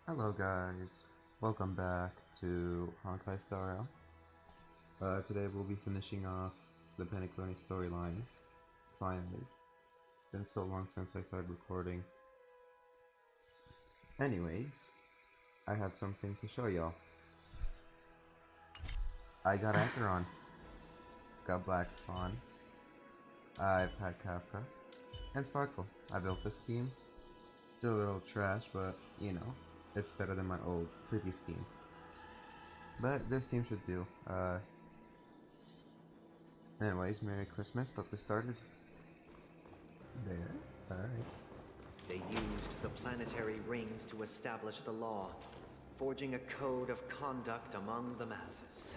Hello guys, welcome back to Honkai Star Rail. Today we'll be finishing off the Penacony storyline, finally. It's been so long since I started recording. Anyways, I have something to show y'all. I got Acheron, got Black Spawn, I've had Kafka, and Sparkle. I built this team. Still a little trash, but you know, it's better than my old previous team. But this team should do. Anyways, Merry Christmas. Let's get started. There. Alright. They used the planetary rings to establish the law, forging a code of conduct among the masses.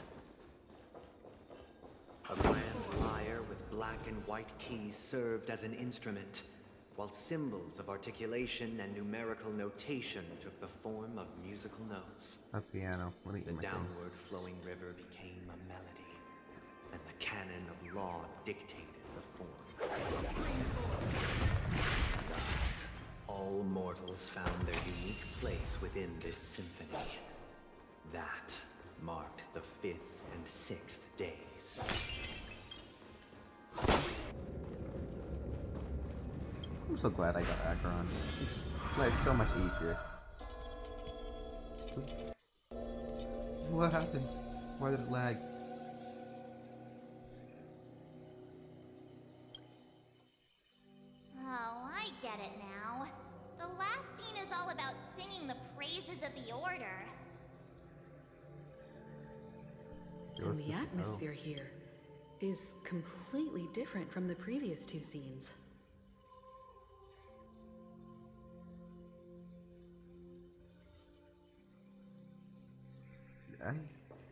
A grand lyre with black and white keys served as an instrument, while symbols of articulation and numerical notation took the form of musical notes. A piano. What The downward flowing river became a melody, and the canon of law dictated the form. Thus, all mortals found their unique place within this symphony. That marked the 5th and 6th days. I'm so glad I got Acheron. It's like so much easier. What happened? Why did it lag? Oh, I get it now. The last scene is all about singing the praises of the Order. And the atmosphere here is completely different from the previous two scenes.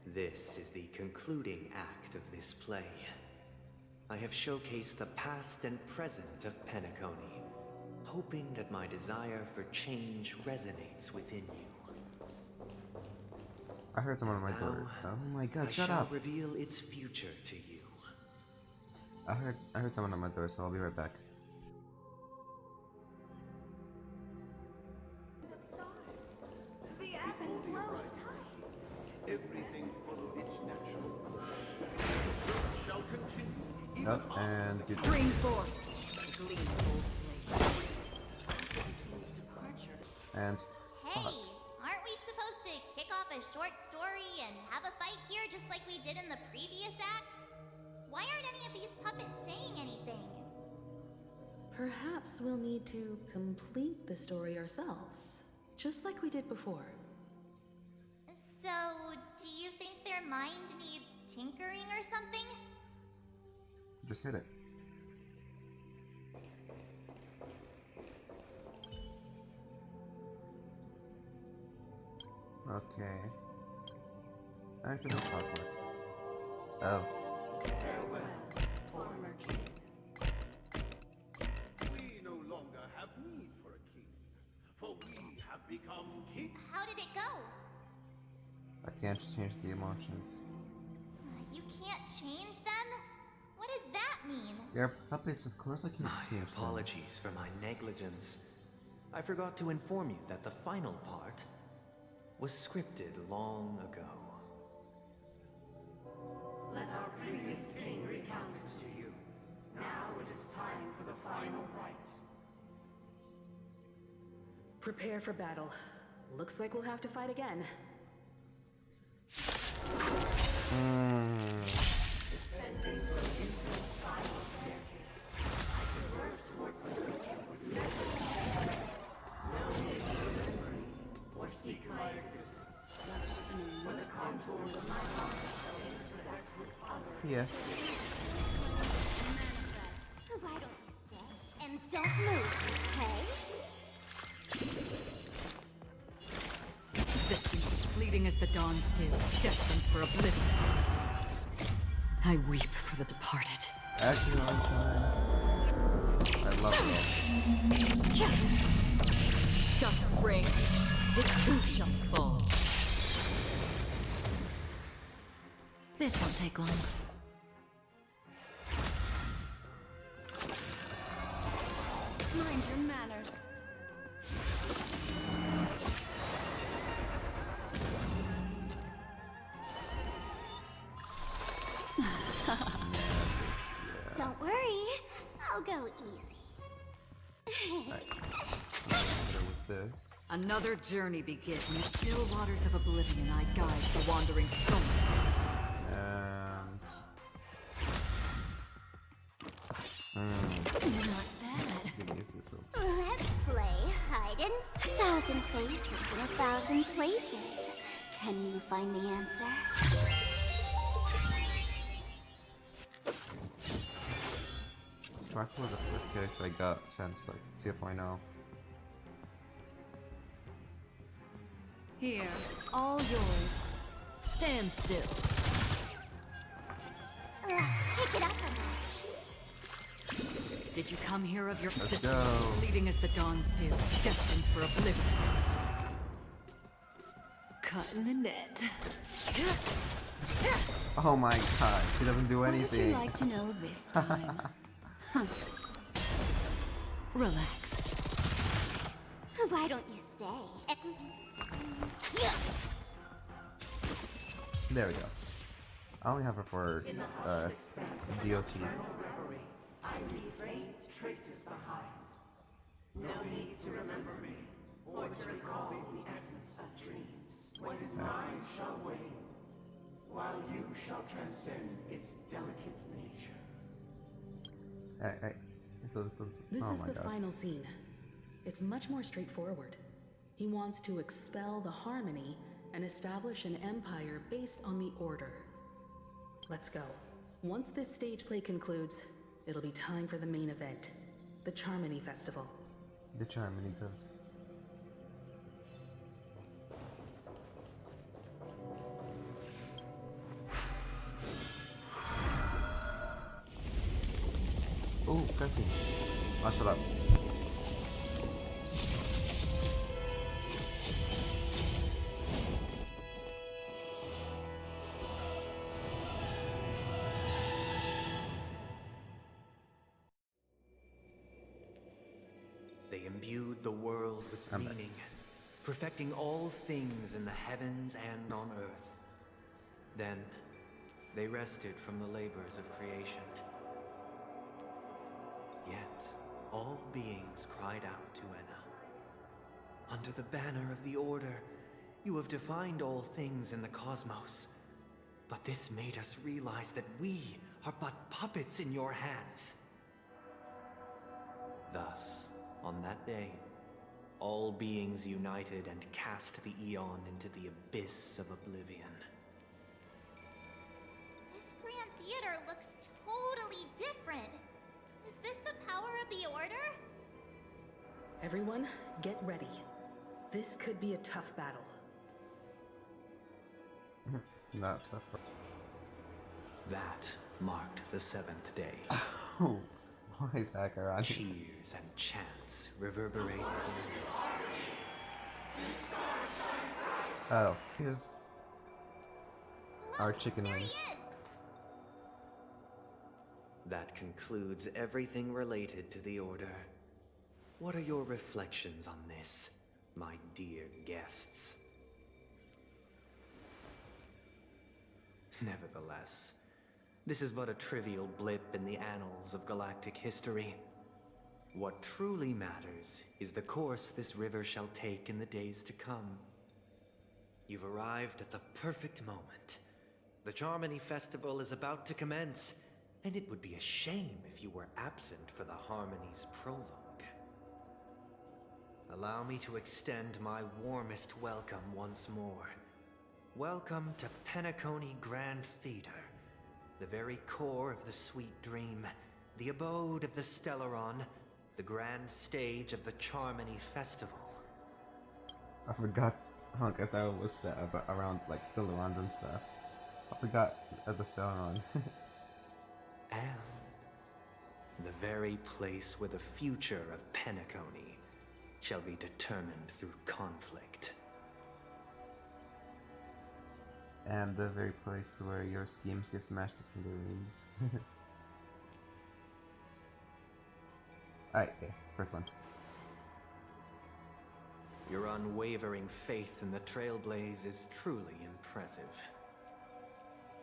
This is the concluding act of this play. I have showcased the past and present of Penacony, hoping that my desire for change resonates within you. I heard someone on my door. Oh my god, shut I shall up! reveal its future to you. I heard someone on my door, so I'll be right back. Everything followed its natural course. The search shall continue. Up and do Bring forth the gleamful blade. and Hey, fuck. aren't we supposed to kick off a short story and have a fight here just like we did in the previous acts? Why aren't any of these puppets saying anything? Perhaps we'll need to complete the story ourselves, just like we did before. So, do you think their mind needs tinkering or something? Just hit it. Okay. Actually, no popcorn. Oh. Farewell, former king. We no longer have need for a king, for we have become king. How did it go? I can't change the emotions. You can't change them? What does that mean? They're puppets, of course I can't My change them. apologies for my negligence. I forgot to inform you that the final part was scripted long ago. Let our previous king recount it to you. Now it is time for the final rite. Prepare for battle. Looks like we'll have to fight again. Descending from infinite spiral staircase, I traverse towards the future with memory. No need to remember or seek my existence. When the contours of my heart shall intersect with others. Yes. Why don't you sit? And don't move, okay? Existence is fleeting as the dawn's dew, destined for oblivion. I weep for the departed. Actually, on time. I love it. Dusk reigns, it too shall fall. This won't take long. Mind your manners. easy. Alright. With this. Another journey begins. In the still waters of oblivion, I guide the wandering souls. Not bad. Give me this one. Let's play hide and seek. 1,000 faces in 1,000 places. Can you find the answer? Sparkle was the first character I got since like 2.0. Here, all yours. Stand still. Let's pick it up a notch. Did you come here of your Let's sister, go. bleeding as the dawns do, destined for oblivion? Cut in the net. Oh my god, she doesn't do What anything. would you like to know this time? Relax. Why don't you stay? There we go. I only have her for DOT. reverie, I leave faint traces behind. No need to remember me, or to recall the essence of dreams. What is mine shall wane, while you shall transcend its delicate nature. Hey. This Oh is my the god. final scene. It's much more straightforward. He wants to expel the Harmony and establish an empire based on the Order. Let's go. Once this stage play concludes, it'll be time for the main event, the Charmony Festival. The Charmony girl. Oh, cutscene. Shut up. They imbued the world with meaning, perfecting all things in the heavens and on earth. Then, they rested from the labors of creation. Yet, all beings cried out to Enna. Under the banner of the Order, you have defined all things in the cosmos. But this made us realize that we are but puppets in your hands. Thus, on that day, all beings united and cast the Eon into the abyss of oblivion. This Grand Theater looks totally different. Is this the power of the Order? Everyone, get ready. This could be a tough battle. Not tough. That marked the 7th day. Oh, why is Hacker on? Cheers and chants reverberated in the Oh, here's Look, our chicken there wing. he is. That concludes everything related to the Order. What are your reflections on this, my dear guests? Nevertheless, this is but a trivial blip in the annals of galactic history. What truly matters is the course this river shall take in the days to come. You've arrived at the perfect moment. The Charmony Festival is about to commence, and it would be a shame if you were absent for the Harmony's prologue. Allow me to extend my warmest welcome once more. Welcome to Penacony Grand Theater, the very core of the sweet dream, the abode of the Stellaron, the grand stage of the Charmony Festival. I forgot Honkai style was set around like Stellarons and stuff. I forgot the Stellaron. And the very place where the future of Penacony shall be determined through conflict. And the very place where your schemes get smashed to smithereens. Alright, okay, first one. Your unwavering faith in the Trailblaze is truly impressive.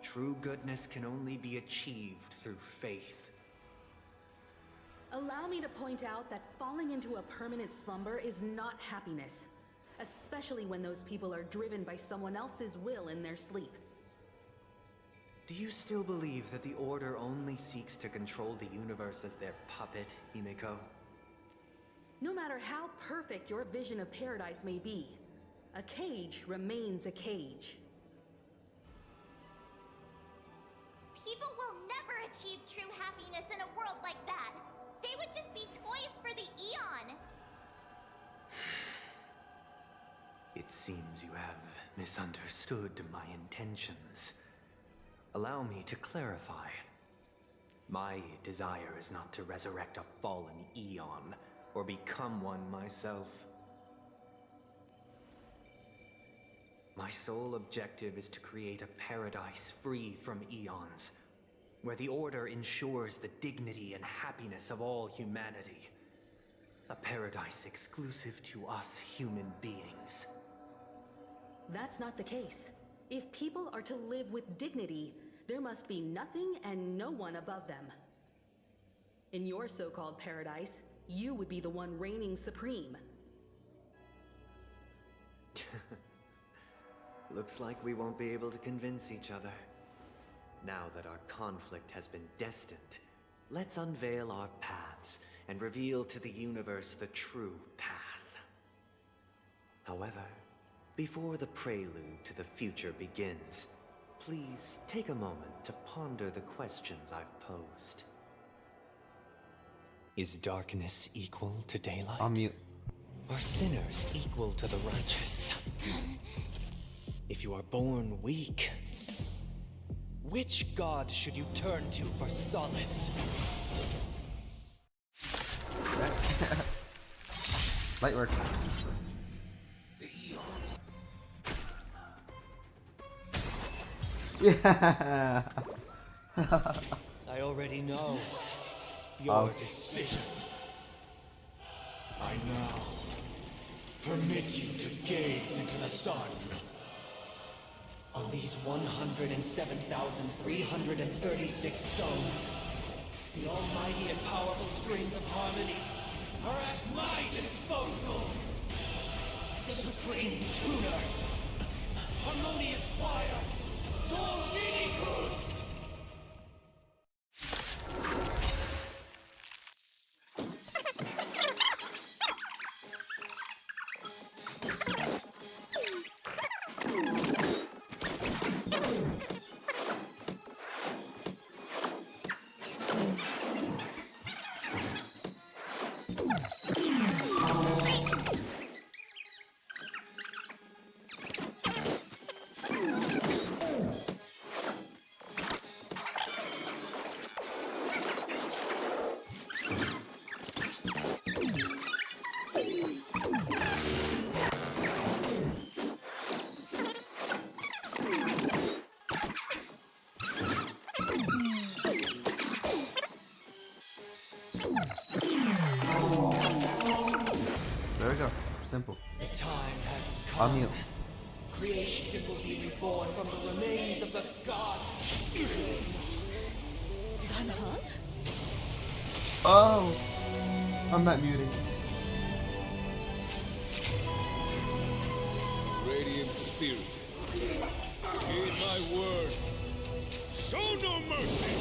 True goodness can only be achieved through faith. Allow me to point out that falling into a permanent slumber is not happiness, especially when those people are driven by someone else's will in their sleep. Do you still believe that the Order only seeks to control the universe as their puppet, Himiko? No matter how perfect your vision of paradise may be, a cage remains a cage. People will never achieve true happiness in a world like that. They would just be toys for the Eon. It seems you have misunderstood my intentions. Allow me to clarify. My desire is not to resurrect a fallen Eon, or become one myself. My sole objective is to create a paradise free from Eons, where the Order ensures the dignity and happiness of all humanity. A paradise exclusive to us human beings. That's not the case. If people are to live with dignity, there must be nothing and no one above them. In your so-called paradise, you would be the one reigning supreme. Looks like we won't be able to convince each other. Now that our conflict has been destined, let's unveil our paths and reveal to the universe the true path. However, before the prelude to the future begins, please take a moment to ponder the questions I've posed. Is darkness equal to daylight? I'll mute. Are sinners equal to the righteous? If you are born weak, which god should you turn to for solace? Light work. Yeah. I already know your decision. I now permit you to gaze into the sun. On these 107,336 stones, the almighty and powerful strings of harmony are at my disposal. Supreme Tuner, harmonious choir, Dominicus! There we go. Simple. The time has I'll come. mute. Creation will be reborn from the remains of the gods. Oh! I'm not muting. Radiant spirit, heed my word. Show no mercy.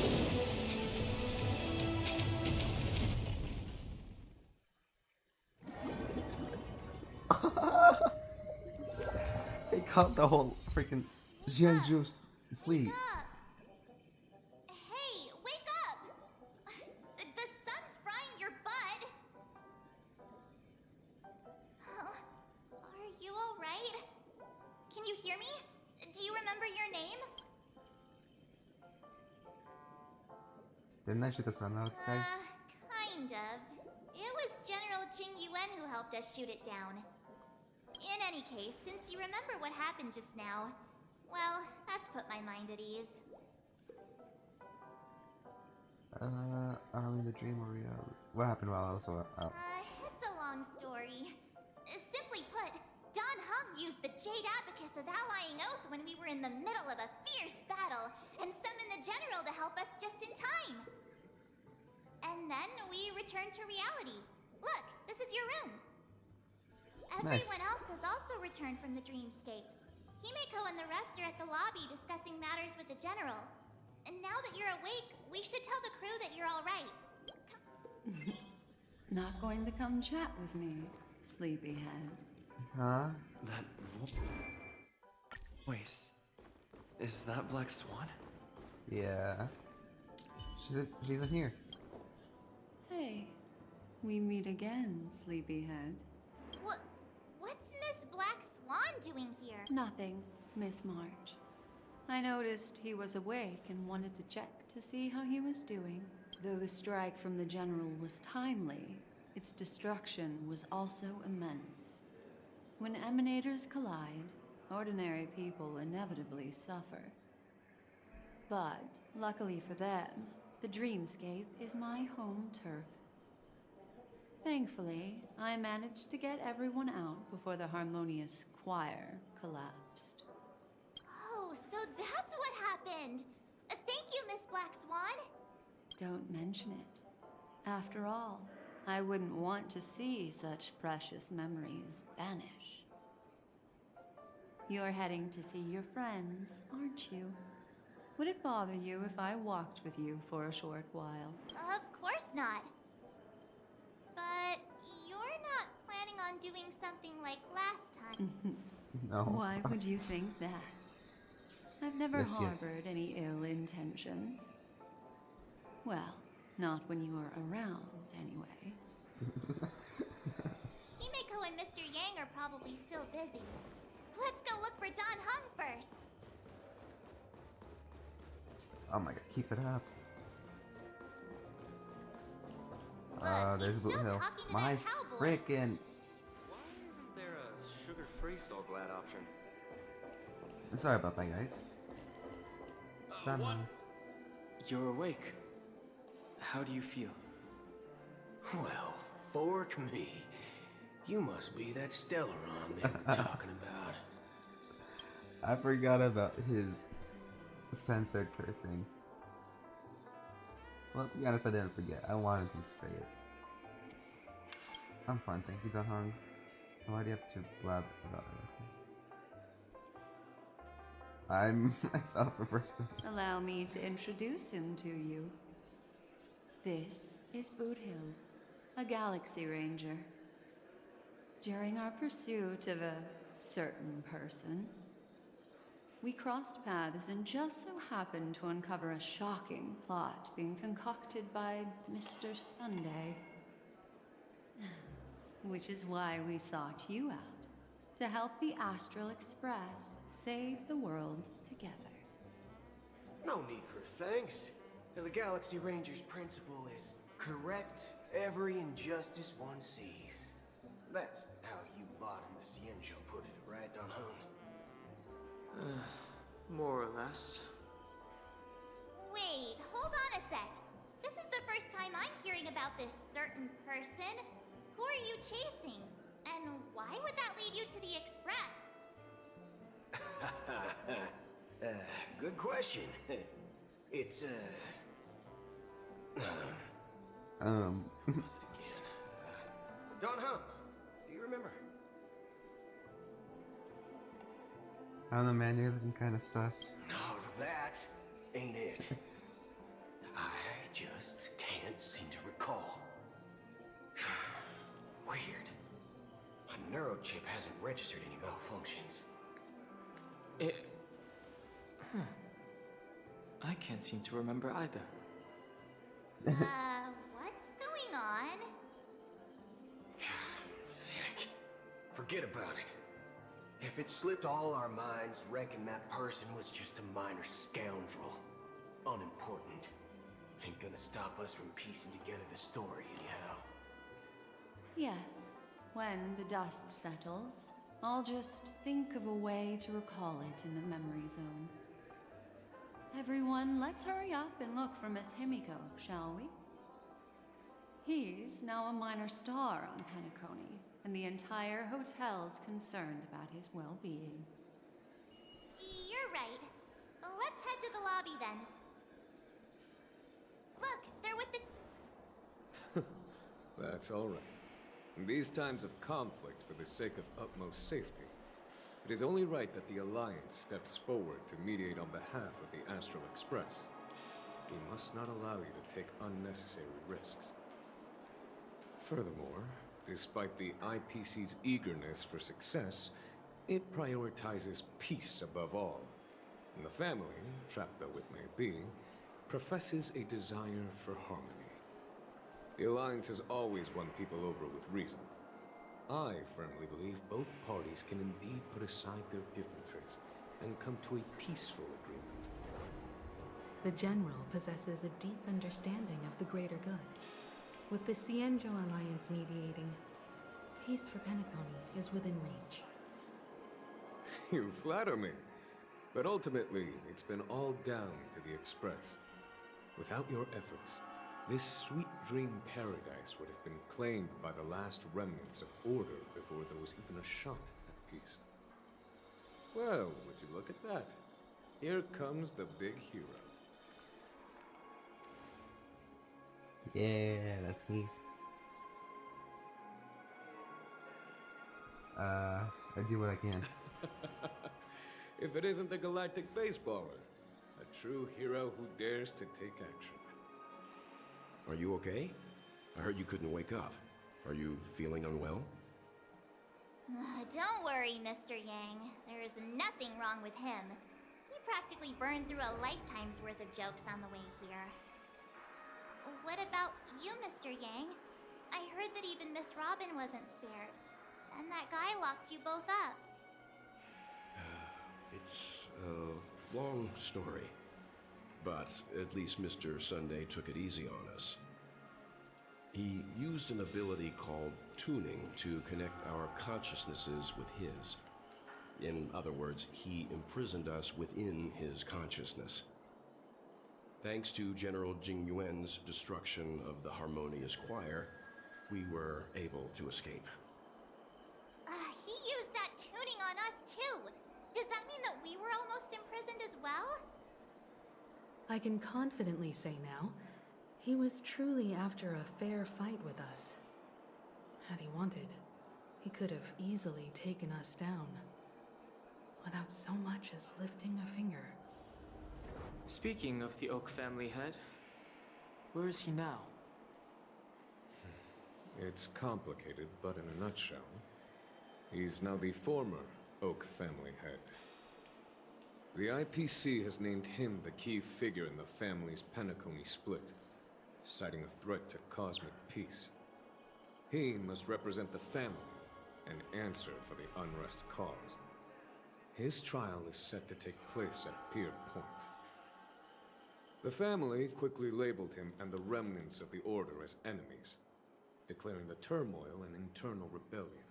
They caught the whole freaking Jianzhu's fleet. Wake up! Hey, wake up! The sun's frying your butt. Are you alright? Can you hear me? Do you remember your name? Didn't I shoot the sun out sky? Kind of. It was General Jing Yuan who helped us shoot it down. In any case, since you remember what happened just now, well, that's put my mind at ease. I'm in the dream or reality. What happened while I was out? It's a long story. Simply put, Don Hum used the Jade Abacus of Allying Oath when we were in the middle of a fierce battle, and summoned the General to help us just in time. And then we return to reality. Look, this is your room. Nice. Everyone else has also returned from the dreamscape. Himeko and the rest are at the lobby discussing matters with the general. And now that you're awake, we should tell the crew that you're all right. Not going to come chat with me, sleepyhead. Huh? That voice. Is that Black Swan? Yeah. She's in here. Hey, we meet again, sleepyhead. What's Miss Black Swan doing here? Nothing, Miss March. I noticed he was awake and wanted to check to see how he was doing. Though the strike from the general was timely, its destruction was also immense. When emanators collide, ordinary people inevitably suffer. But, luckily for them, the dreamscape is my home turf. Thankfully, I managed to get everyone out before the harmonious choir collapsed. Oh, so that's what happened. Thank you, Miss Black Swan. Don't mention it. After all, I wouldn't want to see such precious memories vanish. You're heading to see your friends, aren't you? Would it bother you if I walked with you for a short while? Of course not. But you're not planning on doing something like last time. No. Why would you think that? I've never Yes. harbored any ill intentions. Well, not when you are around, anyway. Himeko and Mr. Yang are probably still busy. Let's go look for Don Hung first. Oh my god, keep it up. Look, There's he's Boot still Hill. talking to My that cowboy. frickin'. Why isn't there a sugar-free Salt Glad option? Sorry about that, guys. Don what? Hung. You're awake. How do you feel? Well, fork me. You must be that Stellaron they were talking about. I forgot about his censored cursing. Well, to be honest, I didn't forget. I wanted to say it. I'm fine, thank you, Don Hung. Why do you have to blab about everything? I'm myself a person. Allow me to introduce him to you. This is Boot Hill, a Galaxy Ranger. During our pursuit of a certain person, we crossed paths and just so happened to uncover a shocking plot being concocted by Mr. Sunday. Which is why we sought you out, to help the Astral Express save the world together. No need for thanks. The Galaxy Ranger's principle is correct every injustice one sees. That's how you lot in the Ciencio put it, right, Don Hung? More or less. Wait, hold on a sec. This is the first time I'm hearing about this certain person. Who are you chasing? And why would that lead you to the Express? Good question. It's, Um, what was it again? Don Hung, do you remember? I don't know, man, you're looking kind of sus. No, that ain't it. I just can't seem to recall. Weird. My neurochip hasn't registered any malfunctions. I can't seem to remember either. What's going on? Heck, forget about it. If it slipped all our minds, reckon that person was just a minor scoundrel. Unimportant. Ain't gonna stop us from piecing together the story anyhow. Yes, when the dust settles, I'll just think of a way to recall it in the memory zone. Everyone, let's hurry up and look for Miss Himeko, shall we? He's now a minor star on Penacony, and the entire hotel's concerned about his well-being. You're right. Let's head to the lobby then. Look, they're with the... That's all right. In these times of conflict for the sake of utmost safety, it is only right that the Alliance steps forward to mediate on behalf of the Astral Express. We must not allow you to take unnecessary risks. Furthermore, despite the IPC's eagerness for success, it prioritizes peace above all. And the family, trapped though it may be, professes a desire for harmony. The Alliance has always won people over with reason. I firmly believe both parties can indeed put aside their differences and come to a peaceful agreement. The General possesses a deep understanding of the greater good. With the Cienjo Alliance mediating, peace for Penacony is within reach. You flatter me. But ultimately, it's been all down to the Express. Without your efforts, this sweet dream paradise would have been claimed by the last remnants of order before there was even a shot at peace. Well, would you look at that? Here comes the big hero. Yeah, that's me. I do what I can. If it isn't the galactic baseballer, a true hero who dares to take action. Are you okay? I heard you couldn't wake up. Are you feeling unwell? Don't worry, Mr. Yang. There is nothing wrong with him. He practically burned through a lifetime's worth of jokes on the way here. What about you, Mr. Yang? I heard that even Miss Robin wasn't spared. And that guy locked you both up. It's a long story. But at least Mr. Sunday took it easy on us. He used an ability called tuning to connect our consciousnesses with his. In other words, he imprisoned us within his consciousness. Thanks to General Jing Yuan's destruction of the Harmonious Choir, we were able to escape. He used that tuning on us too. Does that mean that we were almost imprisoned as well? I can confidently say now, he was truly after a fair fight with us. Had he wanted, he could have easily taken us down, without so much as lifting a finger. Speaking of the Oak family head, where is he now? It's complicated, but in a nutshell, he's now the former Oak family head. The IPC has named him the key figure in the family's Penacony split, citing a threat to cosmic peace. He must represent the family and answer for the unrest caused. His trial is set to take place at Pier Point. The family quickly labeled him and the remnants of the Order as enemies, declaring the turmoil an internal rebellion.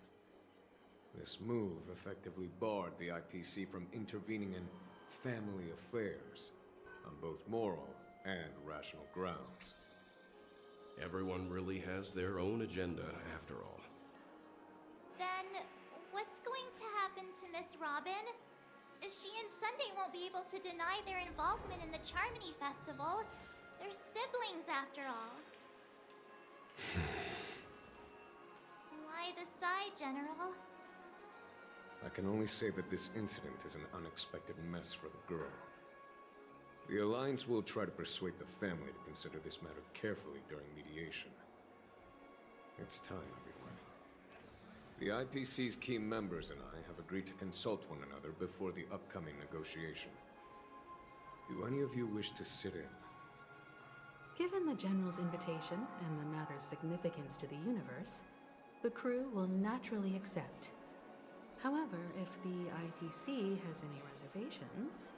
This move effectively barred the IPC from intervening in family affairs on both moral and rational grounds. Everyone really has their own agenda, after all. Then, what's going to happen to Miss Robin? She and Sunday won't be able to deny their involvement in the Charmony Festival. They're siblings, after all. Why the sigh, General? I can only say that this incident is an unexpected mess for the girl. The Alliance will try to persuade the family to consider this matter carefully during mediation. It's time, everyone. The IPC's key members and I have agreed to consult one another before the upcoming negotiation. Do any of you wish to sit in? Given the General's invitation and the matter's significance to the universe, the crew will naturally accept. However, if the IPC has any reservations...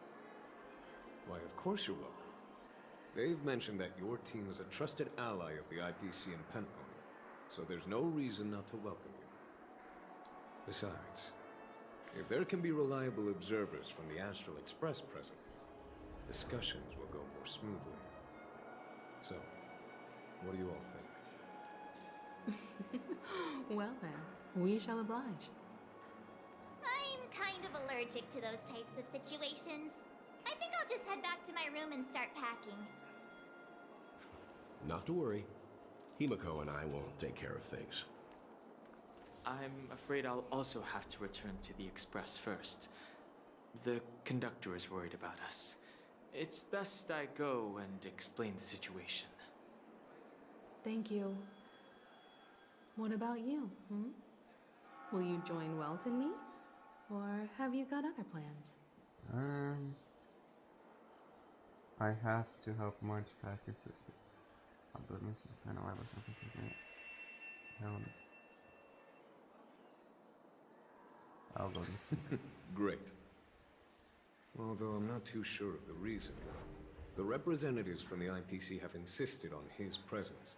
Why, of course you will. They've mentioned that your team is a trusted ally of the IPC in Penacony, so there's no reason not to welcome you. Besides, if there can be reliable observers from the Astral Express present, discussions will go more smoothly. So, what do you all think? Well then, we shall oblige. I'm kind of allergic to those types of situations. I think I'll just head back to my room and start packing. Not to worry. Himiko and I will take care of things. I'm afraid I'll also have to return to the Express first. The conductor is worried about us. It's best I go and explain the situation. Thank you. What about you, hmm? Will you join Welt and me? Or have you got other plans? I have to help March pack his business. I know I was not thinking it. I'll go this. Great. Although I'm not too sure of the reason. The representatives from the IPC have insisted on his presence.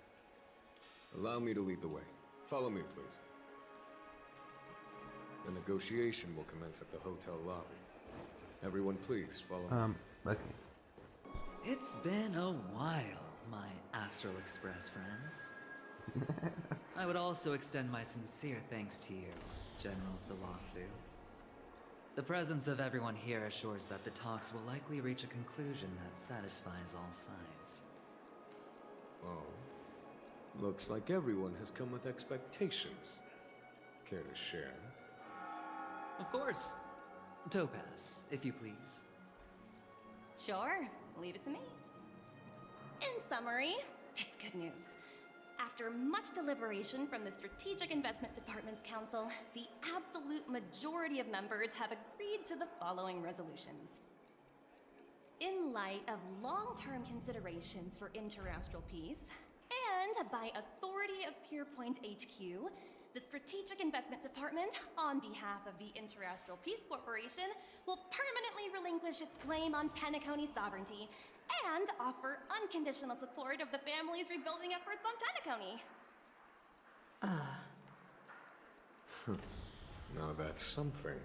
Allow me to lead the way. Follow me, please. The negotiation will commence at the hotel lobby. Everyone, please follow me. Okay. It's been a while, my Astral Express friends. I would also extend my sincere thanks to you, General of the Lawfu. The presence of everyone here assures that the talks will likely reach a conclusion that satisfies all sides. Oh. Looks like everyone has come with expectations. Care to share? Of course. Topaz, if you please. Sure, leave it to me. In summary, it's good news. After much deliberation from the Strategic Investment Department's Council, the absolute majority of members have agreed to the following resolutions. In light of long-term considerations for interastral peace, and by authority of Pierpoint HQ, the Strategic Investment Department, on behalf of the Interastral Peace Corporation, will permanently relinquish its claim on Penacony sovereignty and offer unconditional support of the family's rebuilding efforts on Penacony. Now that's something.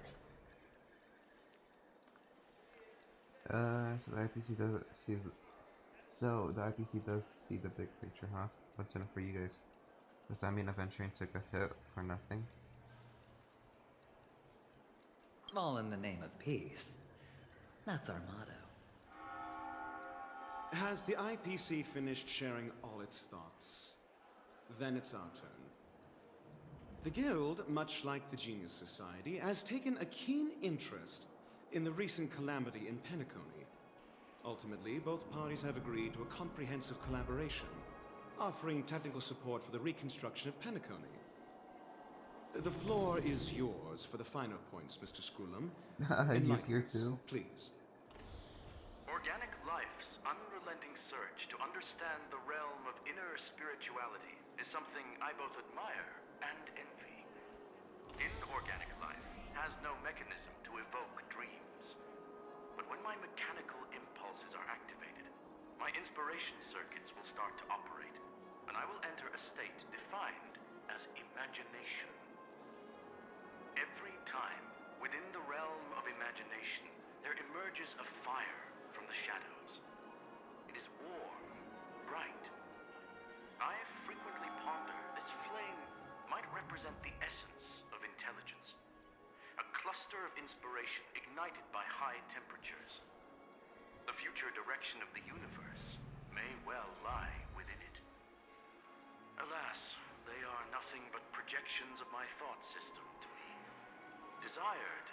So the IPC does see. So the IPC does see the big picture, huh? What's in it for you guys? Does that mean Aventurine took a hit for nothing? All in the name of peace. That's our motto. Has the IPC finished sharing all its thoughts? Then it's our turn. The Guild, much like the Genius Society, has taken a keen interest in the recent calamity in Penacony. Ultimately, both parties have agreed to a comprehensive collaboration, offering technical support for the reconstruction of Penacony. The floor is yours for the finer points, Mr. Scrulum. He's here too. Please. Organic life's unrelenting search to understand the realm of inner spirituality is something I both admire and envy. Inorganic life has no mechanism to evoke dreams. But when my mechanical impulses are activated, my inspiration circuits will start to operate, and I will enter a state defined as imagination. Every time, within the realm of imagination, there emerges a fire from the shadows. It is warm, bright. I frequently ponder this flame might represent the essence of intelligence. A cluster of inspiration ignited by high temperatures. The future direction of the universe may well lie within it. Alas, they are nothing but projections of my thought system to me. Desired,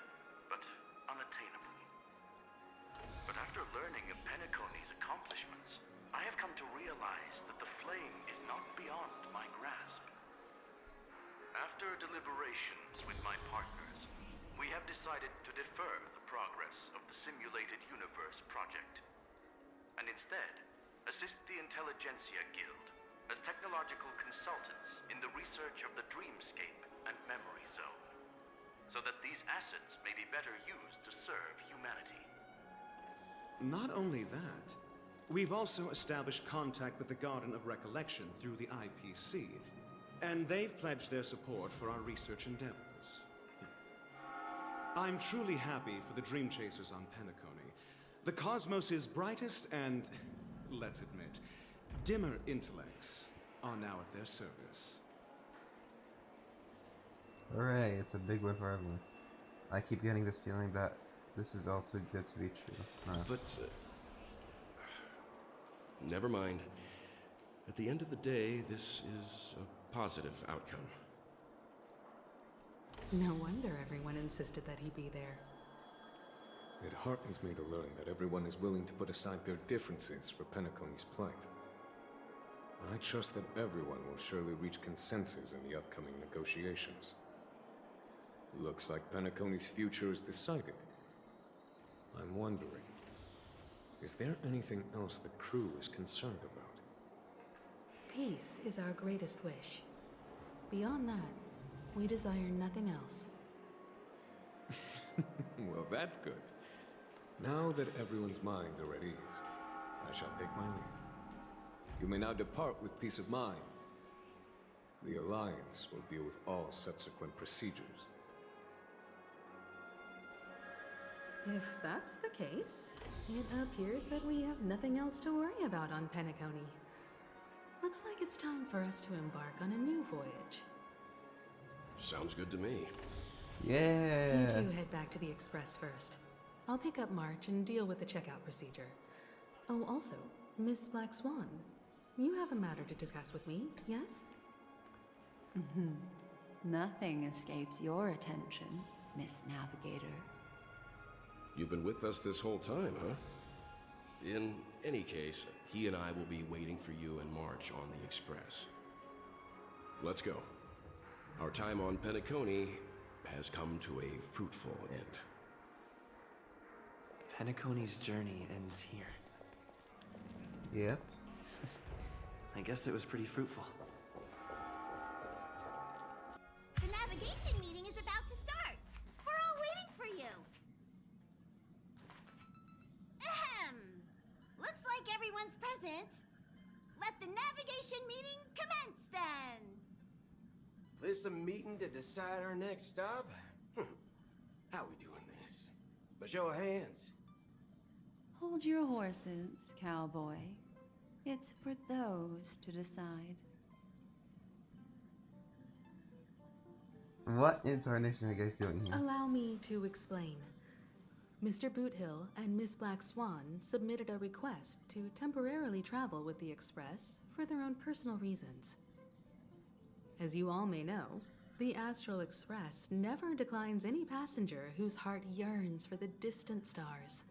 but unattainable. But after learning of Penacony's accomplishments, I have come to realize that the flame is not beyond my grasp. After deliberations with my partners, we have decided to defer the progress of the Simulated Universe project, and instead assist the Intelligentsia Guild as technological consultants in the research of the Dreamscape and Memory Zone, so that these assets may be better used to serve humanity. Not only that, we've also established contact with the Garden of Recollection through the IPC, and they've pledged their support for our research endeavors. I'm truly happy for the Dream Chasers on Penacony. The cosmos' brightest and, let's admit, dimmer intellects are now at their service. Hooray, it's a big win for everyone. I keep getting this feeling that this is all too good to be true. But, never mind. At the end of the day, this is a positive outcome. No wonder everyone insisted that he be there. It heartens me to learn that everyone is willing to put aside their differences for Penacony's plight. I trust that everyone will surely reach consensus in the upcoming negotiations. Looks like Penacony's future is decided. I'm wondering, is there anything else the crew is concerned about? Peace is our greatest wish. Beyond that, we desire nothing else. Well, that's good. Now that everyone's minds are at ease, I shall take my leave. You may now depart with peace of mind. The Alliance will deal with all subsequent procedures. If that's the case, it appears that we have nothing else to worry about on Penacony. Looks like it's time for us to embark on a new voyage. Sounds good to me. Yeah. You two head back to the Express first. I'll pick up March and deal with the checkout procedure. Oh, also, Miss Black Swan, you have a matter to discuss with me, yes? Nothing escapes your attention, Miss Navigator. You've been with us this whole time, huh? In any case, he and I will be waiting for you in March on the Express. Let's go. Our time on Penacony has come to a fruitful end. Penacony's journey ends here. Yep. I guess it was pretty fruitful. The navigation meeting is about to start. We're all waiting for you. Ahem. Looks like everyone's present. Let the navigation meeting commence then. This a meeting to decide our next stop? How we doing this? By show of hands. Hold your horses, cowboy. It's for those to decide. What in tarnation are you guys doing here? Allow me to explain. Mr. Boothill and Miss Black Swan submitted a request to temporarily travel with the Express for their own personal reasons. As you all may know, the Astral Express never declines any passenger whose heart yearns for the distant stars.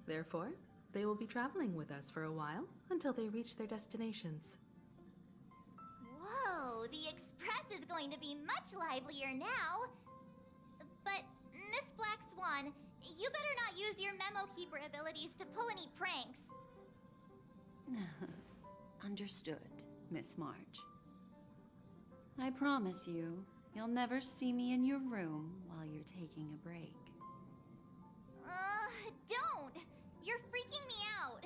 Therefore, they will be traveling with us for a while until they reach their destinations. Whoa, the Express is going to be much livelier now. But, Miss Black Swan, you better not use your memo keeper abilities to pull any pranks. Understood, Miss March. I promise you, you'll never see me in your room while you're taking a break. Don't! You're freaking me out.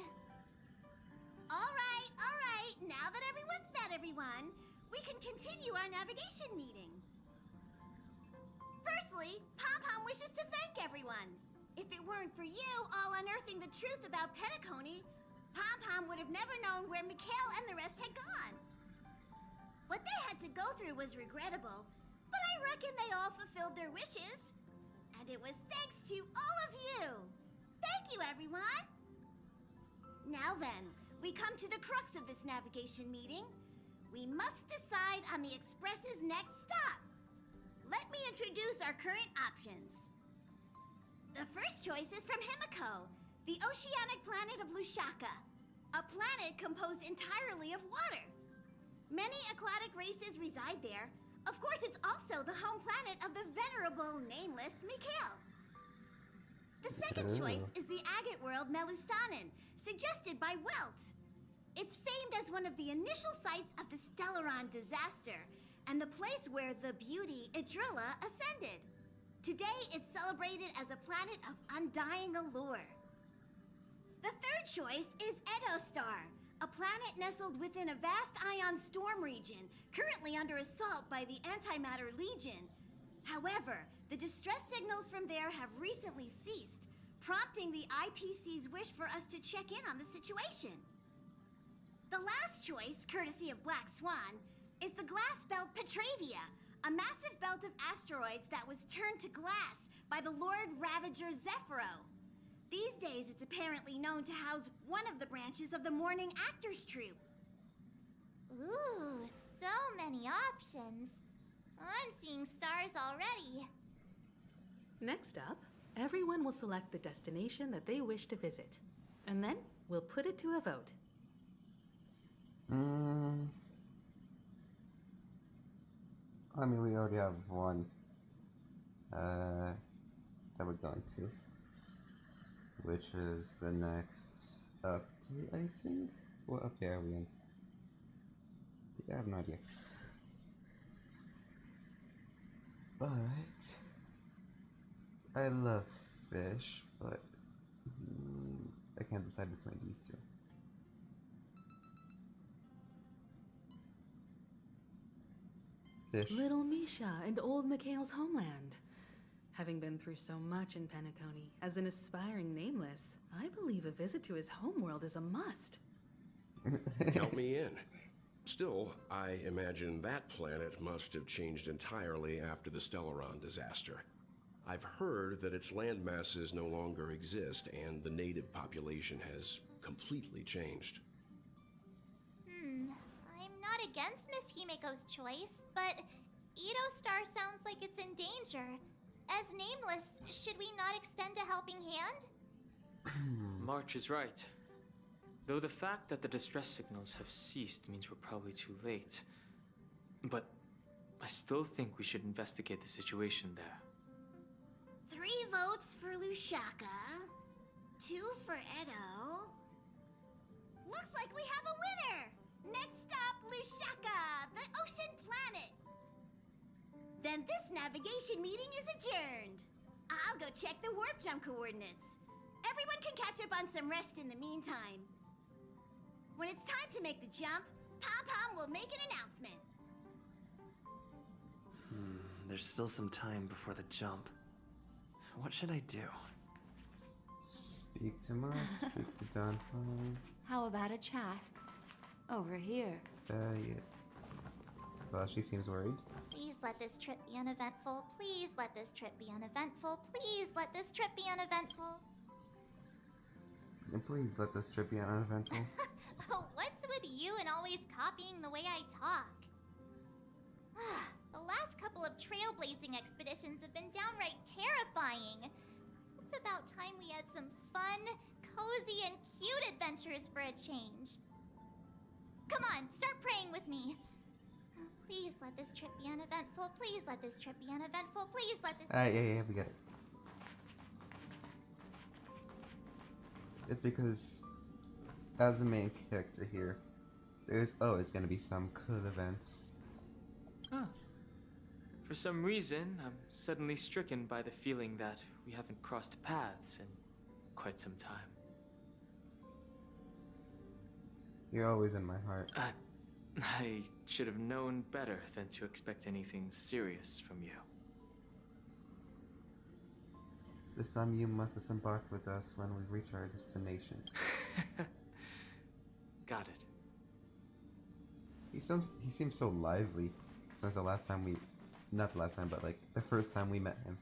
All right. Now that everyone's met everyone, we can continue our navigation meeting. Firstly, Pom-Pom wishes to thank everyone. If it weren't for you all unearthing the truth about Penacony, Pom-Pom would have never known where Mikhail and the rest had gone. What they had to go through was regrettable, but I reckon they all fulfilled their wishes. And it was thanks to all of you. Thank you, everyone. Now then, we come to the crux of this navigation meeting. We must decide on the Express's next stop. Let me introduce our current options. The first choice is from Himiko, the oceanic planet of Lushaka, a planet composed entirely of water. Many aquatic races reside there. Of course, it's also the home planet of the venerable, nameless Mikhail. The second choice is the agate world Melustanen, suggested by Welt. It's famed as one of the initial sites of the Stellaron disaster, and the place where the beauty Idrilla ascended. Today, it's celebrated as a planet of undying allure. The third choice is Edostar, a planet nestled within a vast ion storm region, currently under assault by the Antimatter Legion. However, the distress signals from there have recently ceased, prompting the IPC's wish for us to check in on the situation. The last choice, courtesy of Black Swan, is the glass belt Petravia, a massive belt of asteroids that was turned to glass by the Lord Ravager Zephyro. These days, it's apparently known to house one of the branches of the Morning Actors Troupe. Ooh, so many options. I'm seeing stars already. Next up, everyone will select the destination that they wish to visit. And then we'll put it to a vote. I mean, we already have one that we're going to, which is the next update, I think? What update are we in? I have no idea. But I love fish, but I can't decide between these two. Fish. Little Misha and old Mikhail's homeland. Having been through so much in Penacony, as an aspiring nameless, I believe a visit to his homeworld is a must. Count me in. Still, I imagine that planet must have changed entirely after the Stellaron disaster. I've heard that its land masses no longer exist, and the native population has completely changed. I'm not against Miss Himeko's choice, but Edo Star sounds like it's in danger. As nameless, should we not extend a helping hand? March is right. Though the fact that the distress signals have ceased means we're probably too late. But I still think we should investigate the situation there. 3 votes for Lushaka, 2 for Edo. Looks like we have a winner! Next up, Lushaka, the ocean planet. Then this navigation meeting is adjourned. I'll go check the warp jump coordinates. Everyone can catch up on some rest in the meantime. When it's time to make the jump, Pom-Pom will make an announcement. There's still some time before the jump. What should I do? Speak to Mars, speak to Don. How about a chat? Over here. Yeah. Well, she seems worried. Please let this trip be uneventful. Please let this trip be uneventful. Please let this trip be uneventful. And please let this trip be uneventful. What's with you and always copying the way I talk? The last couple of trailblazing expeditions have been downright terrifying. It's about time we had some fun, cozy, and cute adventures for a change. Come on, start praying with me. Please let this trip be uneventful. Please let this trip be uneventful. Please let this. Yeah, we get it. It's because, as the main character here, there's always going to be some cool events. Huh. For some reason, I'm suddenly stricken by the feeling that we haven't crossed paths in quite some time. You're always in my heart. I should have known better than to expect anything serious from you. This time you must disembark with us when we reach our destination. Got it. He seems so lively since the last time not the last time, but like the first time we met him.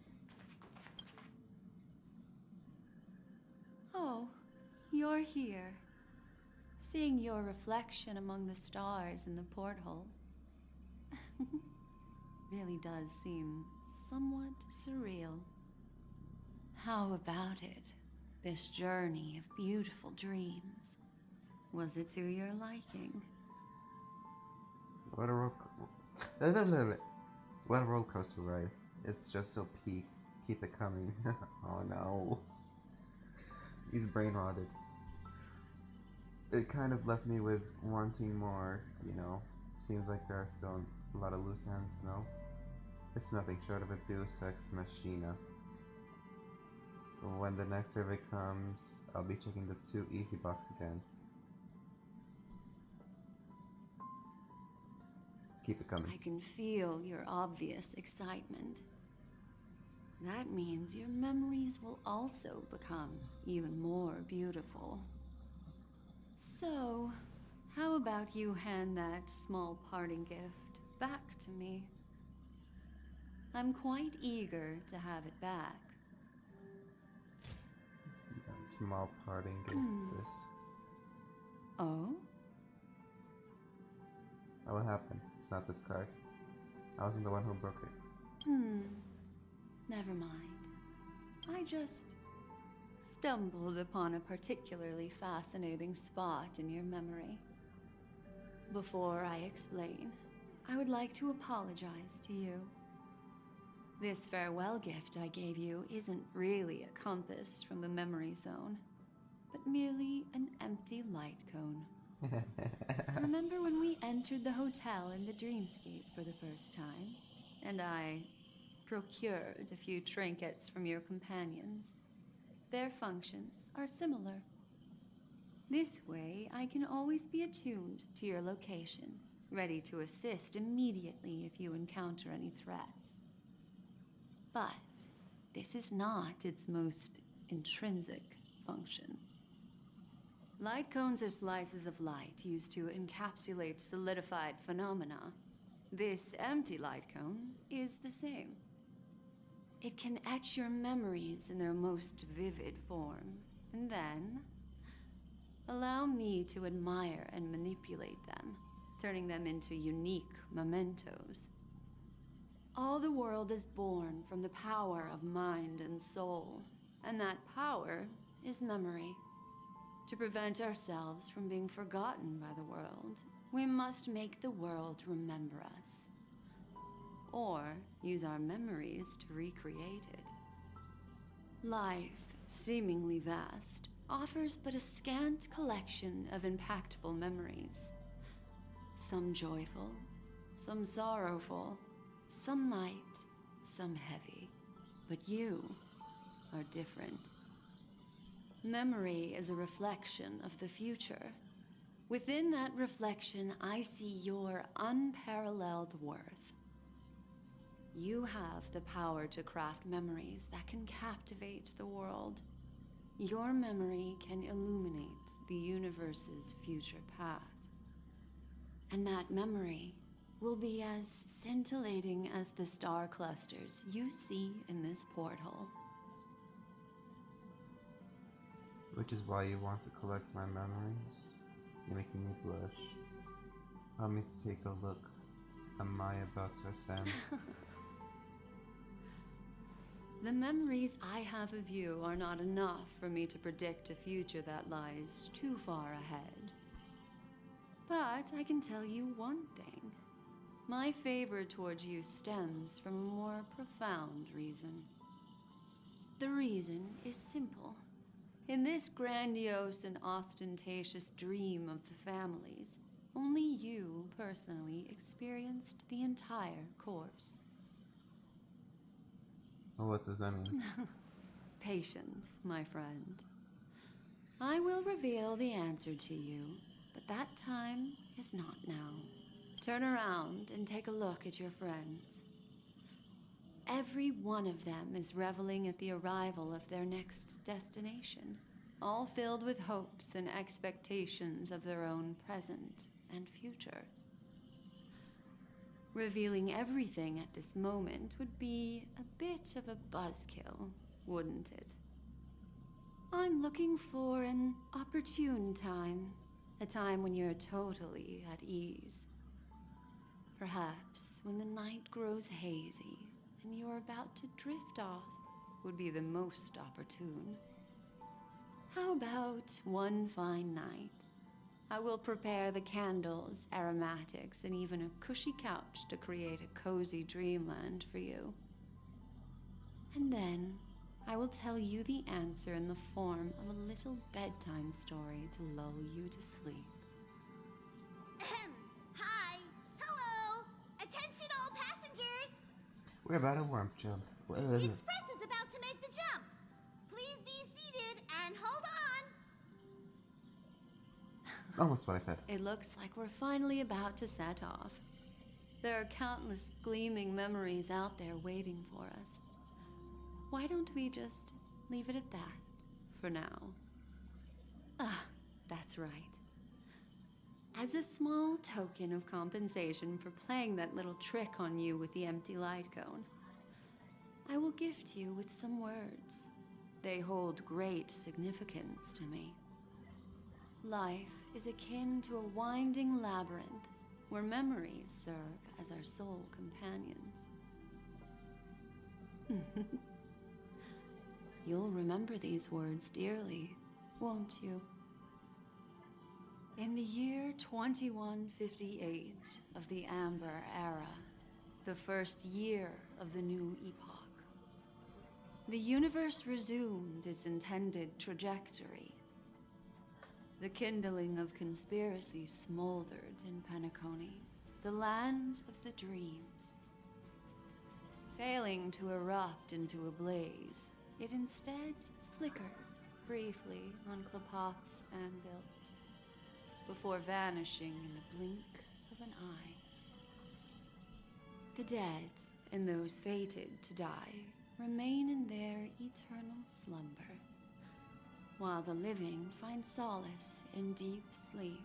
Oh, you're here. Seeing your reflection among the stars in the porthole really does seem somewhat surreal. How about it? This journey of beautiful dreams. Was it to your liking? What a roller coaster ride. It's just so peak. Keep it coming. Oh no. He's brain rotted. It kind of left me with wanting more, you know. Seems like there are still a lot of loose ends, no? It's nothing short of a Deus Ex Machina. When the next survey comes, I'll be checking the 2 easy box again. Keep it coming. I can feel your obvious excitement. That means your memories will also become even more beautiful. So, how about you hand that small parting gift back to me? I'm quite eager to have it back. Small parting gift. Oh? Oh, what happened? It's not this card. I wasn't the one who broke it. Never mind. I just stumbled upon a particularly fascinating spot in your memory. Before I explain, I would like to apologize to you. This farewell gift I gave you isn't really a compass from the memory zone, but merely an empty light cone. Remember when we entered the hotel in the dreamscape for the first time, and I procured a few trinkets from your companions? Their functions are similar. This way, I can always be attuned to your location, ready to assist immediately if you encounter any threats. But this is not its most intrinsic function. Light cones are slices of light used to encapsulate solidified phenomena. This empty light cone is the same. It can etch your memories in their most vivid form, and then allow me to admire and manipulate them, turning them into unique mementos. All the world is born from the power of mind and soul, and that power is memory. To prevent ourselves from being forgotten by the world, we must make the world remember us, or use our memories to recreate it. Life, seemingly vast, offers but a scant collection of impactful memories. Some joyful, some sorrowful, some light, some heavy. But you are different. Memory is a reflection of the future. Within that reflection, I see your unparalleled worth. You have the power to craft memories that can captivate the world. Your memory can illuminate the universe's future path. And that memory will be as scintillating as the star clusters you see in this porthole. Which is why you want to collect my memories? You're making me blush. Allow me to take a look. Am I about to ascend? The memories I have of you are not enough for me to predict a future that lies too far ahead. But I can tell you one thing. My favor towards you stems from a more profound reason. The reason is simple. In this grandiose and ostentatious dream of the families, only you personally experienced the entire course. Well, what does that mean? Patience, my friend. I will reveal the answer to you, but that time is not now. Turn around and take a look at your friends. Every one of them is reveling at the arrival of their next destination, all filled with hopes and expectations of their own present and future. Revealing everything at this moment would be a bit of a buzzkill, wouldn't it? I'm looking for an opportune time, a time when you're totally at ease. Perhaps when the night grows hazy and you're about to drift off would be the most opportune. How about one fine night? I will prepare the candles, aromatics, and even a cushy couch to create a cozy dreamland for you. And then I will tell you the answer in the form of a little bedtime story to lull you to sleep. Hi! Hello! Attention all passengers! We're about a warp jump. What The is it? Express is about to make the jump! Please be seated and hold on! Almost what I said. It looks like we're finally about to set off. There are countless gleaming memories out there waiting for us. Why don't we just leave it at that for now? Ah, that's right. As a small token of compensation for playing that little trick on you with the empty light cone, I will gift you with some words. They hold great significance to me. Life is akin to a winding labyrinth, where memories serve as our sole companions. You'll remember these words dearly, won't you? In the year 2158 of the Amber Era, the first year of the new epoch, the universe resumed its intended trajectory. The kindling of conspiracy smoldered in Penacony, the land of the dreams. Failing to erupt into a blaze, it instead flickered briefly on Klapoth's anvil, before vanishing in the blink of an eye. The dead, and those fated to die, remain in their eternal slumber, while the living find solace in deep sleep.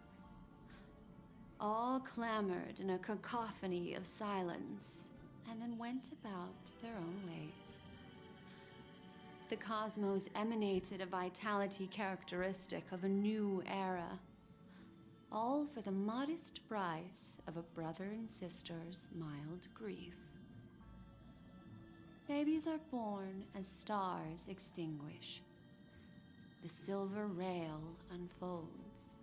All clamored in a cacophony of silence, and then went about their own ways. The cosmos emanated a vitality characteristic of a new era, all for the modest price of a brother and sister's mild grief. Babies are born as stars extinguish. The silver rail unfolds.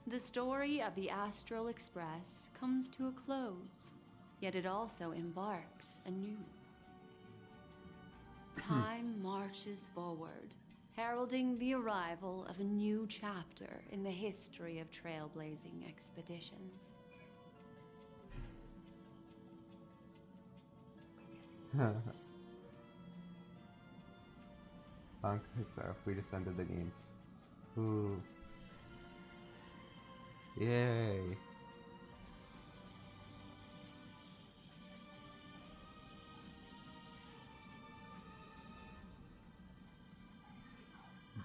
The story of the Astral Express comes to a close, yet it also embarks anew. Time marches forward, heralding the arrival of a new chapter in the history of trailblazing expeditions. Honkai stuff. We just ended the game. Ooh. Yay.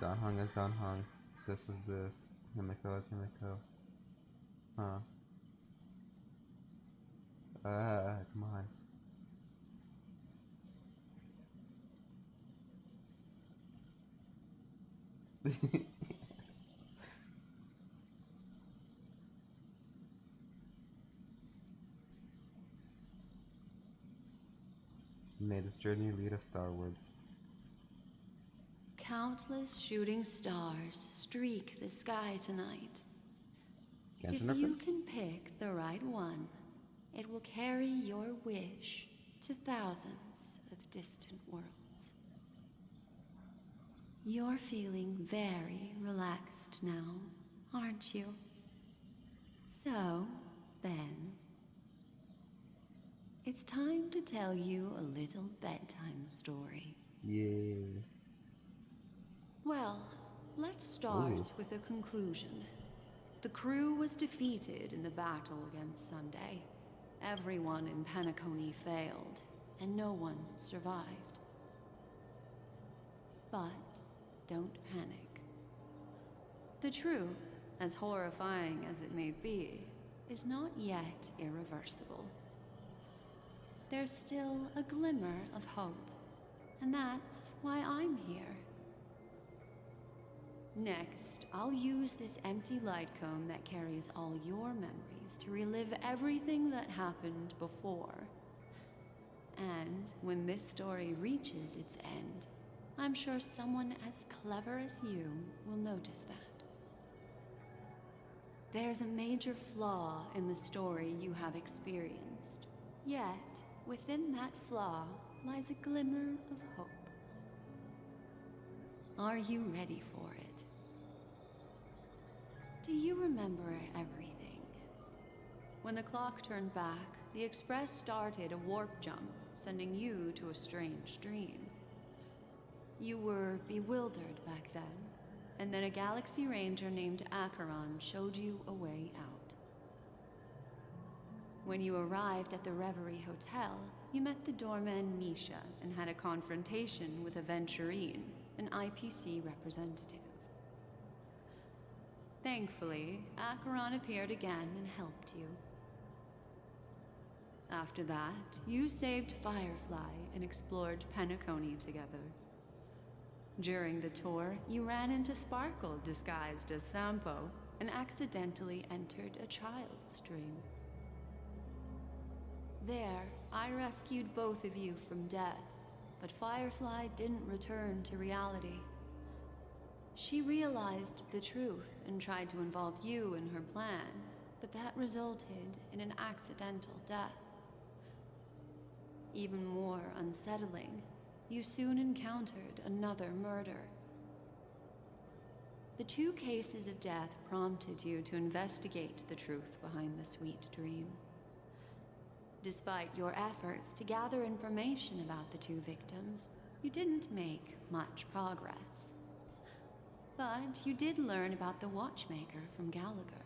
Danhong is Danhong. This is this. Himiko is Himiko. Huh. Come on. May this journey lead us starward. Countless shooting stars streak the sky tonight. If Genshin you reference? can pick the right one, it will carry your wish to thousands of distant worlds. You're feeling very relaxed now, aren't you? So, then, it's time to tell you a little bedtime story. Yay. Well, let's start Ooh. with a conclusion. The crew was defeated in the battle against Sunday. Everyone in Penacony failed, and no one survived. But don't panic. The truth, as horrifying as it may be, is not yet irreversible. There's still a glimmer of hope, and that's why I'm here. Next, I'll use this empty light cone that carries all your memories to relive everything that happened before. And when this story reaches its end, I'm sure someone as clever as you will notice that. There's a major flaw in the story you have experienced, yet within that flaw lies a glimmer of hope. Are you ready for it? Do you remember everything? When the clock turned back, the Express started a warp jump, sending you to a strange dream. You were bewildered back then, and then a Galaxy Ranger named Acheron showed you a way out. When you arrived at the Reverie Hotel, you met the doorman Misha and had a confrontation with Aventurine, an IPC representative. Thankfully, Acheron appeared again and helped you. After that, you saved Firefly and explored Penacony together. During the tour, you ran into Sparkle disguised as Sampo and accidentally entered a child's dream. There, I rescued both of you from death, but Firefly didn't return to reality. She realized the truth and tried to involve you in her plan, but that resulted in an accidental death. Even more unsettling, you soon encountered another murder. The 2 cases of death prompted you to investigate the truth behind the sweet dream. Despite your efforts to gather information about the 2 victims, you didn't make much progress. But you did learn about the watchmaker from Gallagher.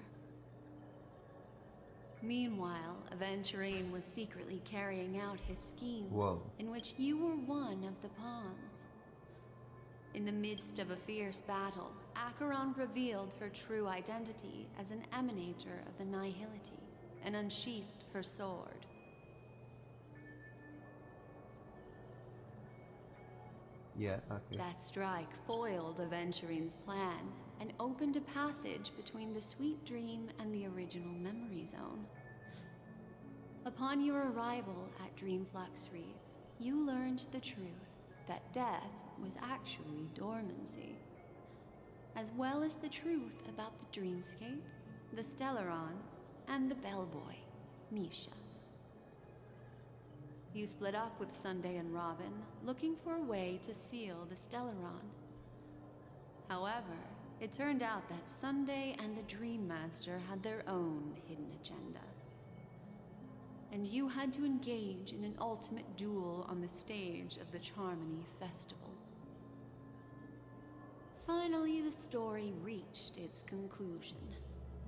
Meanwhile, Aventurine was secretly carrying out his scheme, in which you were one of the pawns. In the midst of a fierce battle, Acheron revealed her true identity as an emanator of the Nihility and unsheathed her sword. Yeah, okay. That strike foiled Aventurine's plan and opened a passage between the Sweet Dream and the original Memory Zone. Upon your arrival at Dreamflux Reef, you learned the truth that death was actually dormancy, as well as the truth about the dreamscape, the Stellaron, and the bellboy, Misha. You split up with Sunday and Robin, looking for a way to seal the Stellaron. However, it turned out that Sunday and the Dream Master had their own hidden agenda. And you had to engage in an ultimate duel on the stage of the Charmony Festival. Finally, the story reached its conclusion.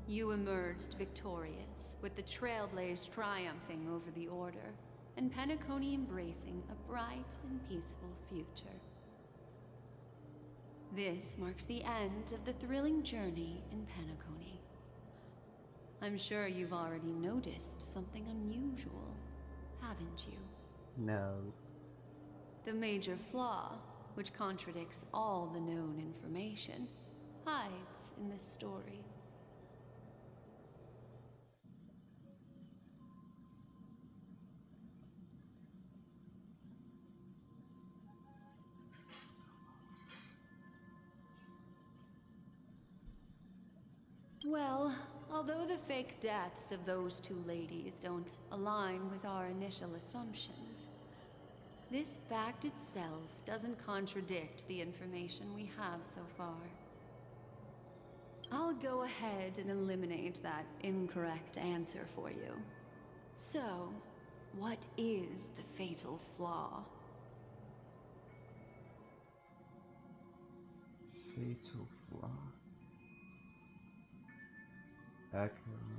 You emerged victorious, with the Trailblaze triumphing over the Order, and Penacony embracing a bright and peaceful future. This marks the end of the thrilling journey in Penacony. I'm sure you've already noticed something unusual, haven't you? No. The major flaw, which contradicts all the known information, hides in this story. Well, although the fake deaths of those 2 ladies don't align with our initial assumptions, this fact itself doesn't contradict the information we have so far. I'll go ahead and eliminate that incorrect answer for you. So, what is the fatal flaw? Fatal flaw.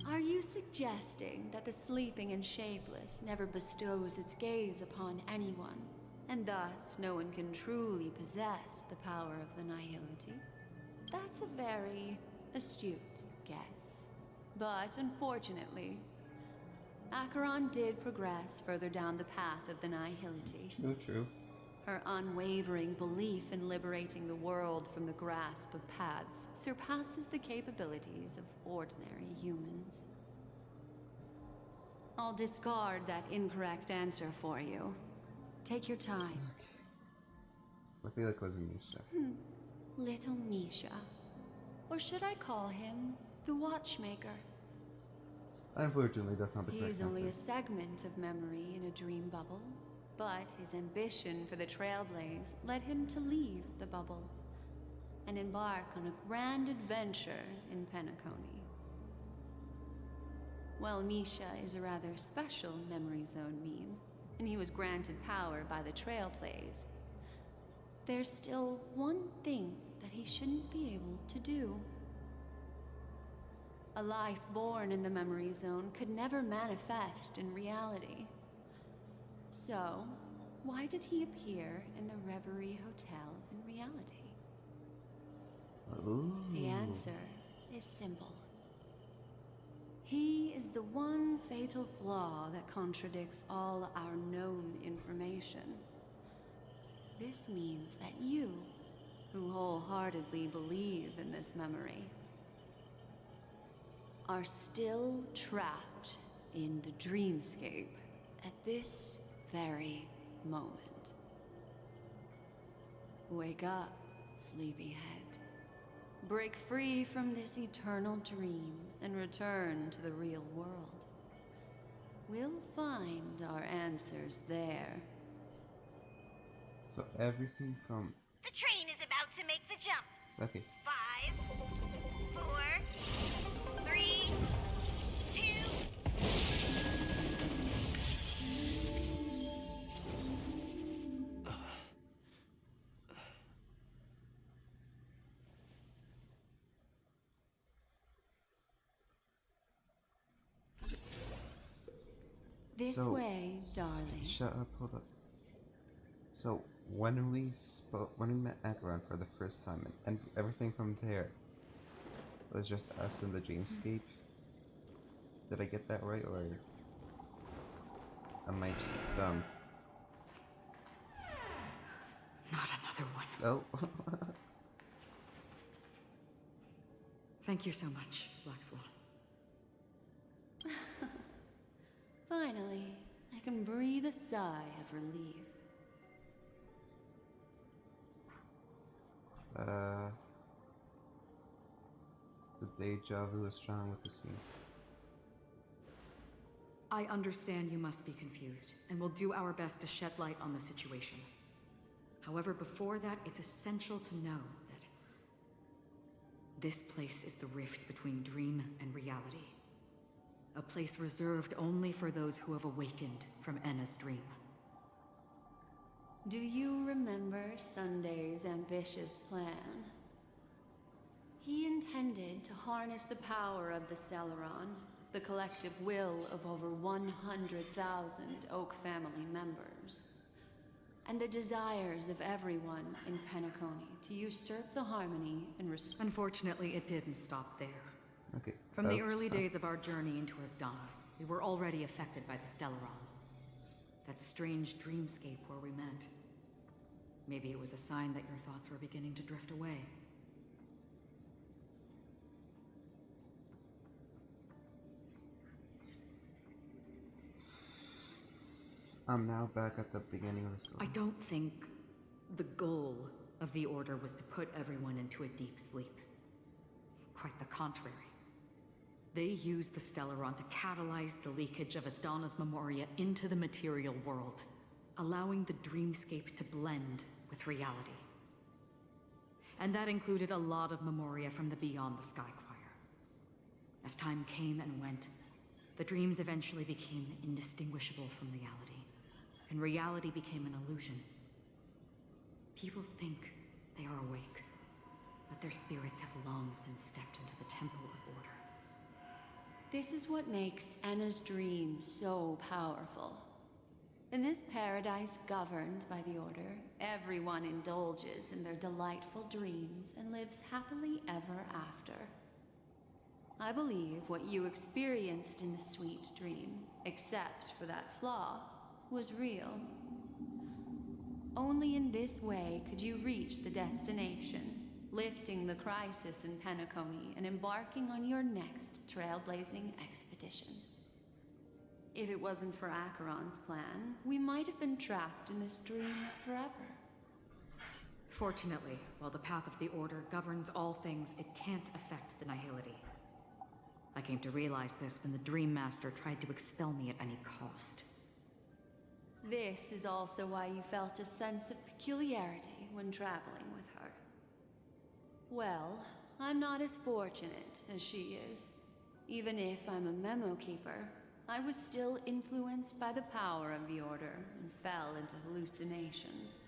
Are you suggesting that the sleeping and shapeless never bestows its gaze upon anyone, and thus no one can truly possess the power of the Nihility? That's a very astute guess. But unfortunately, Acheron did progress further down the path of the Nihility. True. Her unwavering belief in liberating the world from the grasp of paths surpasses the capabilities of ordinary humans. I'll discard that incorrect answer for you. Take your time. I feel like it was Misha. Little Misha. Or should I call him the Watchmaker? Unfortunately, that's not the correct He's only a answer. segment of memory in a dream bubble, but his ambition for the Trailblaze led him to leave the bubble and embark on a grand adventure in Penacony. Well, Misha is a rather special Memory Zone meme, and he was granted power by the Trailblaze. There's still one thing that he shouldn't be able to do. A life born in the Memory Zone could never manifest in reality. So, why did he appear in the Reverie Hotel in reality? Ooh. The answer is simple. He is the one fatal flaw that contradicts all our known information. This means that you, who wholeheartedly believe in this memory, are still trapped in the dreamscape at this very moment. Wake up, sleepyhead. Break free from this eternal dream and return to the real world. We'll find our answers there. So everything from... The train is about to make the jump. Okay. 5, 4, 3, 2. This way, darling. Shut up, hold up. So when we met Acheron for the first time, and everything from there was just us in the dreamscape. Did I get that right, or am I just dumb? Not another one. Oh. Thank you so much, Black Swan. Finally, I can breathe a sigh of relief. The deja vu is strong with the scene. I understand you must be confused, and we'll do our best to shed light on the situation. However, before that, it's essential to know that this place is the rift between dream and reality. A place reserved only for those who have awakened from Enna's dream. Do you remember Sunday's ambitious plan? He intended to harness the power of the Stellaron, the collective will of over 100,000 Oak family members, and the desires of everyone in Penacony to usurp the harmony and respect. Unfortunately, it didn't stop there. Okay. From the early days of our journey into Asdana, we were already affected by the Stellaron. That strange dreamscape where we met. Maybe it was a sign that your thoughts were beginning to drift away. I'm now back at the beginning of the story. I don't think the goal of the Order was to put everyone into a deep sleep. Quite the contrary. They used the Stellaron to catalyze the leakage of Asdana's memoria into the material world, allowing the dreamscape to blend with reality. And that included a lot of memoria from the Beyond the Skychoir. As time came and went, the dreams eventually became indistinguishable from reality, and reality became an illusion. People think they are awake, but their spirits have long since stepped into the Temple of Order. This is what makes Enna's dream so powerful. In this paradise governed by the Order, everyone indulges in their delightful dreams and lives happily ever after. I believe what you experienced in the sweet dream, except for that flaw, was real. Only in this way could you reach the destination, lifting the crisis in Penacony and embarking on your next trailblazing expedition. If it wasn't for Acheron's plan, we might have been trapped in this dream forever. Fortunately, while the path of the Order governs all things, it can't affect the Nihility. I came to realize this when the Dream Master tried to expel me at any cost. This is also why you felt a sense of peculiarity when traveling with her. Well, I'm not as fortunate as she is. Even if I'm a memo keeper, I was still influenced by the power of the Order and fell into hallucinations.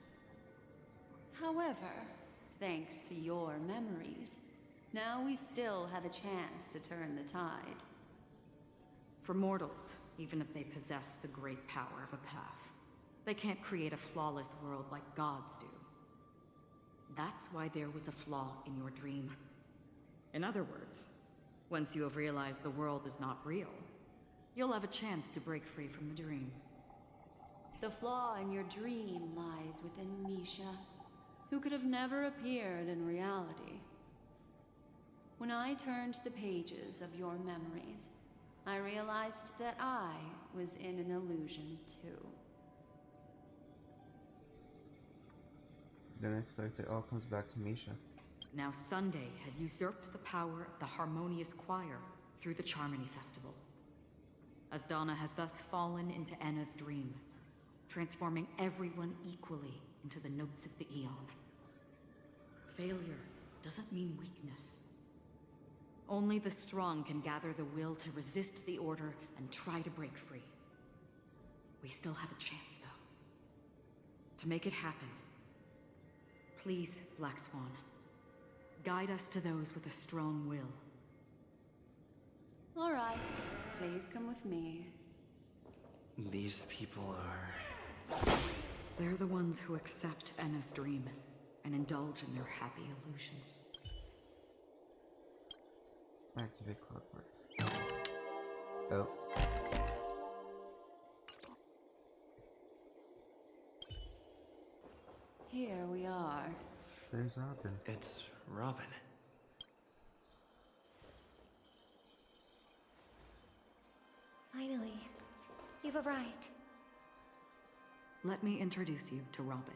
However, thanks to your memories, now we still have a chance to turn the tide. For mortals, even if they possess the great power of a path, they can't create a flawless world like gods do. That's why there was a flaw in your dream. In other words, once you have realized the world is not real, you'll have a chance to break free from the dream. The flaw in your dream lies within Misha, who could have never appeared in reality. When I turned the pages of your memories, I realized that I was in an illusion too. Didn't expect it all comes back to Misha. Now Sunday has usurped the power of the Harmonious Choir through the Charmony Festival. Asdana has thus fallen into Enna's dream, transforming everyone equally into the notes of the Eon. Failure doesn't mean weakness. Only the strong can gather the will to resist the order and try to break free. We still have a chance, though. To make it happen, please, Black Swan, guide us to those with a strong will. All right, please come with me. These people are... They're the ones who accept Enna's dream and indulge in their happy illusions. Activate clockwork. Oh. Here we are. There's Robin. It's Robin. Finally, you've arrived. Let me introduce you to Robin.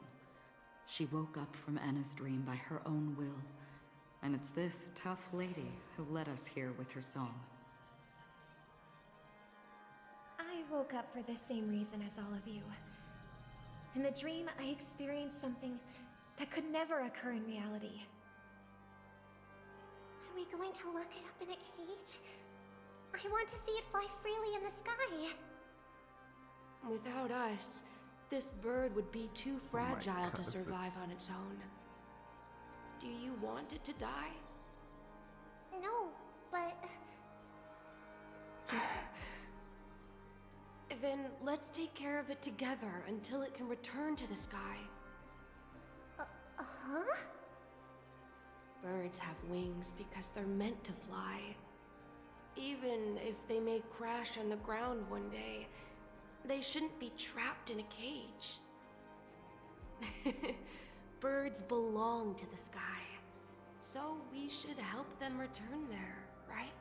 She woke up from Enna's dream by her own will, and it's this tough lady who led us here with her song. I woke up for the same reason as all of you. In the dream, I experienced something that could never occur in reality. Are we going to lock it up in a cage? I want to see it fly freely in the sky. Without us, this bird would be too fragile to survive on its own. Do you want it to die? No, but... Then let's take care of it together until it can return to the sky. Huh? Birds have wings because they're meant to fly. Even if they may crash on the ground one day, they shouldn't be trapped in a cage. Birds belong to the sky, so we should help them return there, right?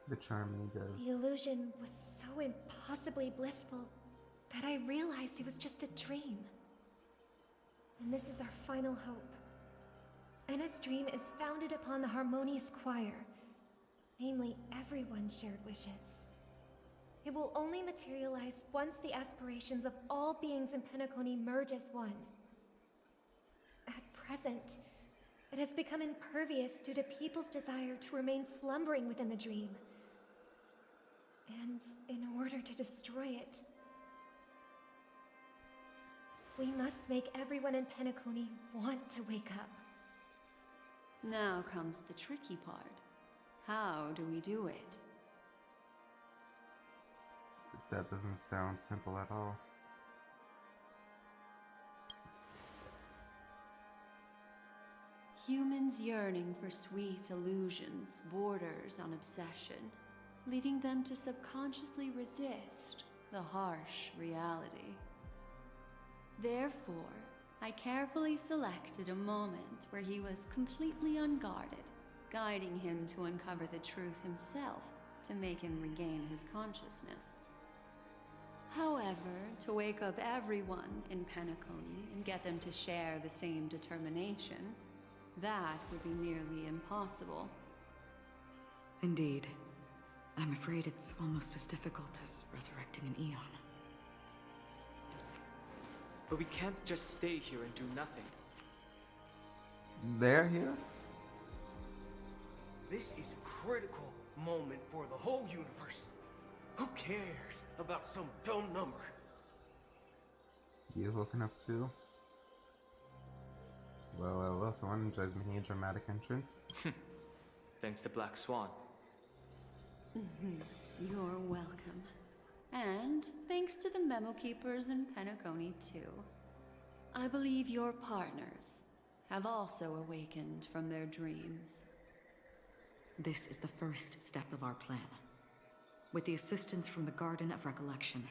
The Charming does. The illusion was so impossibly blissful that I realized it was just a dream. And this is our final hope. Enna's dream is founded upon the Harmonious Choir, namely everyone's shared wishes. It will only materialize once the aspirations of all beings in Penacony merge as one. At present, it has become impervious due to people's desire to remain slumbering within the dream. And in order to destroy it, we must make everyone in Penacony want to wake up. Now comes the tricky part. How do we do it? That doesn't sound simple at all. Humans yearning for sweet illusions borders on obsession, leading them to subconsciously resist the harsh reality. Therefore, I carefully selected a moment where he was completely unguarded, guiding him to uncover the truth himself to make him regain his consciousness. However, to wake up everyone in Penacony and get them to share the same determination, that would be nearly impossible. Indeed. I'm afraid it's almost as difficult as resurrecting an Eon. But we can't just stay here and do nothing. They're here? This is a critical moment for the whole universe. Who cares about some dumb number? You woken up too? Well, someone enjoys making a dramatic entrance. Thanks to Black Swan. You're welcome. And thanks to the memo keepers in Penacony too. I believe your partners have also awakened from their dreams. This is the first step of our plan. With the assistance from the Garden of Recollection,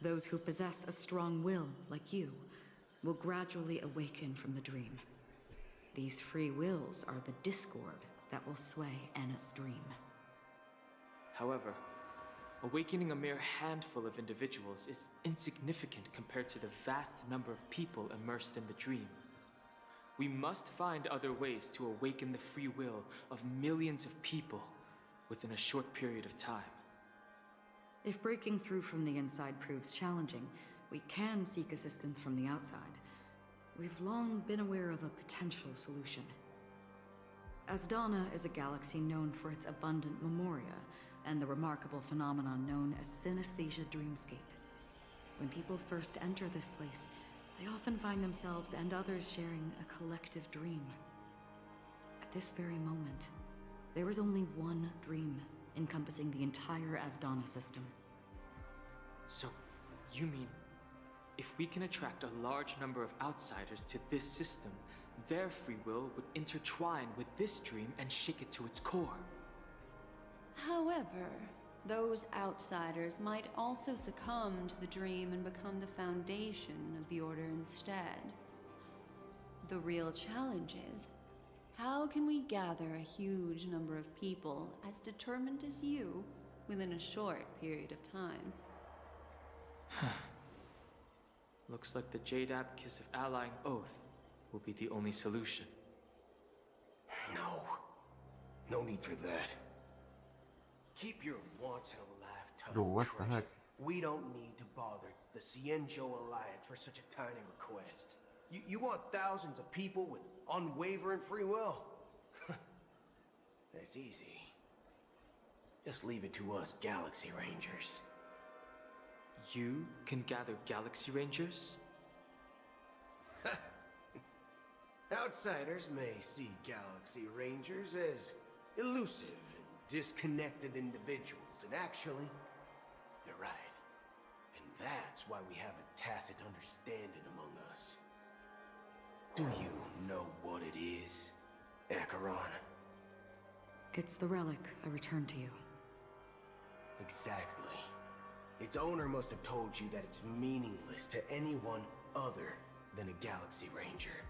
those who possess a strong will, like you, will gradually awaken from the dream. These free wills are the discord that will sway Anna's dream. However, awakening a mere handful of individuals is insignificant compared to the vast number of people immersed in the dream. We must find other ways to awaken the free will of millions of people within a short period of time. If breaking through from the inside proves challenging, we can seek assistance from the outside. We've long been aware of a potential solution. Asdana is a galaxy known for its abundant memoria and the remarkable phenomenon known as synesthesia dreamscape. When people first enter this place, they often find themselves and others sharing a collective dream. At this very moment, there is only one dream encompassing the entire Asdana system. So, you mean, if we can attract a large number of outsiders to this system, their free will would intertwine with this dream and shake it to its core? However, those outsiders might also succumb to the dream and become the foundation of the Order instead. The real challenge is, how can we gather a huge number of people as determined as you within a short period of time? Looks like the EmeraldYousif allying oath will be the only solution. No need for that. Keep your once-in-a-lifetime Yo, what the treasure. heck? We don't need to bother the Cienjo Alliance for such a tiny request. You want thousands of people with unwavering free will? That's easy. Just leave it to us Galaxy Rangers. You can gather Galaxy Rangers? Outsiders may see Galaxy Rangers as elusive and disconnected individuals, and actually, they're right. And that's why we have a tacit understanding among us. Do you know what it is, Acheron? It's the relic I returned to you. Exactly. Its owner must have told you that it's meaningless to anyone other than a Galaxy Ranger,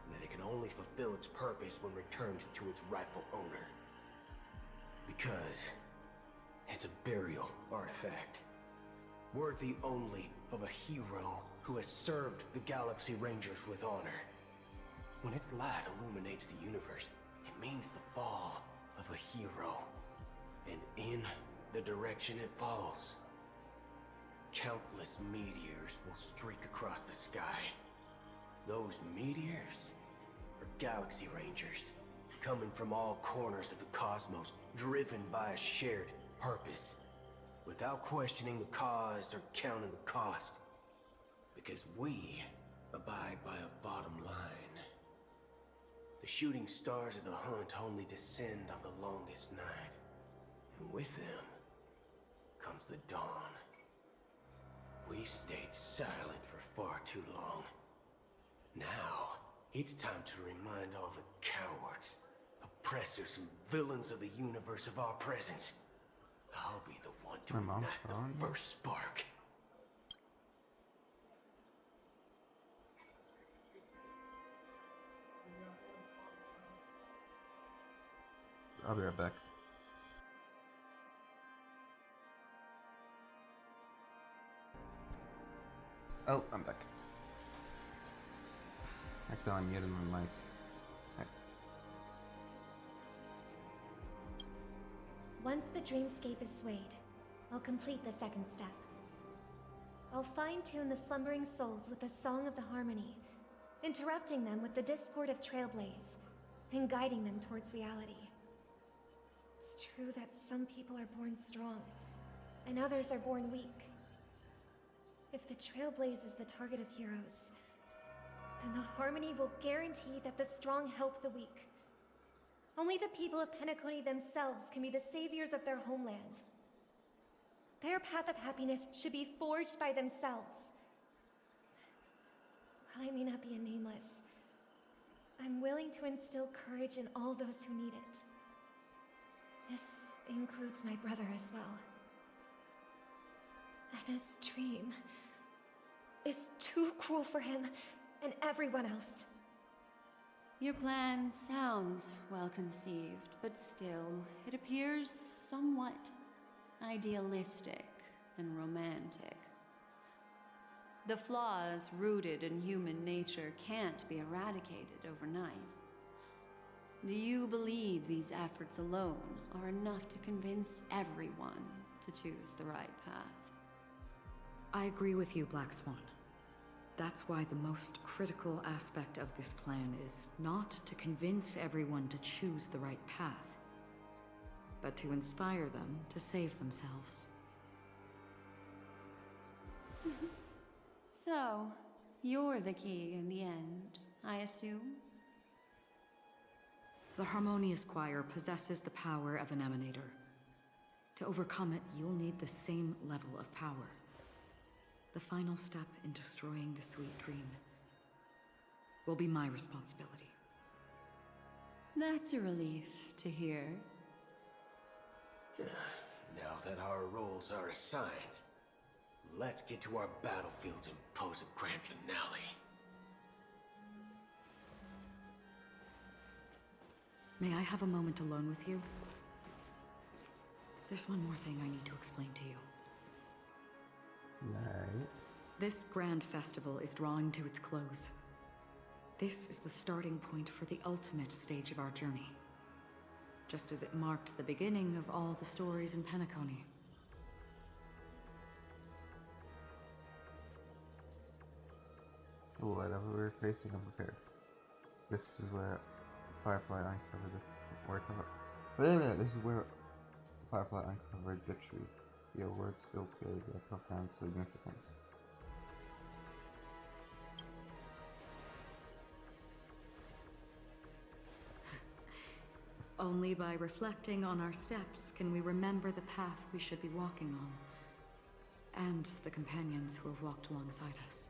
and that it can only fulfill its purpose when returned to its rightful owner. Because it's a burial artifact, worthy only of a hero who has served the Galaxy Rangers with honor. When its light illuminates the universe, it means the fall of a hero, and in the direction it falls, countless meteors will streak across the sky. Those meteors are Galaxy Rangers, coming from all corners of the cosmos, driven by a shared purpose, without questioning the cause or counting the cost. Because we abide by a bottom line. The shooting stars of the hunt only descend on the longest night, and with them comes the dawn. We've stayed silent for far too long. Now, it's time to remind all the cowards, oppressors, and villains of the universe of our presence. I'll be the one to ignite the first spark. I'll be right back. Oh, I'm back. Actually, I'm muted my mic. Right. Once the dreamscape is swayed, I'll complete the second step. I'll fine-tune the slumbering souls with the Song of the Harmony, interrupting them with the discord of Trailblaze, and guiding them towards reality. It's true that some people are born strong, and others are born weak. If the Trailblaze is the target of heroes, then the Harmony will guarantee that the strong help the weak. Only the people of Penacony themselves can be the saviors of their homeland. Their path of happiness should be forged by themselves. While I may not be a nameless, I'm willing to instill courage in all those who need it. This includes my brother as well. Anna's dream is too cruel for him and everyone else. Your plan sounds well conceived, but still, it appears somewhat idealistic and romantic. The flaws rooted in human nature can't be eradicated overnight. Do you believe these efforts alone are enough to convince everyone to choose the right path? I agree with you, Black Swan. That's why the most critical aspect of this plan is not to convince everyone to choose the right path, but to inspire them to save themselves. So, you're the key in the end, I assume? The Harmonious Choir possesses the power of an emanator. To overcome it, you'll need the same level of power. The final step in destroying the sweet dream will be my responsibility. That's a relief to hear. Now that our roles are assigned, let's get to our battlefield and pose a grand finale. May I have a moment alone with you? There's one more thing I need to explain to you. Right. This grand festival is drawing to its close. This is the starting point for the ultimate stage of our journey. Just as it marked the beginning of all the stories in Penacony. Whatever we're facing, I'm prepared. This is where Firefly uncovered this is where Firefly uncovered the truth. Your words still carry their profound significance. Only by reflecting on our steps can we remember the path we should be walking on, and the companions who have walked alongside us.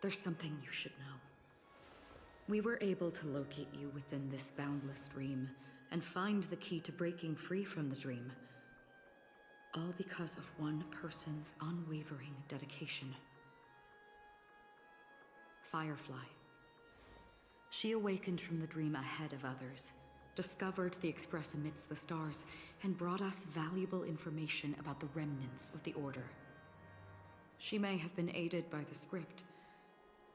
There's something you should know. We were able to locate you within this boundless dream, and find the key to breaking free from the dream. All because of one person's unwavering dedication. Firefly. She awakened from the dream ahead of others, discovered the Express amidst the stars, and brought us valuable information about the remnants of the Order. She may have been aided by the script,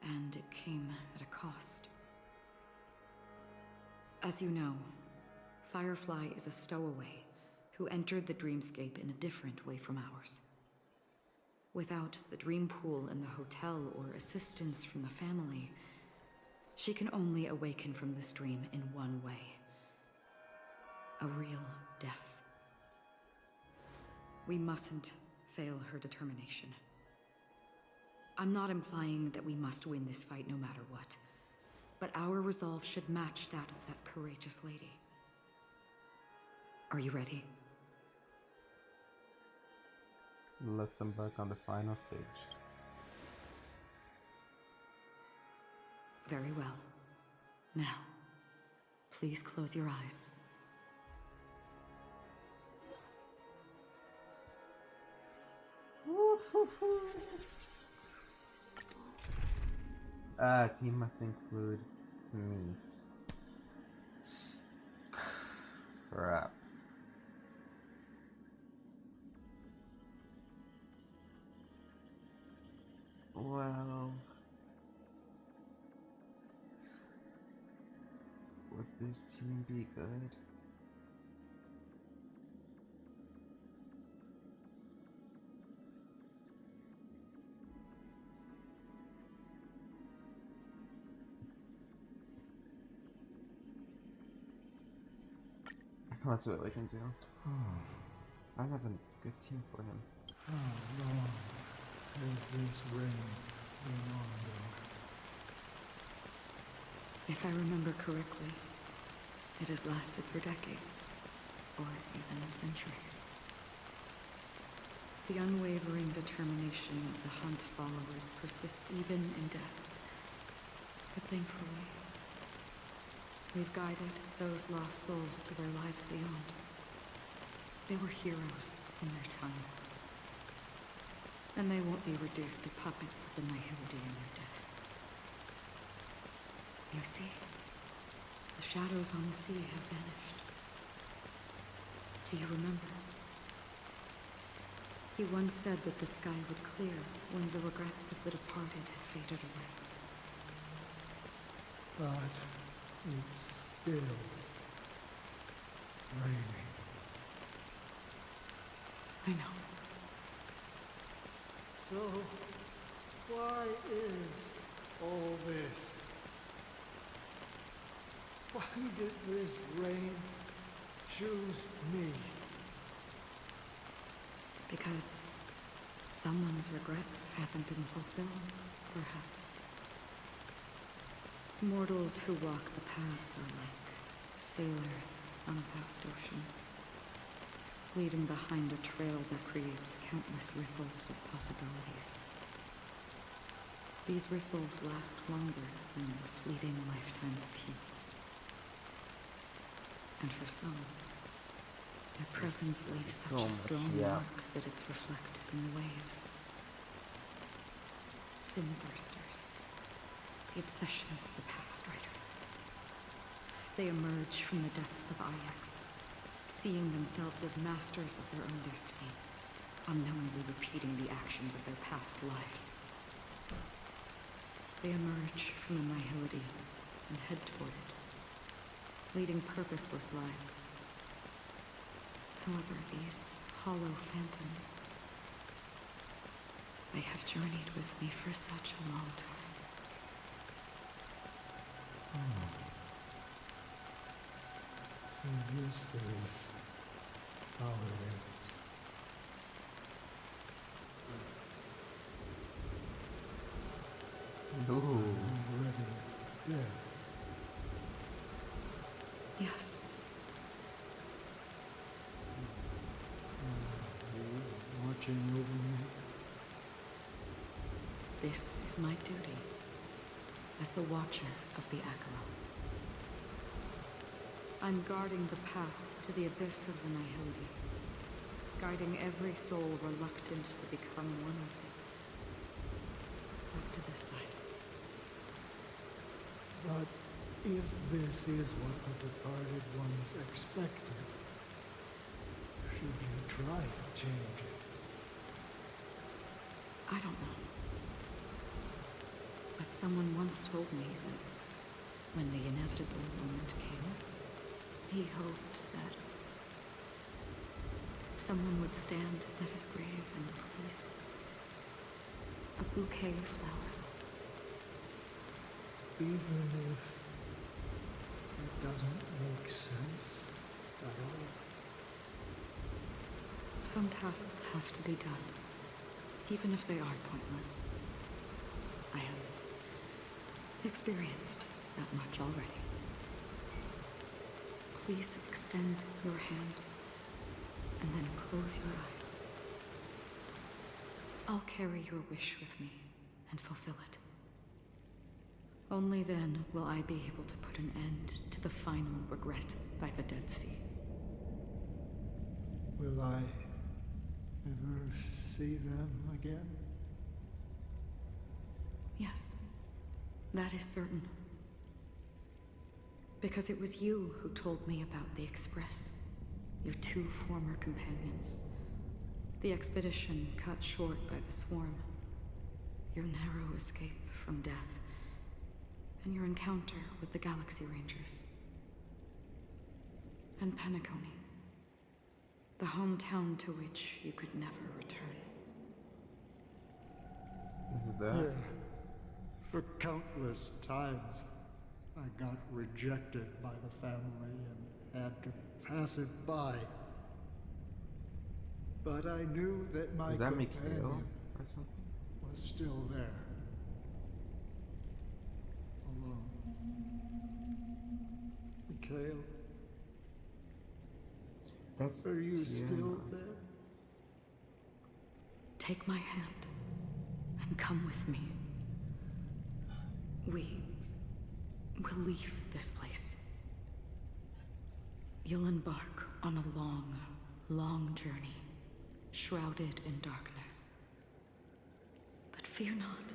and it came at a cost. As you know, Firefly is a stowaway who entered the dreamscape in a different way from ours. Without the dream pool in the hotel or assistance from the family, she can only awaken from this dream in one way. A real death. We mustn't fail her determination. I'm not implying that we must win this fight no matter what, but our resolve should match that of that courageous lady. Are you ready? Let's embark on the final stage. Very well. Now, please close your eyes. Team must include me. Crap. Well, would this team be good? Let's see what we can do. I have a good team for him. How long has this reign been on, If I remember correctly, it has lasted for decades, or even centuries. The unwavering determination of the Hunt followers persists even in death. But thankfully, we've guided those lost souls to their lives beyond. They were heroes in their time. And they won't be reduced to puppets of the Nihility in their death. You see, the shadows on the sea have vanished. Do you remember? He once said that the sky would clear when the regrets of the departed had faded away. But it's still raining. I know. So, why is all this? Why did this rain choose me? Because someone's regrets haven't been fulfilled, perhaps. Mortals who walk the paths are like sailors on a vast ocean, leaving behind a trail that creates countless ripples of possibilities. These ripples last longer than the fleeting lifetimes of humans. And for some, their presence leaves such a strong mark that it's reflected in the waves. Sin-thirsters, the obsessions of the past writers. They emerge from the depths of Ix, seeing themselves as masters of their own destiny, unknowingly repeating the actions of their past lives. They emerge from the nihility and head toward it, leading purposeless lives. However, these hollow phantoms, they have journeyed with me for such a long time. So this is how it is. Ooh. Already dead. Yes. Watching over me. This is my duty as the Watcher of the Akara. I'm guarding the path to the abyss of the nihility, guiding every soul reluctant to become one of them. Back to this side. But if this is what the departed ones expected, should you try to change it? I don't know. But someone once told me that when the inevitable moment came, he hoped that someone would stand at his grave and place a bouquet of flowers. Even if it doesn't make sense at all. Some tasks have to be done, even if they are pointless. I have experienced that much already. Please extend your hand and then close your eyes. I'll carry your wish with me and fulfill it. Only then will I be able to put an end to the final regret by the Dead Sea. Will I ever see them again? Yes, that is certain. Because it was you who told me about the Express, your two former companions. The expedition cut short by the swarm, your narrow escape from death, and your encounter with the Galaxy Rangers. And Penacony, the hometown to which you could never return. Is that? Yeah. For countless times, I got rejected by the family and had to pass it by. But I knew that my companion or something? was still there. Alone. Mikhail, are you still there? Take my hand and come with me. We will leave this place. You'll embark on a long, long journey, shrouded in darkness. But fear not,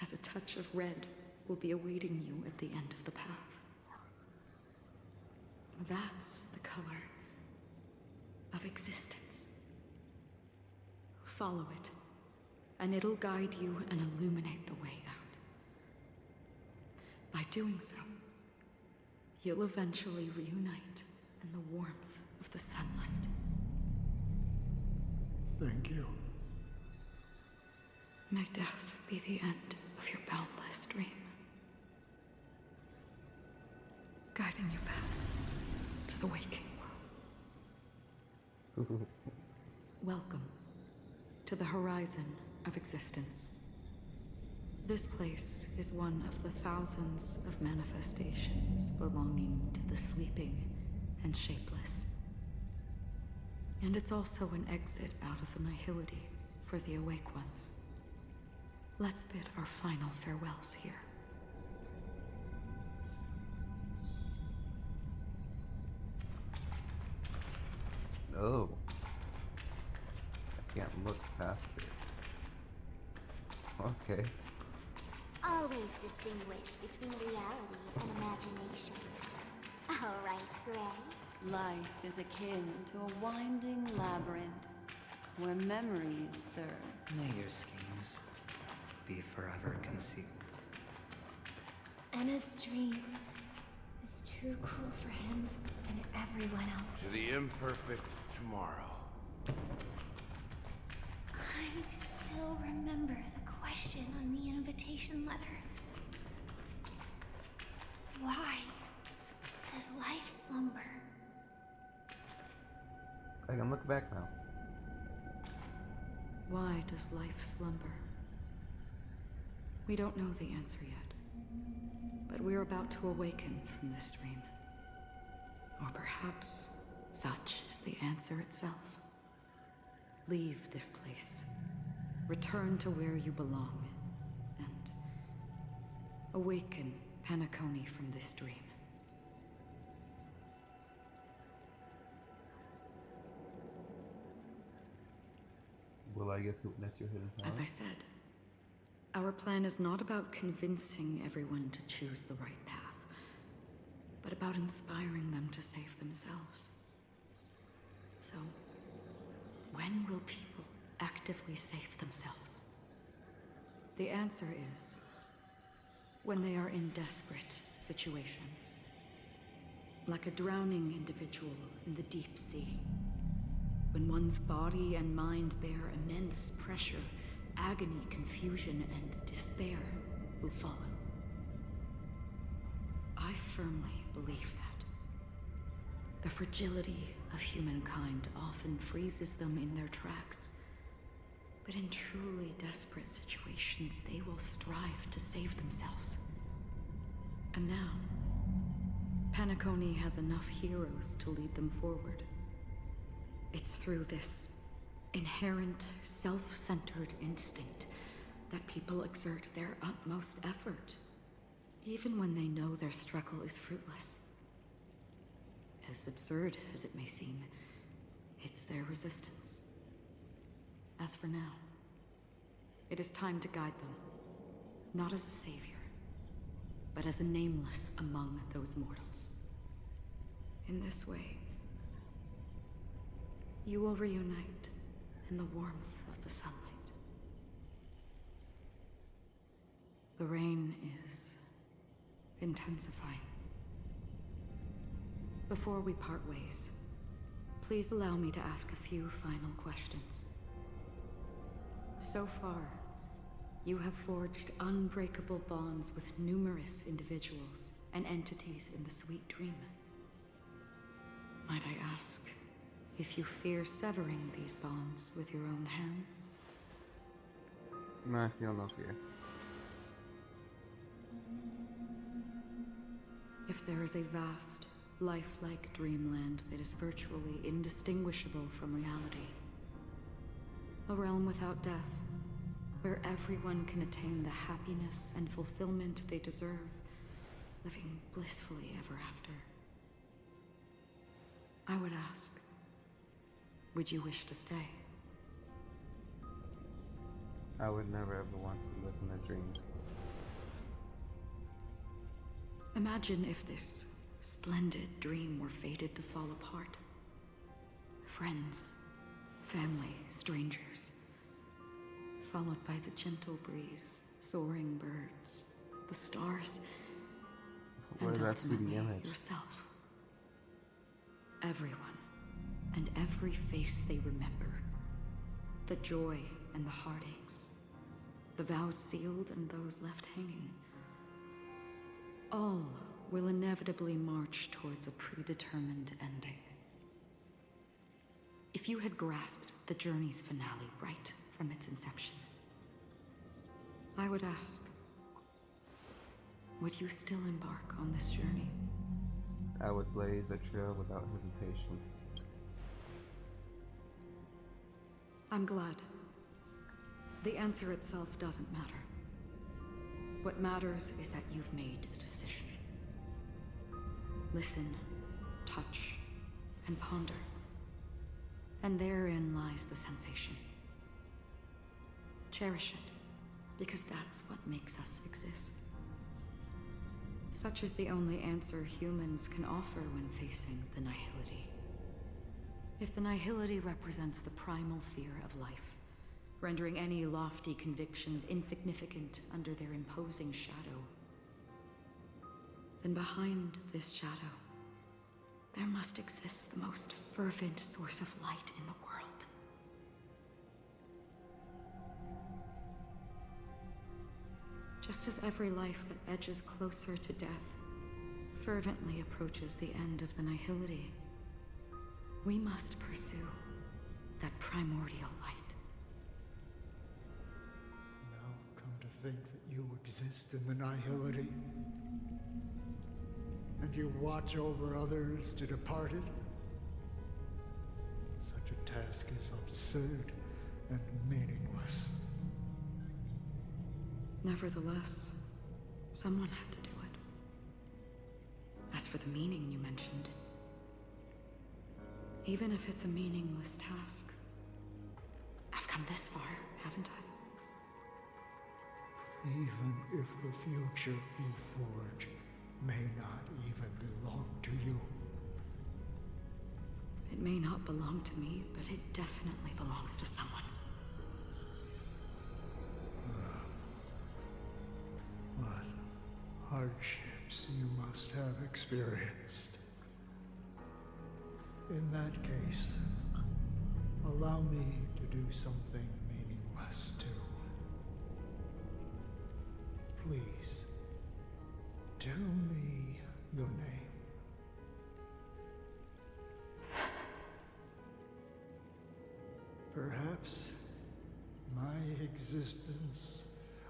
as a touch of red will be awaiting you at the end of the path. That's the color of existence. Follow it, and it'll guide you and illuminate the way out. By doing so, you'll eventually reunite in the warmth of the sunlight. Thank you. May death be the end of your boundless dream, guiding you back to the waking world. Welcome to the horizon of existence. This place is one of the thousands of manifestations belonging to the sleeping and shapeless. And it's also an exit out of the nihility for the awake ones. Let's bid our final farewells here. No. I can't look past it. Okay. Always distinguish between reality and imagination. All right, Gray. Life is akin to a winding labyrinth where memories serve. May your schemes be forever concealed. Anna's dream is too cruel for him and everyone else. To the imperfect tomorrow. I still remember the question on the invitation letter. Why does life slumber? I can look back now. Why does life slumber? We don't know the answer yet, but we're about to awaken from this dream. Or perhaps such is the answer itself. Leave this place, return to where you belong, and awaken Penacony from this dream. Will I get to witness your hidden power? As I said, our plan is not about convincing everyone to choose the right path, but about inspiring them to save themselves. So, when will people actively save themselves? The answer is when they are in desperate situations. Like a drowning individual in the deep sea. When one's body and mind bear immense pressure, agony, confusion, and despair will follow. I firmly believe that. The fragility of humankind often freezes them in their tracks. But in truly desperate situations, they will strive to save themselves. And now, Penacony has enough heroes to lead them forward. It's through this inherent, self-centered instinct that people exert their utmost effort, even when they know their struggle is fruitless. As absurd as it may seem, it's their resistance. As for now, it is time to guide them, not as a savior, but as a nameless among those mortals. In this way, you will reunite in the warmth of the sunlight. The rain is intensifying. Before we part ways, please allow me to ask a few final questions. So far, you have forged unbreakable bonds with numerous individuals and entities in the Sweet Dream. Might I ask if you fear severing these bonds with your own hands? No, I feel no fear. If there is a vast, lifelike dreamland that is virtually indistinguishable from reality, a realm without death, where everyone can attain the happiness and fulfillment they deserve, living blissfully ever after, I would ask, would you wish to stay? I would never ever want to live in a dream. Imagine if this splendid dream were fated to fall apart. friends, family, strangers. Followed by the gentle breeze, soaring birds, the stars, and ultimately yourself. Everyone, and every face they remember. The joy and the heartaches. The vows sealed and those left hanging. All will inevitably march towards a predetermined ending. If you had grasped the journey's finale right from its inception, I would ask, would you still embark on this journey? I would blaze a trail without hesitation. I'm glad. The answer itself doesn't matter. What matters is that you've made a decision. Listen, touch, and ponder. And therein lies the sensation. Cherish it, because that's what makes us exist. Such is the only answer humans can offer when facing the nihility. If the nihility represents the primal fear of life, rendering any lofty convictions insignificant under their imposing shadow, then behind this shadow, there must exist the most fervent source of light in the world. Just as every life that edges closer to death fervently approaches the end of the nihility, we must pursue that primordial light. Now come to think that you exist in the nihility, and you watch over others to depart it. Such a task is absurd and meaningless. Nevertheless, someone had to do it. As for the meaning you mentioned, even if it's a meaningless task, I've come this far, haven't I? Even if the future you forge may not even belong to you. It may not belong to me, but it definitely belongs to someone. What hardships you must have experienced. In that case, allow me to do something meaningless too. Please, tell me your name. Perhaps my existence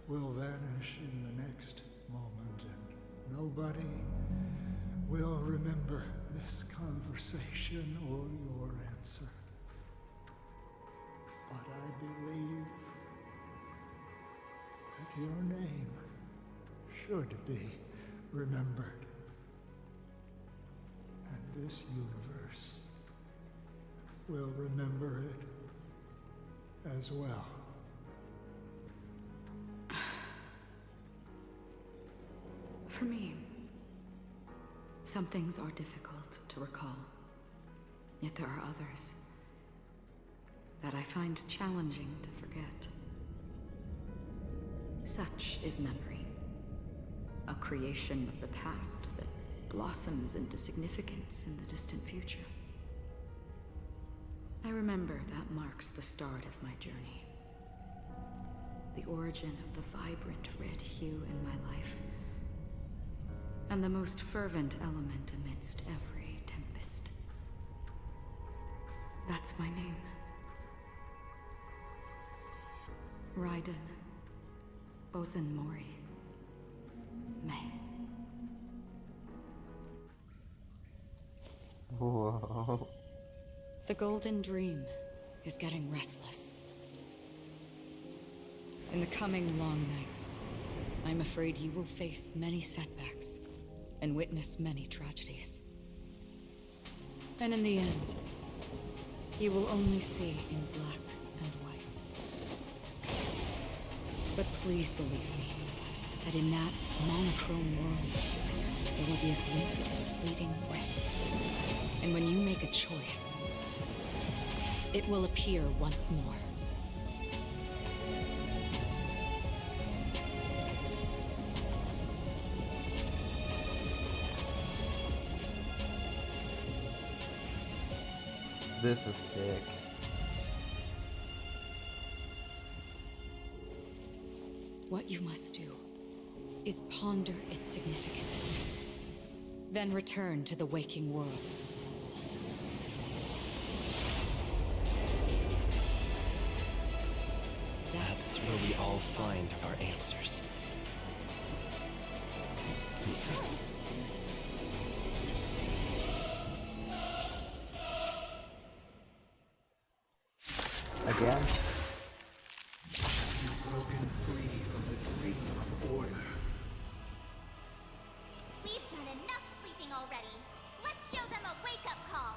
will vanish in the next moment, and nobody will remember this conversation or your answer. But I believe that your name should be remembered. And this universe will remember it as well. For me, some things are difficult to recall. Yet there are others that I find challenging to forget. Such is memory, a creation of the past that blossoms into significance in the distant future. I remember that marks the start of my journey. The origin of the vibrant red hue in my life, and the most fervent element amidst every tempest. That's my name. Raiden Bozen Mori May. Whoa. The Golden Dream is getting restless. In the coming long nights, I'm afraid you will face many setbacks and witness many tragedies. And in the end, you will only see in black and white. But please believe me, that in that monochrome world, there will be a glimpse of fleeting red. And when you make a choice, it will appear once more. This is sick. What you must do is ponder its significance, then return to the waking world. That's where we all find our answers. Again? You've broken free from the dream of order. We've done enough sleeping already. Let's show them a wake-up call.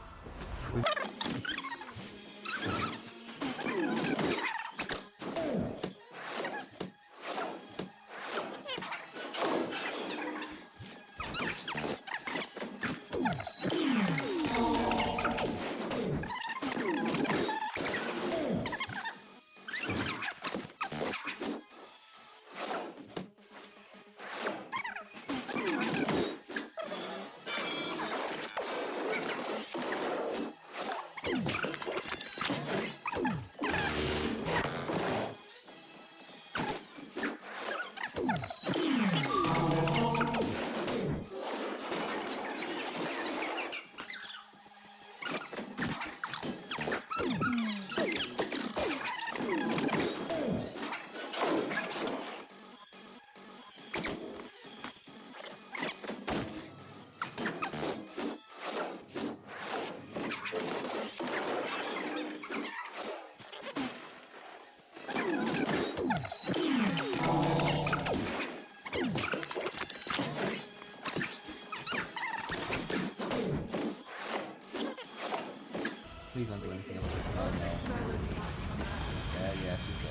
Please don't do anything else. Oh no. Yeah, she's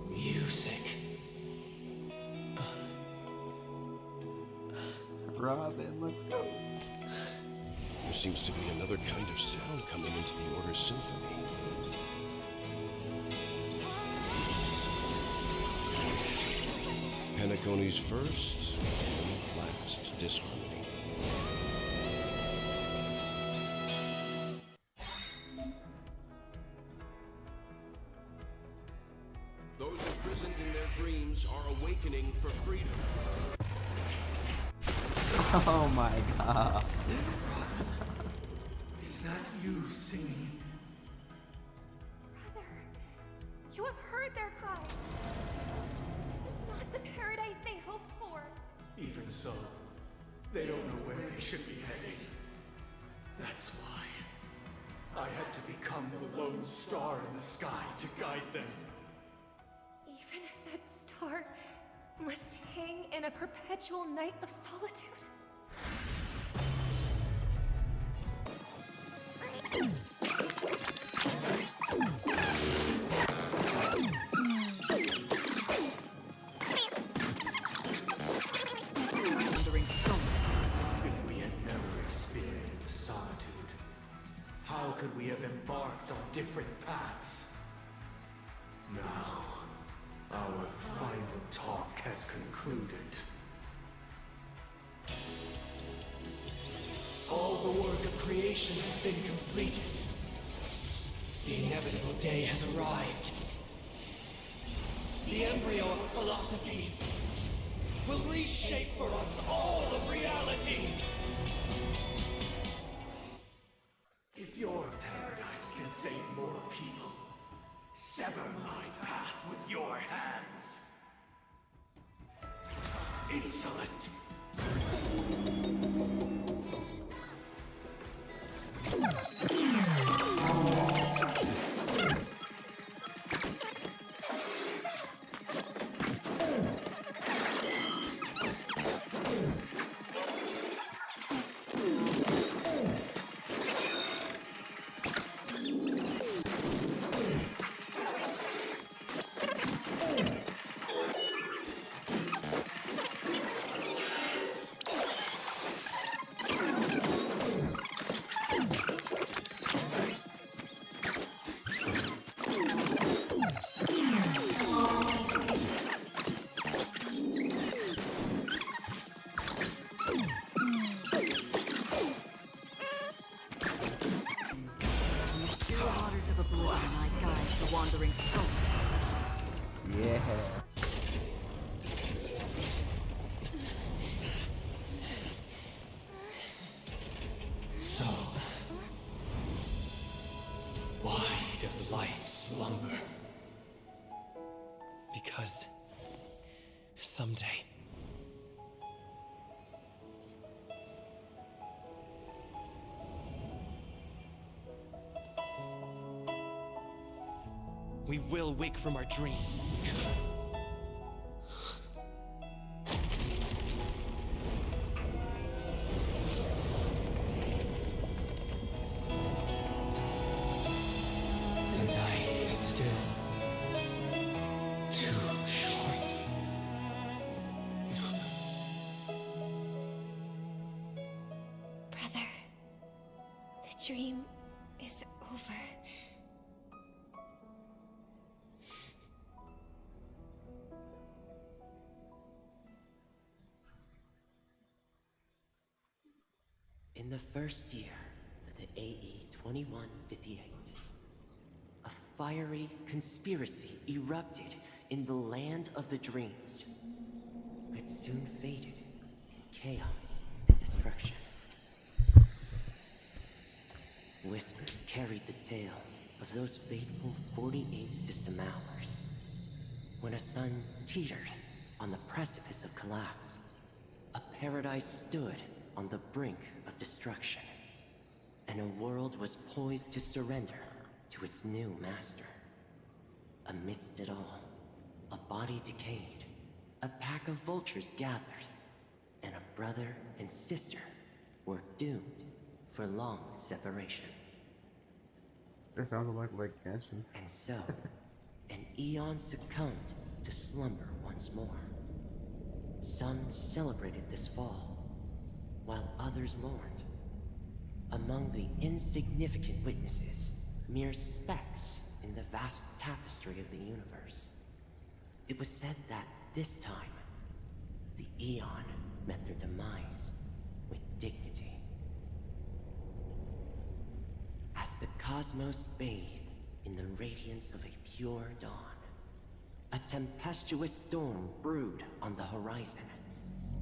Music. Robin, let's go. There seems to be another kind of sound coming into the Order's symphony. Penacony's first and last disharmony. Those imprisoned in their dreams are awakening for freedom. Oh my god. Is that you singing? Brother, you have heard their cry. This is not the paradise they hoped for. Even so, they don't know where they should be heading. That's why I had to become the lone star in the sky to guide them. Even if that star must hang in a perpetual night of solitude. If we had never experienced solitude, how could we have embarked on different paths? Now, our final talk has concluded. All the work of creation has been completed. The inevitable day has arrived. The embryo of philosophy will reshape for us all of reality. If your paradise can save more people, sever my path with your hands. Insolent. life slumber. Because someday we will wake from our dreams. The night is still too short. Brother, the dream is over. In the first year of the AE 2158, a fiery conspiracy erupted in the land of the dreams, but soon faded in chaos and destruction. Whispers carried the tale of those fateful 48 system hours, when a sun teetered on the precipice of collapse. A paradise stood on the brink of destruction, and a world was poised to surrender to its new master. Amidst it all, a body decayed, a pack of vultures gathered, and a brother and sister were doomed for long separation. That sounds like Genshin. And so, an eon succumbed to slumber once more. Some celebrated this fall, while others mourned. Among the insignificant witnesses, mere specks in the vast tapestry of the universe, it was said that this time, the Eon met their demise with dignity. As the cosmos bathed in the radiance of a pure dawn, a tempestuous storm brewed on the horizon.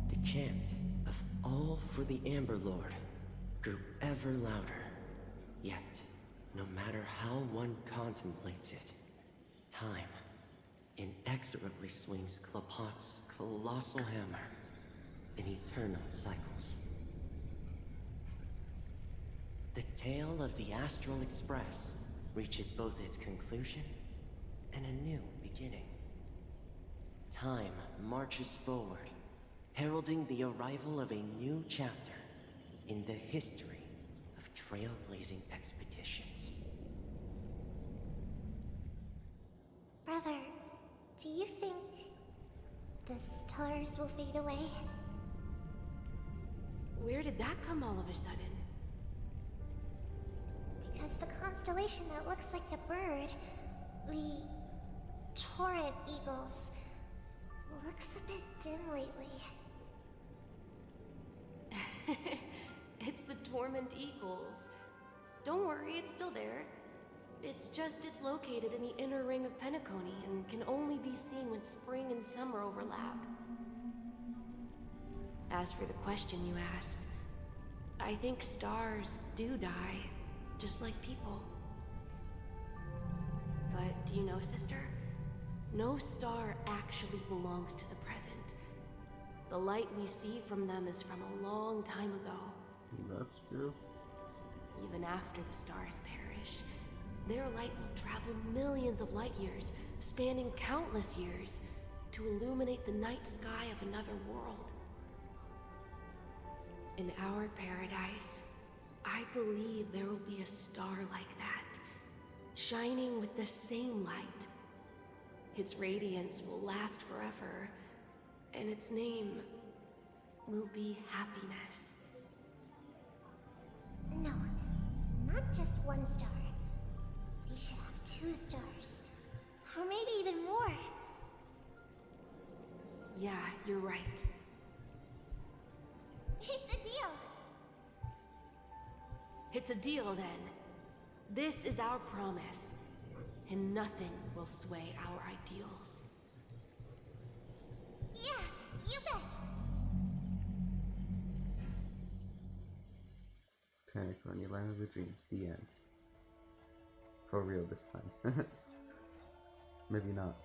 The chant of "All for the Amber Lord" grew ever louder. Yet, no matter how one contemplates it, time inexorably swings Klapot's colossal hammer in eternal cycles. The tale of the Astral Express reaches both its conclusion and a new beginning. Time marches forward, heralding the arrival of a new chapter in the history of trailblazing expeditions. Brother, do you think the stars will fade away? Where did that come all of a sudden? Because the constellation that looks like a bird, the Torrent Eagles, looks a bit dim lately. It's the Torment Eagles. Don't worry, it's still there. It's located in the inner ring of Penacony and can only be seen when spring and summer overlap. As for the question you asked, I think stars do die, just like people. But do you know, sister? No star actually belongs to the present. The light we see from them is from a long time ago. That's true. Even after the stars perish, their light will travel millions of light years, spanning countless years, to illuminate the night sky of another world. In our paradise, I believe there will be a star like that, shining with the same light. Its radiance will last forever, and its name will be happiness. No, not just one star. We should have 2 stars. Or maybe even more. Yeah, you're right. It's a deal. It's a deal, then. This is our promise, and nothing will sway our ideals. Yeah, you bet. Penacony, Land of the Dreams, the end. For real this time. Maybe not.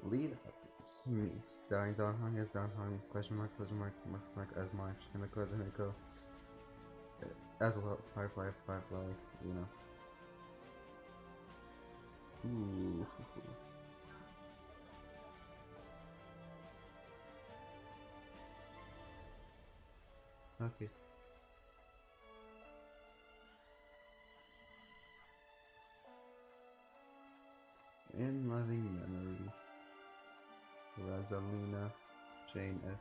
Lead updates. Me. Starring Don Hong as Don Hong, question mark, as March, and the cousin Echo. As well, Firefly, you know. Ooh. Okay. In loving memory, Rosalina, Jane F.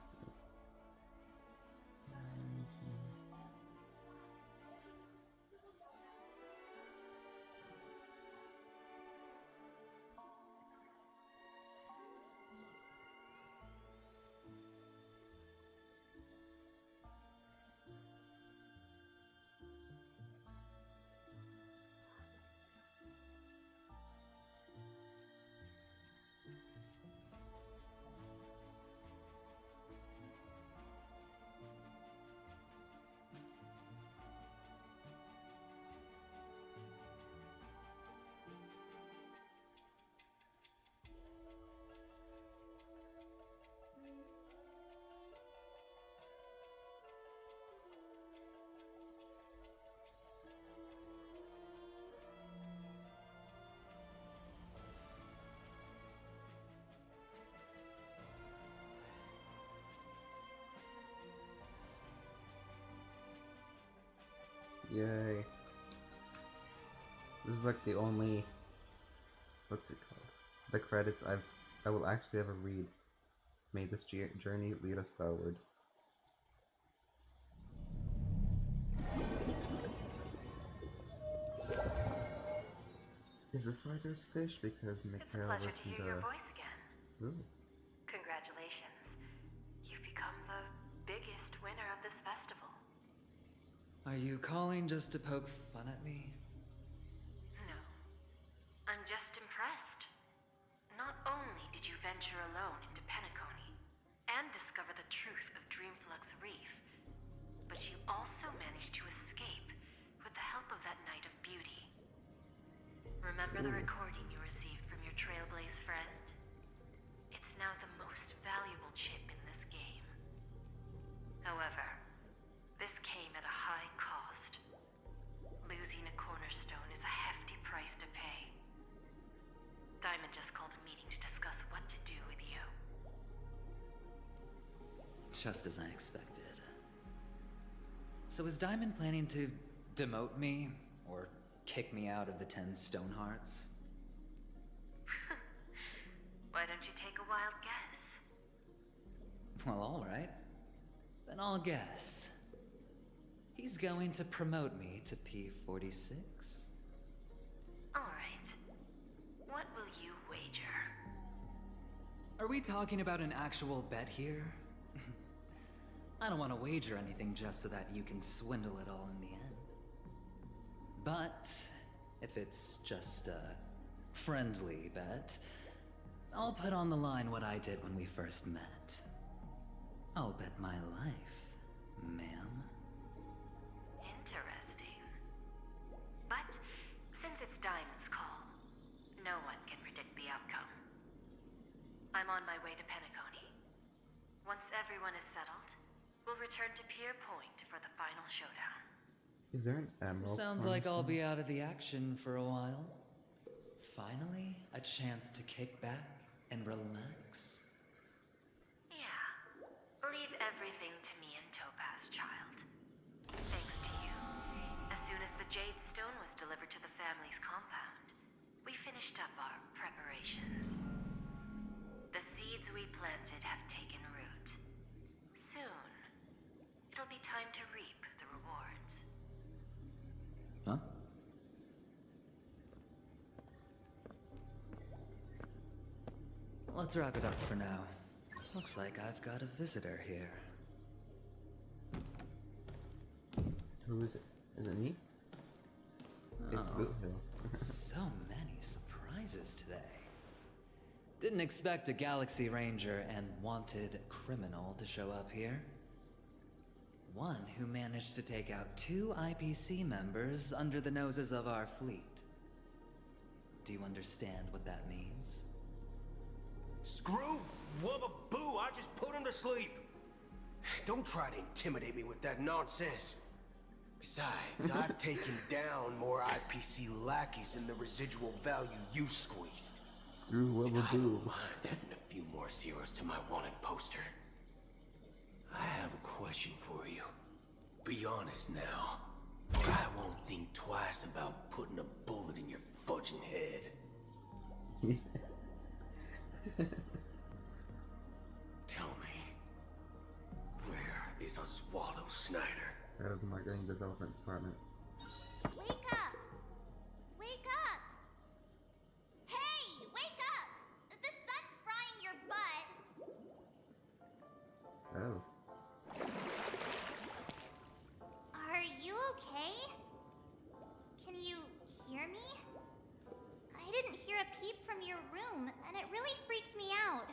Yay. This is like the only, what's it called? The credits I will actually ever read. May this journey lead us forward. Is this why there's fish? Because Mikhail was It's a pleasure to hear your voice again. Ooh. Congratulations. You've become the biggest winner of this festival. Are you calling just to poke fun at me? No. I'm just impressed. Not only did you venture alone into Penacony and discover the truth of Dreamflux Reef, but you also managed to escape with the help of that Knight of Beauty. Remember the recording you received from your Trailblaze friend? It's now the most valuable chip in this game. However, this came at a high cost. Losing a cornerstone is a hefty price to pay. Diamond just called a meeting to discuss what to do with you. Just as I expected. So is Diamond planning to demote me, or kick me out of the 10 Stonehearts? Why don't you take a wild guess? Well, alright. Then I'll guess. He's going to promote me to P46. Alright. What will you wager? Are we talking about an actual bet here? I don't want to wager anything just so that you can swindle it all in the end. But if it's just a friendly bet, I'll put on the line what I did when we first met. I'll bet my life, ma'am. Interesting. But since it's Diamond's call, no one can predict the outcome. I'm on my way to Penacony. Once everyone is settled, we'll return to Pier Point for the final showdown. Is there an emerald? Sounds like I'll be out of the action for a while. Finally, a chance to kick back and relax. Yeah. Leave everything to me and Topaz, child. Thanks to you, as soon as the Jade Stone was delivered to the family's compound, we finished up our preparations. The seeds we planted have taken root. Soon, it'll be time to reap the rewards. Huh? Let's wrap it up for now. Looks like I've got a visitor here. Who is it? Is it me? It's Boot Hill. So many surprises today. Didn't expect a Galaxy Ranger and wanted criminal to show up here. one who managed to take out 2 IPC members under the noses of our fleet. Do you understand what that means? Screw Wubba Boo, I just put him to sleep. Don't try to intimidate me with that nonsense. Besides, I've taken down more IPC lackeys than the residual value you squeezed. Screw And Wubba I don't Boo. mind adding a few more zeros to my wanted poster. I have a question for you. Be honest now, or I won't think twice about putting a bullet in your fudging head. Tell me, where is Oswaldo Snyder? Head of the Marketing Development Department. Wake up! Wake up! Hey, wake up! The sun's frying your butt. Oh. Are you okay? Can you hear me? I didn't hear a peep from your room, and it really freaked me out.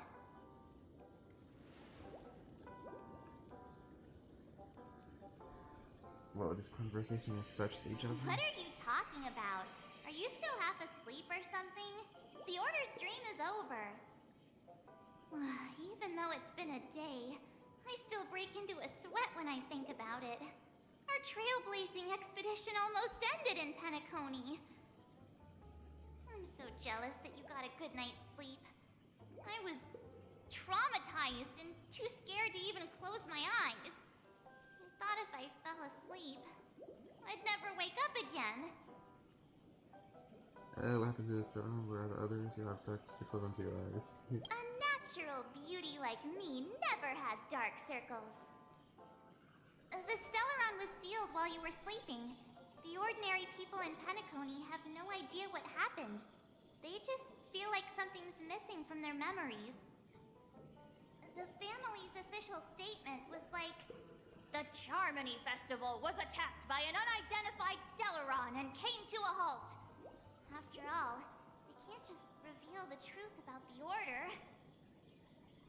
Whoa, this conversation is such deja vu. What are you talking about? Are you still half asleep or something? The Order's dream is over. Even though it's been a day, I still break into a sweat when I think about it. Our trailblazing expedition almost ended in Penacony. I'm so jealous that you got a good night's sleep. I was traumatized and too scared to even close my eyes. I thought if I fell asleep, I'd never wake up again. What happened to this film? Where are the others? You have dark circles under your eyes. A natural beauty like me never has dark circles. The Stellaron was sealed while you were sleeping. The ordinary people in Penacony have no idea what happened. They just feel like something's missing from their memories. The family's official statement was like, "The Charmony Festival was attacked by an unidentified Stellaron and came to a halt." After all, they can't just reveal the truth about the Order.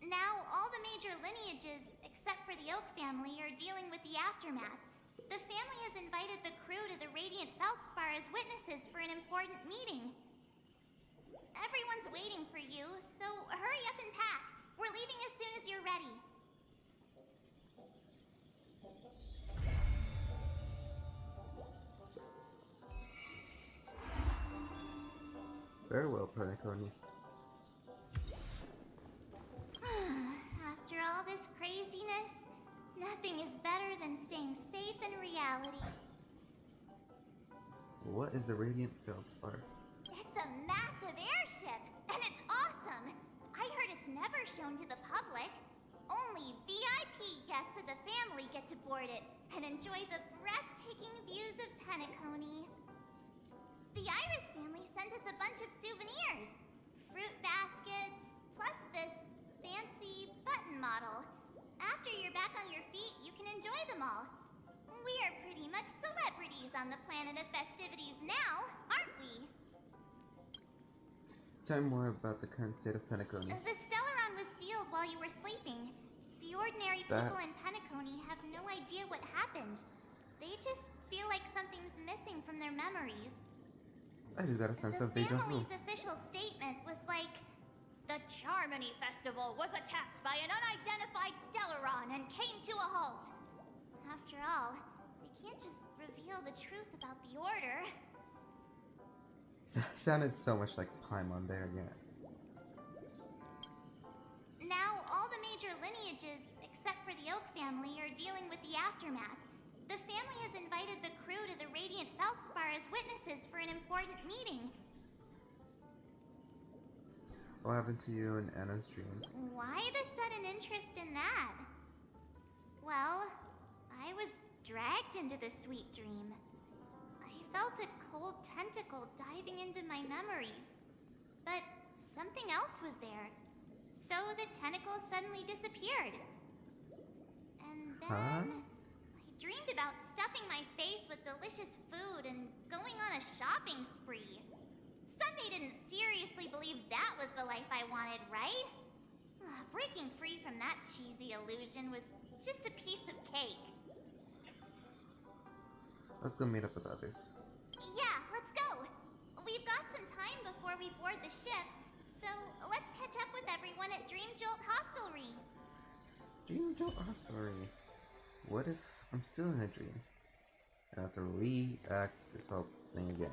Now, all the major lineages, except for the Oak family, are dealing with the aftermath. The family has invited the crew to the Radiant Feldspar as witnesses for an important meeting. Everyone's waiting for you, so hurry up and pack. We're leaving as soon as you're ready. Very well, Penacony. After all this craziness, nothing is better than staying safe in reality. What is the Radiant Feldspar? It's a massive airship, and it's awesome. I heard it's never shown to the public. Only VIP guests of the family get to board it and enjoy the breathtaking views of Penacony. The Iris family sent us a bunch of souvenirs. Fruit baskets, plus this fancy button model. After you're back on your feet, you can enjoy them all. We are pretty much celebrities on the planet of festivities now, aren't we? Tell me more about the current state of Penacony. The Stellaron was sealed while you were sleeping. The ordinary people in Penacony have no idea what happened. They just feel like something's missing from their memories. I just got a sense of deja vu. The family's official statement was like, "The Charmony Festival was attacked by an unidentified Stellaron and came to a halt." After all, they can't just reveal the truth about the Order. That sounded so much like Paimon there again. Now, all the major lineages, except for the Oak family, are dealing with the aftermath. The family has invited the crew to the Radiant Feldspar as witnesses for an important meeting. What happened to you in Anna's dream? Why the sudden interest in that? Well, I was dragged into the sweet dream. I felt a cold tentacle diving into my memories. But something else was there. So the tentacle suddenly disappeared. And then I dreamed about stuffing my face with delicious food and going on a shopping spree. Sunday didn't seriously believe that was the life I wanted, right? Breaking free from that cheesy illusion was just a piece of cake. Let's go meet up with others. Yeah, let's go. We've got some time before we board the ship, so let's catch up with everyone at Dream Jolt Hostelry. Dream Jolt Hostelry. What if I'm still in a dream? I have to reenact this whole thing again.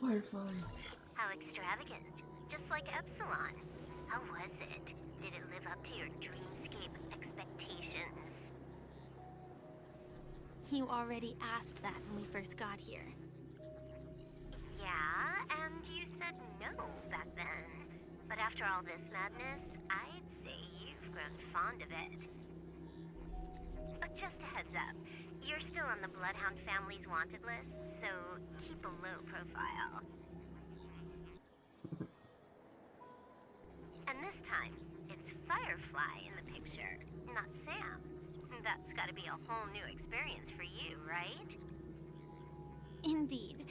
Firefly! How extravagant. Just like Epsilon. How was it? Did it live up to your dreamscape expectations? You already asked that when we first got here. Yeah, and you said no back then. But after all this madness, I'd say you've grown fond of it. But just a heads up, you're still on the Bloodhound family's wanted list, so keep a low profile. And this time, it's Firefly in the picture, not Sam. That's gotta be a whole new experience for you, right? Indeed.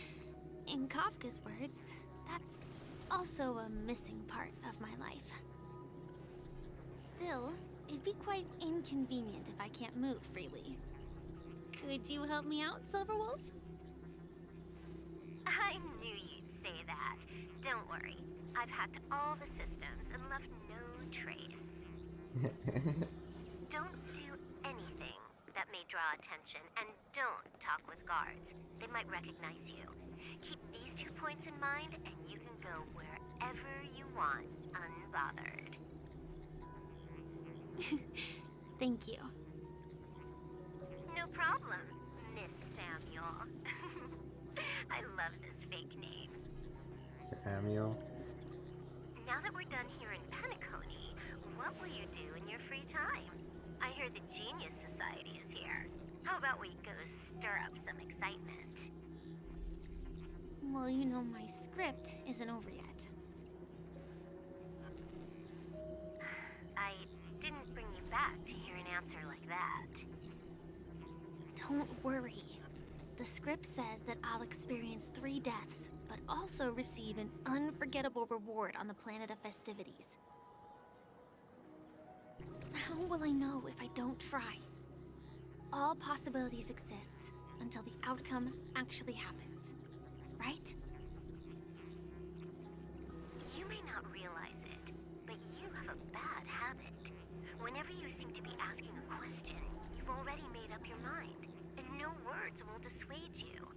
In Kafka's words, that's also a missing part of my life. Still, it'd be quite inconvenient if I can't move freely. Could you help me out, Silverwolf? I knew you'd say that. Don't worry. I've hacked all the systems and left no trace. Don't do anything that may draw attention, and don't talk with guards. They might recognize you. Keep these 2 points in mind, and you can go wherever you want, unbothered. Thank you. No problem, Miss Samuel. I love this fake name. Samuel. Now that we're done here in Penacony, what will you do in your free time? I hear the Genius Society is here. How about we go stir up some excitement? Well, you know my script isn't over yet. I didn't bring you back to hear an answer like that. Don't worry. The script says that I'll experience 3 deaths, but also receive an unforgettable reward on the planet of festivities. How will I know if I don't try? All possibilities exist until the outcome actually happens, right? You may not realize it, but you have a bad habit. Whenever you seem to be asking a question, you've already made up your mind, and no words will dissuade you.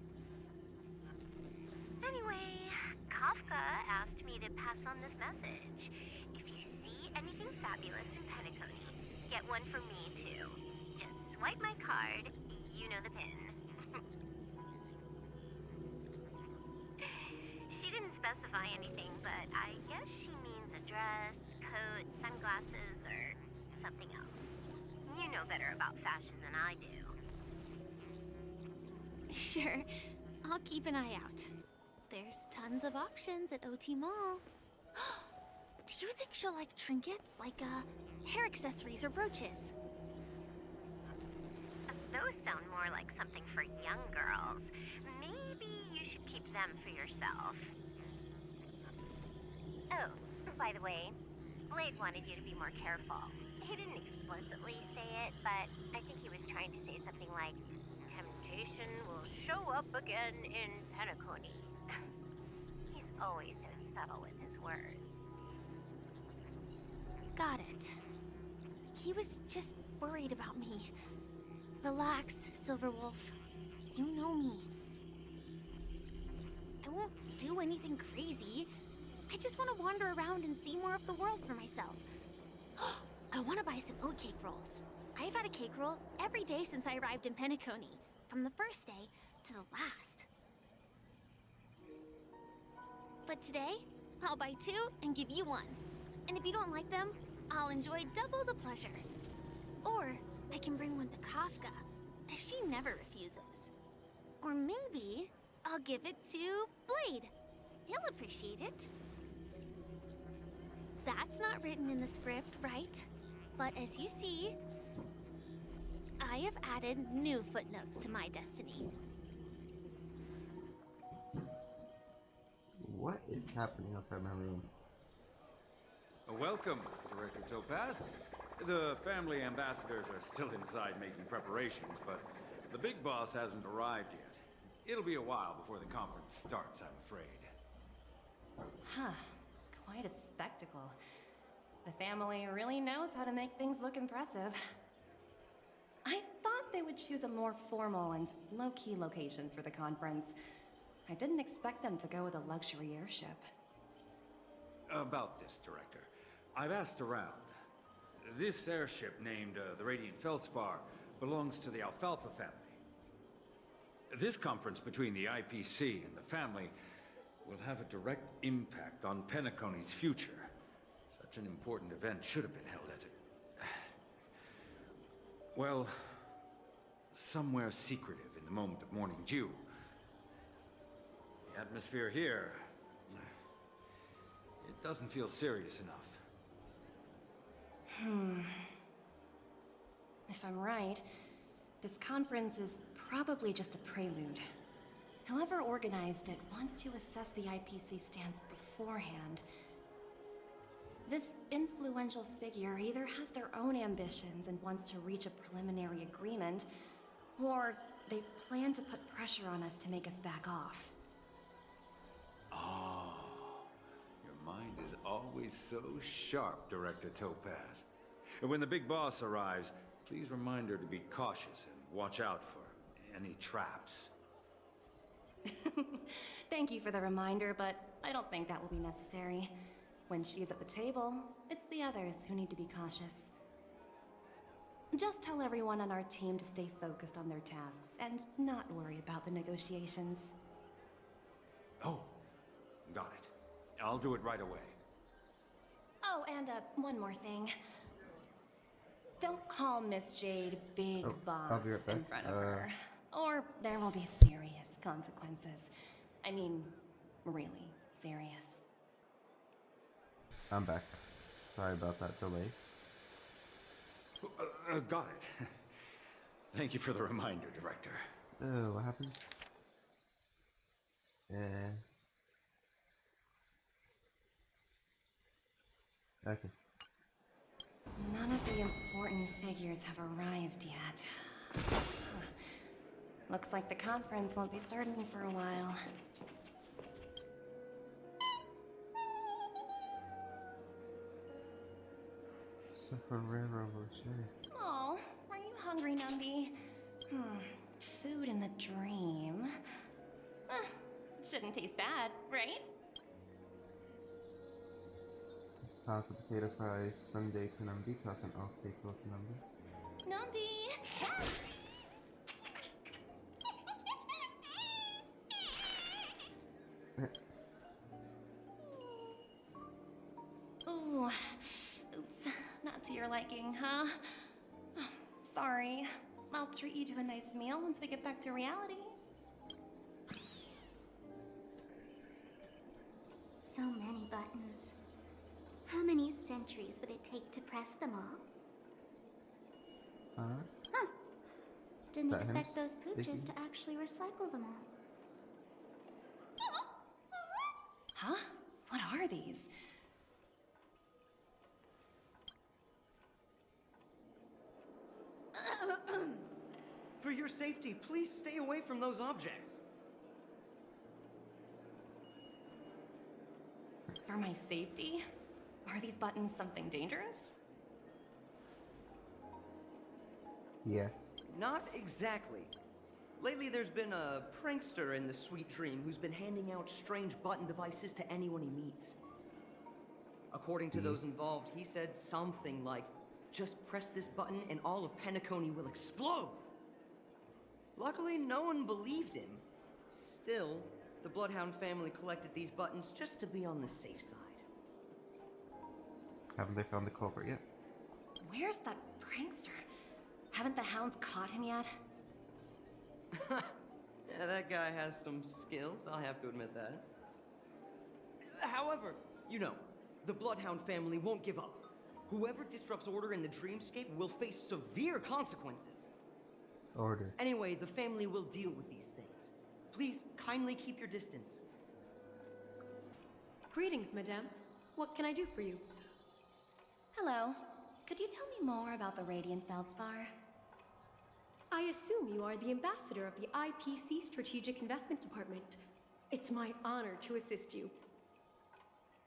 Anyway, Kafka asked me to pass on this message. If you see anything fabulous in Penacony, get one for me too. Just swipe my card, you know the pin. She didn't specify anything, but I guess she means a dress, coat, sunglasses, or something else. You know better about fashion than I do. Sure, I'll keep an eye out. There's tons of options at OT Mall. Do you think she'll like trinkets, like hair accessories or brooches? Those sound more like something for young girls. Maybe you should keep them for yourself. Oh, by the way, Blade wanted you to be more careful. He didn't explicitly say it, but I think he was trying to say something like, temptation will show up again in Penacony. He's always so subtle with his words. Got it. He was just worried about me. Relax, Silverwolf. You know me. I won't do anything crazy. I just want to wander around and see more of the world for myself. I want to buy some oatcake rolls. I've had a cake roll every day since I arrived in Penacony, from the first day to the last. But today, I'll buy 2 and give you 1. And if you don't like them, I'll enjoy double the pleasure. Or I can bring one to Kafka, as she never refuses. Or maybe I'll give it to Blade. He'll appreciate it. That's not written in the script, right? But as you see, I have added new footnotes to my destiny. What is happening outside my room? Welcome, Director Topaz. The family ambassadors are still inside making preparations, but the big boss hasn't arrived yet. It'll be a while before the conference starts, I'm afraid. Huh. Quite a spectacle. The family really knows how to make things look impressive. I thought they would choose a more formal and low-key location for the conference. I didn't expect them to go with a luxury airship. About this, Director. I've asked around. This airship, named the Radiant Feldspar, belongs to the Alfalfa family. This conference between the IPC and the family will have a direct impact on Penacony's future. Such an important event should have been held at well, somewhere secretive in the moment of morning dew. The atmosphere here, it doesn't feel serious enough. If I'm right, this conference is probably just a prelude. Whoever organized it wants to assess the IPC stance beforehand. This influential figure either has their own ambitions and wants to reach a preliminary agreement, or they plan to put pressure on us to make us back off. Oh, your mind is always so sharp, Director Topaz. And when the big boss arrives, please remind her to be cautious and watch out for any traps. Thank you for the reminder, but I don't think that will be necessary. When she's at the table, it's the others who need to be cautious. Just tell everyone on our team to stay focused on their tasks and not worry about the negotiations. Oh, got it. I'll do it right away. Oh, and one more thing. Don't call Miss Jade Big I'll Boss be right back. in front of her, or there will be serious consequences. I mean, really serious. I'm back. Sorry about that delay. Got it. Thank you for the reminder, Director. Oh, what happened? Okay. None of the important figures have arrived yet. Looks like the conference won't be starting for a while. Ferrero Rocher. Oh, are you hungry, Numby? Food in the dream. Shouldn't taste bad, right? Pasta, potato fries, Sunday Penambi, toss an off-bake loaf Penambi. Numby! Ooh, oops, not to your liking, huh? Sorry. I'll treat you to a nice meal once we get back to reality. So many buttons. How many centuries would it take to press them all? Huh. Didn't That expect him those pooches speaking? to actually recycle them all. Huh? What are these? For your safety, please stay away from those objects. For my safety? Are these buttons something dangerous? Yeah. Not exactly. Lately, there's been a prankster in the Sweet Dream who's been handing out strange button devices to anyone he meets. According to those involved, he said something like, "Just press this button and all of Penacony will explode!" Luckily, no one believed him. Still, the Bloodhound family collected these buttons just to be on the safe side. Haven't they found the culprit yet? Where's that prankster? Haven't the hounds caught him yet? Yeah, that guy has some skills, I'll have to admit that. However, you know, the Bloodhound family won't give up. Whoever disrupts order in the dreamscape will face severe consequences. Order. Anyway, the family will deal with these things. Please, kindly keep your distance. Greetings, madame. What can I do for you? Hello. could you tell me more about the Radiant Feldspar? I assume you are the ambassador of the IPC Strategic Investment Department. It's my honor to assist you.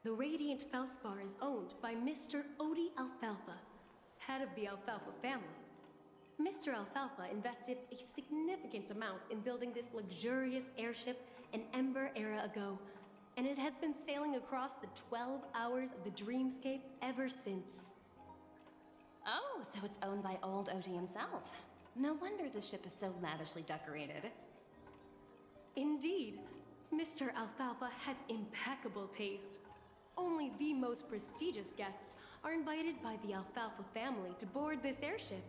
The Radiant Feldspar is owned by Mr. Odie Alfalfa, head of the Alfalfa family. Mr. Alfalfa invested a significant amount in building this luxurious airship an Ember era ago, and it has been sailing across the 12 hours of the dreamscape ever since. Oh, so it's owned by old Odie himself. No wonder the ship is so lavishly decorated. Indeed, Mr. Alfalfa has impeccable taste. Only the most prestigious guests are invited by the Alfalfa family to board this airship.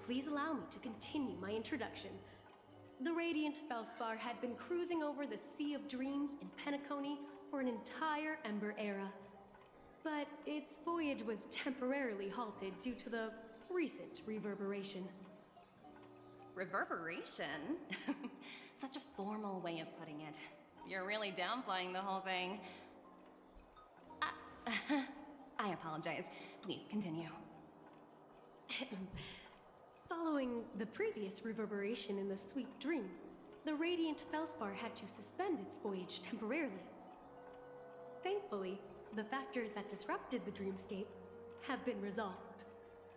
Please allow me to continue my introduction. The Radiant Feldspar had been cruising over the Sea of Dreams in Penacony for an entire Ember era. But its voyage was temporarily halted due to the recent reverberation. Reverberation? Such a formal way of putting it. You're really downplaying the whole thing. I apologize. Please continue. Following the previous reverberation in the Sweet Dream, the Radiant Feldspar had to suspend its voyage temporarily. Thankfully, the factors that disrupted the dreamscape have been resolved.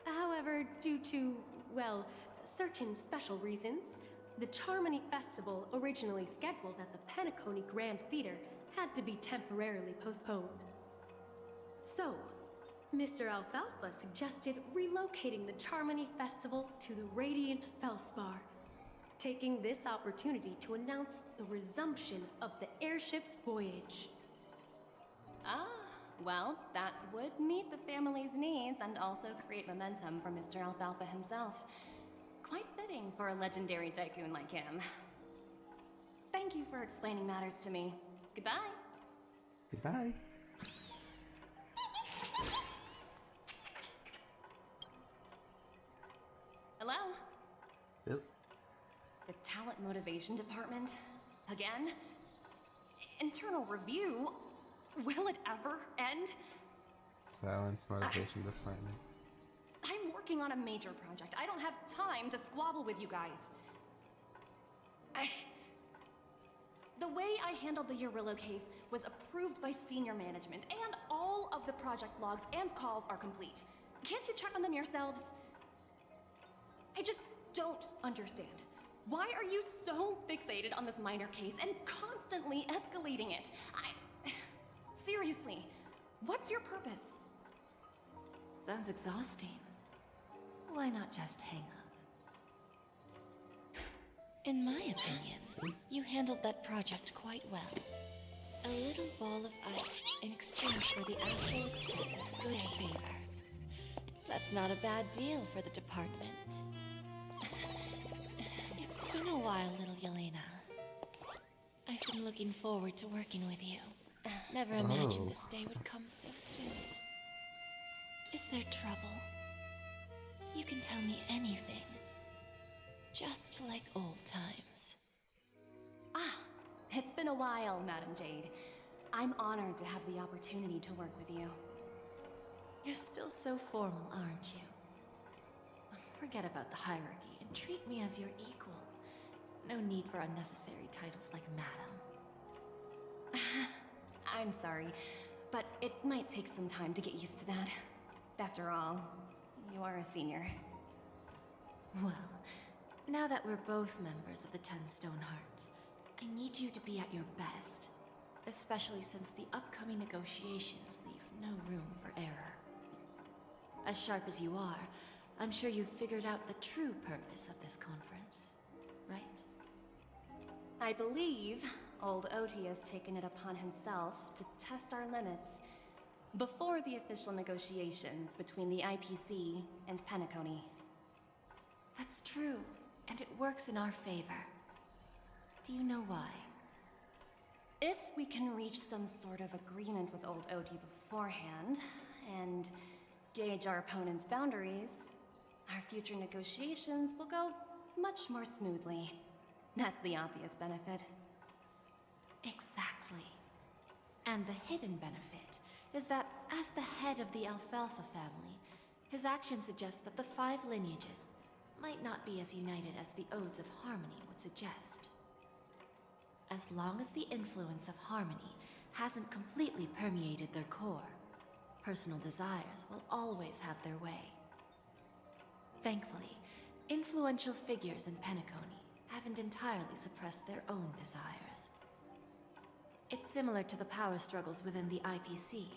However, due to, well, certain special reasons, the Charmony Festival, originally scheduled at the Penacony Grand Theater, had to be temporarily postponed. So, Mr. Alfalfa suggested relocating the Charmony Festival to the Radiant Feldspar, taking this opportunity to announce the resumption of the airship's voyage. Ah, well, that would meet the family's needs and also create momentum for Mr. Alfalfa himself. Quite fitting for a legendary tycoon like him. Thank you for explaining matters to me. Goodbye. Goodbye. Hello? Bill? The Talent Motivation Department? Again? Internal review? Will it ever end? Silence Motivation Department. I'm working on a major project. I don't have time to squabble with you guys. The way I handled the Urillo case was approved by senior management, and all of the project logs and calls are complete. Can't you check on them yourselves? I just don't understand. Why are you so fixated on this minor case and constantly escalating it? Seriously, what's your purpose? Sounds exhausting. Why not just hang up? In my opinion, you handled that project quite well. A little ball of ice in exchange for the Astral Express's good favor. That's not a bad deal for the department. It's been a while, little Yelena. I've been looking forward to working with you. Never imagined this day would come so soon. Is there trouble? You can tell me anything. Just like old times. Ah, it's been a while, Madam Jade. I'm honored to have the opportunity to work with you. You're still so formal, aren't you? Forget about the hierarchy and treat me as your equal. No need for unnecessary titles like Madam. I'm sorry, but it might take some time to get used to that. After all, you are a senior. Well, now that we're both members of the 10 Stone Hearts, I need you to be at your best. Especially since the upcoming negotiations leave no room for error. As sharp as you are, I'm sure you've figured out the true purpose of this conference, right? I believe old Odie has taken it upon himself to test our limits before the official negotiations between the IPC and Penacony. That's true, and it works in our favor. Do you know why? If we can reach some sort of agreement with old Odie beforehand, and gauge our opponent's boundaries, our future negotiations will go much more smoothly. That's the obvious benefit. Exactly. And the hidden benefit is that as the head of the Alfalfa family, His action suggests that the 5 lineages might not be as united as the Odes of Harmony would suggest. As long as the influence of Harmony hasn't completely permeated their core, personal desires will always have their way. Thankfully, influential figures in Penacony haven't entirely suppressed their own desires. It's similar to the power struggles within the IPC.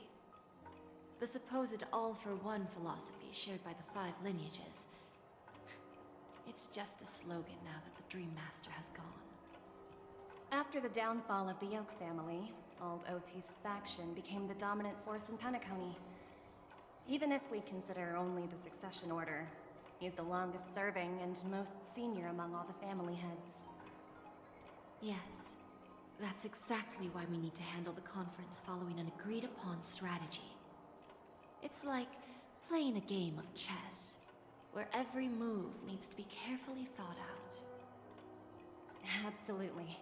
The supposed all-for-one philosophy shared by the 5 lineages. It's just a slogan now that the Dream Master has gone. After the downfall of the Yoke family, Old OT's faction became the dominant force in Penacony. Even if we consider only the succession order, he's the longest serving and most senior among all the family heads. Yes, that's exactly why we need to handle the conference following an agreed-upon strategy. It's like playing a game of chess, where every move needs to be carefully thought out. Absolutely.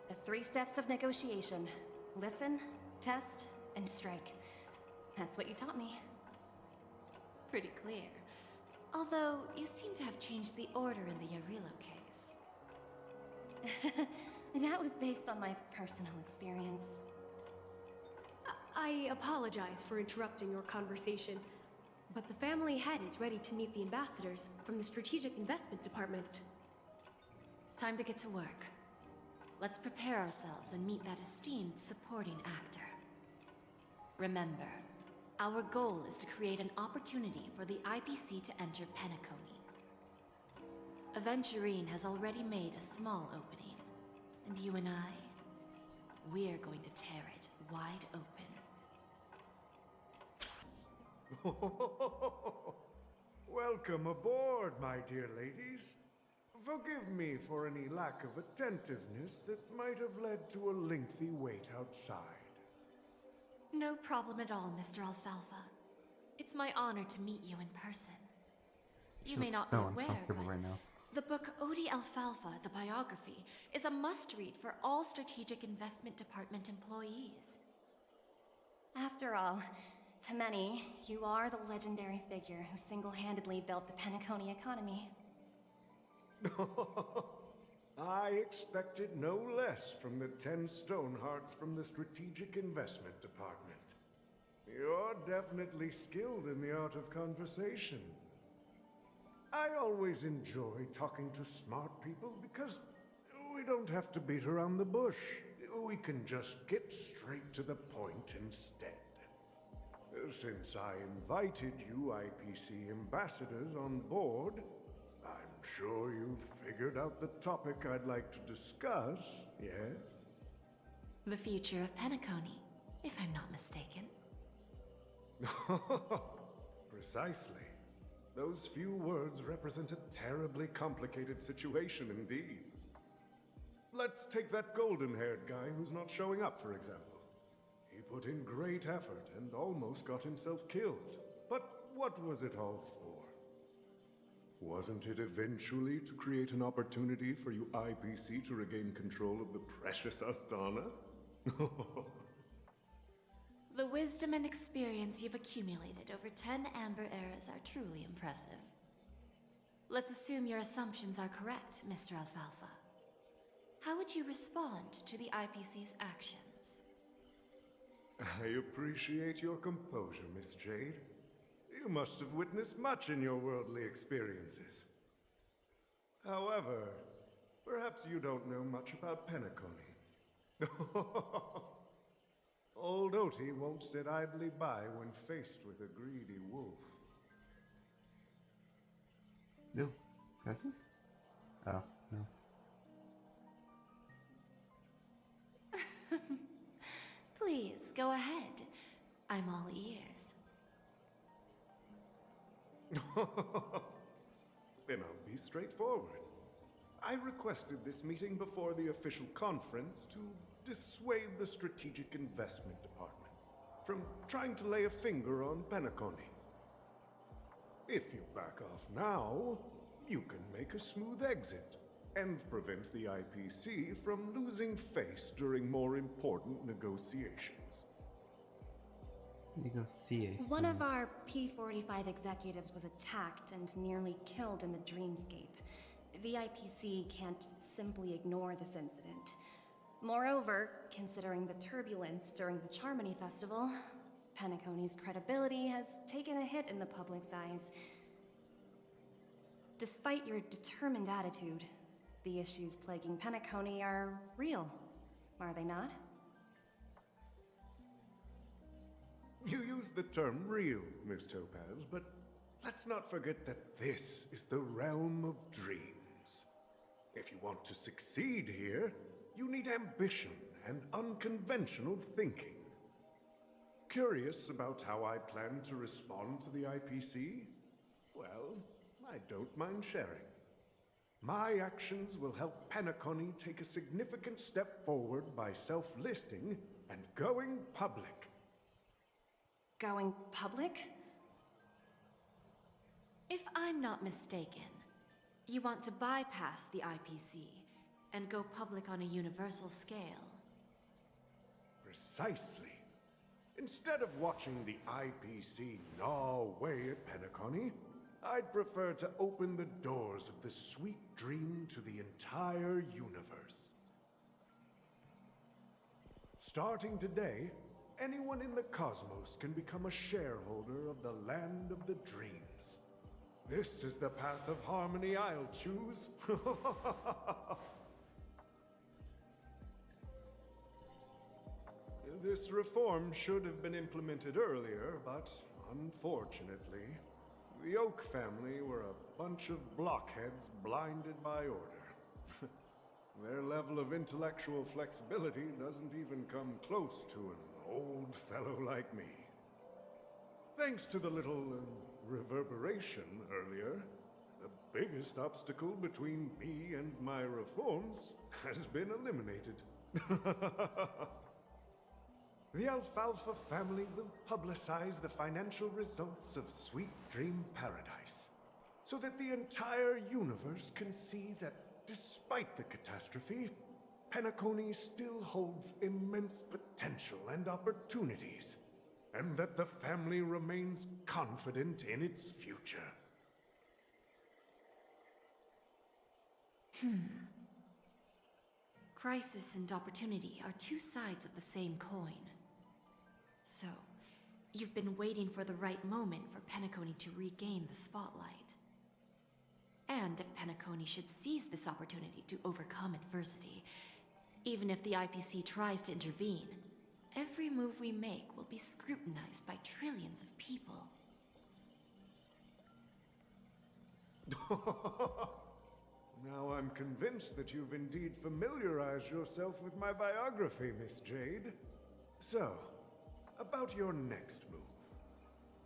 The 3 steps of negotiation. Listen, test, and strike. That's what you taught me. Pretty clear. Although, you seem to have changed the order in the Yarilo case. That was based on my personal experience. I apologize for interrupting your conversation, but the family head is ready to meet the ambassadors from the Strategic Investment Department. Time to get to work. Let's prepare ourselves and meet that esteemed supporting actor. Remember, our goal is to create an opportunity for the IPC to enter Penacony. Aventurine has already made a small opening, and you and I, we're going to tear it wide open. Welcome aboard, my dear ladies. Forgive me for any lack of attentiveness that might have led to a lengthy wait outside. No problem at all, Mr. Alfalfa. It's my honor to meet you in person. You may not be aware, but right now. the book Odi Alfalfa, the biography, is a must-read for all Strategic Investment Department employees. After all, to many, you are the legendary figure who single-handedly built the Penacony economy. I expected no less from the 10 Stonehearts from the Strategic Investment Department. You're definitely skilled in the art of conversation. I always enjoy talking to smart people because we don't have to beat around the bush. We can just get straight to the point instead. Since I invited you IPC ambassadors on board, I'm sure you've figured out the topic I'd like to discuss, yes? The future of Penacony, if I'm not mistaken. Precisely. Those few words represent a terribly complicated situation indeed. Let's take that golden-haired guy who's not showing up, for example. He put in great effort and almost got himself killed. But what was it all for? Wasn't it eventually to create an opportunity for you IPC to regain control of the precious Astana? The wisdom and experience you've accumulated over 10 Amber Eras are truly impressive. Let's assume your assumptions are correct, Mr. Alfalfa. How would you respond to the IPC's actions? I appreciate your composure, Miss Jade. You must have witnessed much in your worldly experiences. However, perhaps you don't know much about Penacony. Old Oti won't sit idly by when faced with a greedy wolf. No. Has he? Oh, no. Please, go ahead. I'm all ears. Then I'll be straightforward. I requested this meeting before the official conference to dissuade the Strategic Investment Department from trying to lay a finger on Penacony. If you back off now, you can make a smooth exit and prevent the IPC from losing face during more important negotiations. You go see a One of our P-45 executives was attacked and nearly killed in the dreamscape. The IPC can't simply ignore this incident. Moreover, considering the turbulence during the Charmony Festival, Penacony's credibility has taken a hit in the public's eyes. Despite your determined attitude, the issues plaguing Penacony are real, are they not? You use the term real, Miss Topaz, but let's not forget that this is the realm of dreams. If you want to succeed here, you need ambition and unconventional thinking. Curious about how I plan to respond to the IPC? Well, I don't mind sharing. My actions will help Penacony take a significant step forward by self-listing and going public. Going public? If I'm not mistaken, you want to bypass the IPC and go public on a universal scale. Precisely. Instead of watching the IPC gnaw away at Penacony, I'd prefer to open the doors of the sweet dream to the entire universe. Starting today, anyone in the cosmos can become a shareholder of the land of the dreams. This is the path of harmony I'll choose. This reform should have been implemented earlier, but unfortunately, the Oak family were a bunch of blockheads blinded by order. Their level of intellectual flexibility doesn't even come close to an old fellow like me. Thanks to the little reverberation earlier, the biggest obstacle between me and my reforms has been eliminated. The Alfalfa family will publicize the financial results of Sweet Dream Paradise, so that the entire universe can see that despite the catastrophe, Penacony still holds immense potential and opportunities, and that the family remains confident in its future. Crisis and opportunity are two sides of the same coin. So, you've been waiting for the right moment for Penacony to regain the spotlight. And if Penacony should seize this opportunity to overcome adversity, even if the IPC tries to intervene, every move we make will be scrutinized by trillions of people. Now I'm convinced that you've indeed familiarized yourself with my biography, Miss Jade. So, about your next move.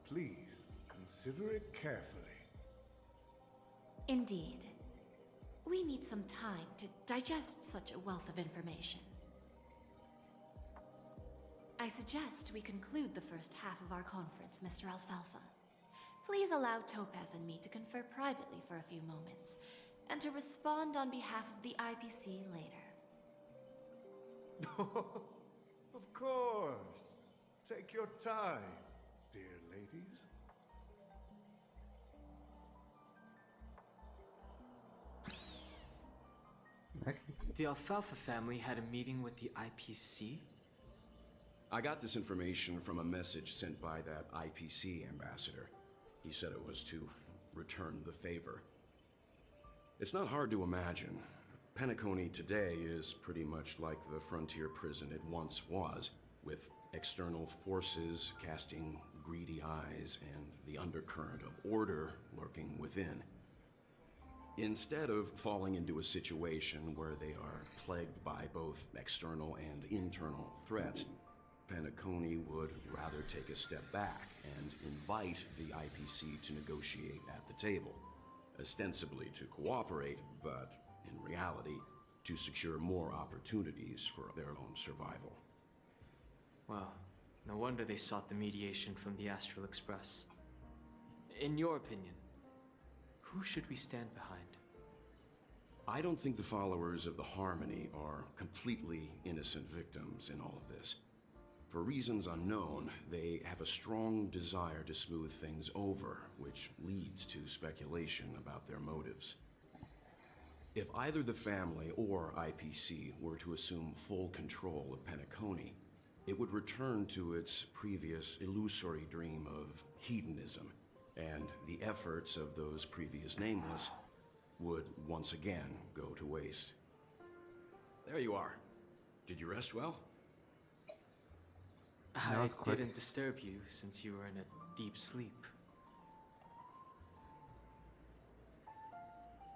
Please, consider it carefully. Indeed. We need some time to digest such a wealth of information. I suggest we conclude the first half of our conference, Mr. Alfalfa. Please allow Topaz and me to confer privately for a few moments, and to respond on behalf of the IPC later. Of course. Take your time, dear ladies. The Alfalfa family had a meeting with the IPC? I got this information from a message sent by that IPC ambassador. He said it was to return the favor. It's not hard to imagine. Penacony today is pretty much like the frontier prison it once was, with external forces casting greedy eyes and the undercurrent of order lurking within. Instead of falling into a situation where they are plagued by both external and internal threats, Penacony would rather take a step back and invite the IPC to negotiate at the table, ostensibly to cooperate, but in reality, to secure more opportunities for their own survival. Well, no wonder they sought the mediation from the Astral Express. In your opinion, who should we stand behind? I don't think the followers of the Harmony are completely innocent victims in all of this. For reasons unknown, they have a strong desire to smooth things over, which leads to speculation about their motives. If either the family or IPC were to assume full control of Penacony, it would return to its previous illusory dream of hedonism, and the efforts of those previous nameless would once again go to waste. There you are. Did you rest well? I didn't disturb you since you were in a deep sleep.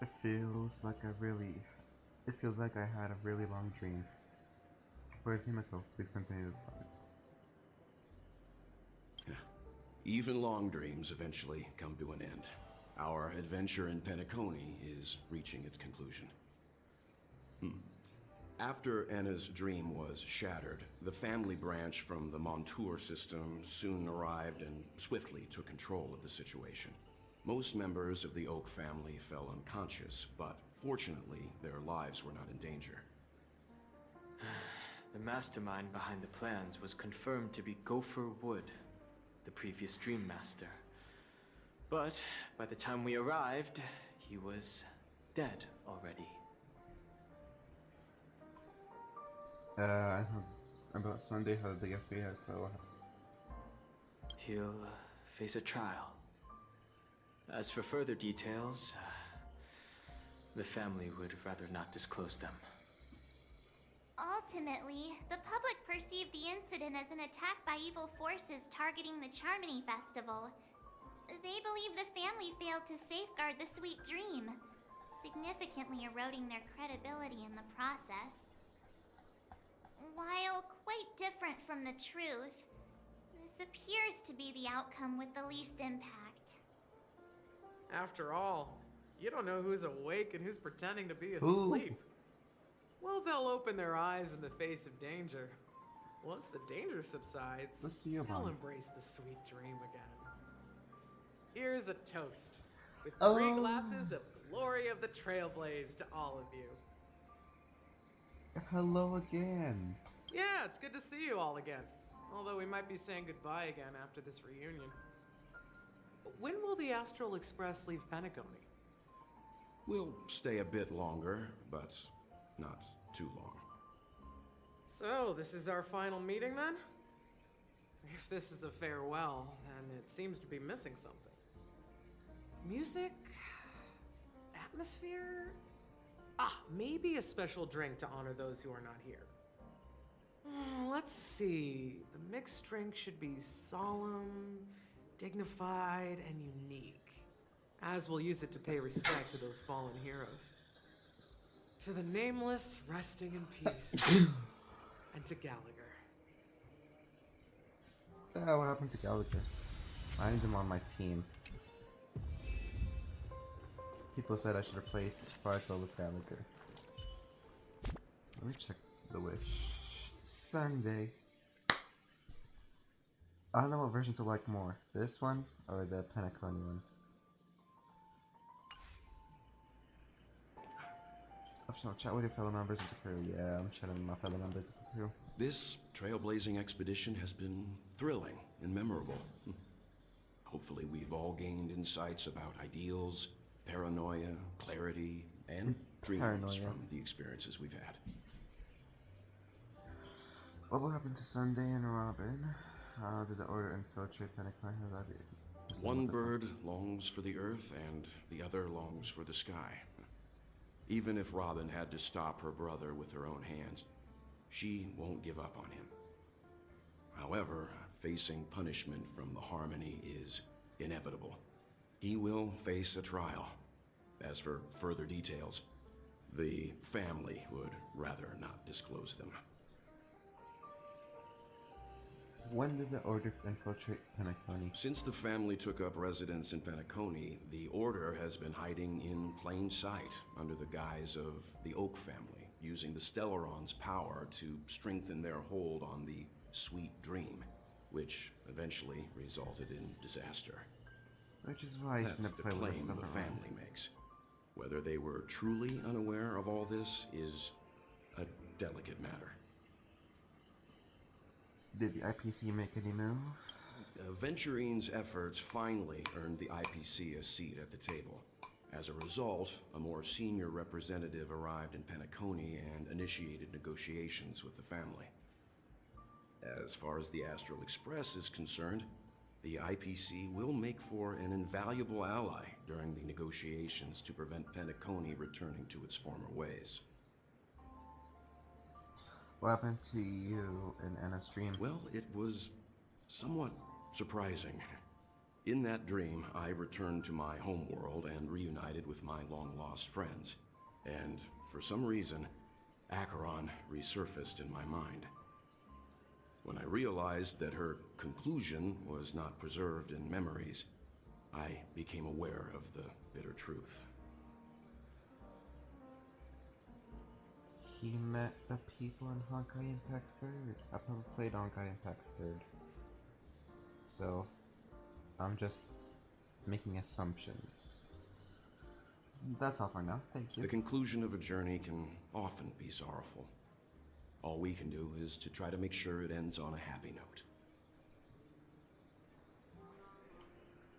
It feels like I had a really long dream. Where's Himiko? Please continue the topic. Even long dreams eventually come to an end. Our adventure in Penacony is reaching its conclusion. After Anna's dream was shattered, the family branch from the Montour system soon arrived and swiftly took control of the situation. Most members of the Oak family fell unconscious, but fortunately, their lives were not in danger. The mastermind behind the plans was confirmed to be Gopher Wood, the previous Dream Master. But by the time we arrived, he was dead already. About Sunday, how did they get paid? He'll face a trial. As for further details, the family would rather not disclose them. Ultimately, the public perceived the incident as an attack by evil forces targeting the Charmony Festival. They believe the family failed to safeguard the sweet dream, significantly eroding their credibility in the process. While quite different from the truth, this appears to be the outcome with the least impact. After all, you don't know who's awake and who's pretending to be asleep. Well, they'll open their eyes in the face of danger. Once the danger subsides, they'll embrace the sweet dream again. Here's a toast, with 3 glasses of glory of the Trailblaze to all of you. Hello again. Yeah, it's good to see you all again. Although we might be saying goodbye again after this reunion. When will the Astral Express leave Penacony? We'll stay a bit longer, but not too long. So, this is our final meeting then? If this is a farewell, then it seems to be missing something. Music? Atmosphere? Maybe a special drink to honor those who are not here. Let's see. The mixed drink should be solemn, dignified, and unique, as we'll use it to pay respect to those fallen heroes. To the nameless, resting in peace, and to Gallagher. What happened to Gallagher? I need him on my team. People said I should replace Sparkle with Gallagher. Let me check the wish. Sunday. I don't know what version to like more. This one or the Penacony one. Optional chat with your fellow members of the crew. Yeah, I'm chatting with my fellow members of the crew. This trailblazing expedition has been thrilling and memorable. Hopefully we've all gained insights about ideals, paranoia, clarity, and dreams from the experiences we've had. What will happen to Sunday and Robin? How did the Order infiltrate Penacony? One bird longs for the earth, and the other longs for the sky. Even if Robin had to stop her brother with her own hands, she won't give up on him. However, facing punishment from the Harmony is inevitable. He will face a trial. As for further details, the family would rather not disclose them. When did the Order infiltrate Penacony? Since the family took up residence in Penacony, the Order has been hiding in plain sight under the guise of the Oak family, using the Stellaron's power to strengthen their hold on the Sweet Dream, which eventually resulted in disaster. Which is why That's the play claim with the family makes. Whether they were truly unaware of all this is a delicate matter. Did the IPC make any move? Venturine's efforts finally earned the IPC a seat at the table. As a result, a more senior representative arrived in Penacony and initiated negotiations with the family. As far as the Astral Express is concerned, the IPC will make for an invaluable ally during the negotiations to prevent Penacony returning to its former ways. What happened to you in Anna's dream? Well, it was somewhat surprising. In that dream, I returned to my homeworld and reunited with my long-lost friends. And for some reason, Acheron resurfaced in my mind. When I realized that her conclusion was not preserved in memories, I became aware of the bitter truth. He met the people in Honkai Impact 3rd. I've never played Honkai Impact 3rd. So, I'm just making assumptions. That's all for now, thank you. The conclusion of a journey can often be sorrowful. All we can do is to try to make sure it ends on a happy note.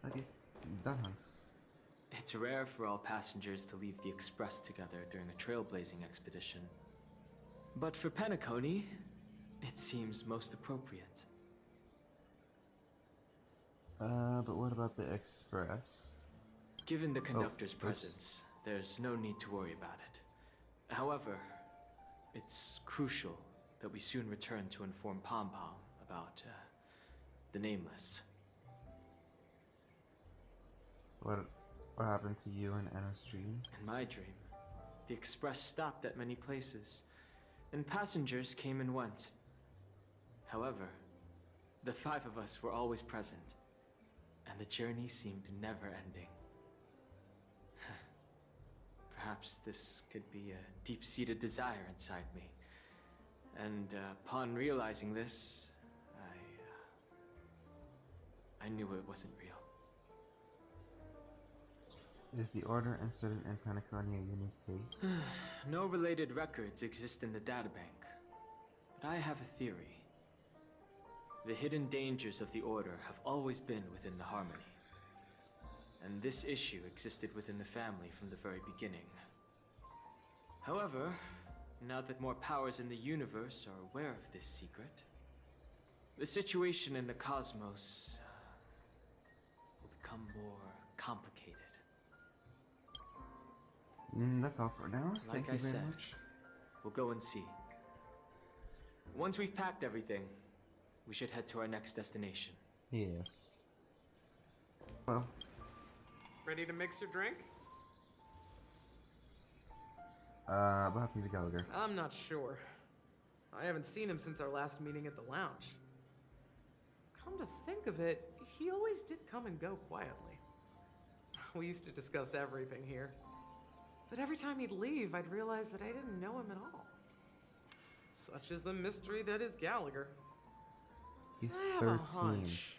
Okay, done, huh? It's rare for all passengers to leave the Express together during a trailblazing expedition. But for Penacony, it seems most appropriate. But what about the Express? Given the conductor's presence, there's no need to worry about it. However, it's crucial that we soon return to inform Pom Pom about the Nameless. What happened to you in Anna's dream? In my dream, the Express stopped at many places, and passengers came and went. However, the 5 of us were always present, and the journey seemed never ending. Perhaps this could be a deep-seated desire inside me. And upon realizing this, I knew it wasn't real. Is the Order incident in Penacony a unique case? No related records exist in the databank, but I have a theory. The hidden dangers of the Order have always been within the Harmony. And this issue existed within the family from the very beginning. However, now that more powers in the universe are aware of this secret, the situation in the cosmos will become more complicated. That's all for now. Thank you very much. We'll go and see. Once we've packed everything, we should head to our next destination. Yes. Well. Ready to mix your drink? What happened to Gallagher? I'm not sure. I haven't seen him since our last meeting at the lounge. Come to think of it, he always did come and go quietly. We used to discuss everything here. But every time he'd leave, I'd realize that I didn't know him at all. Such is the mystery that is Gallagher. He's I have 13. a hunch.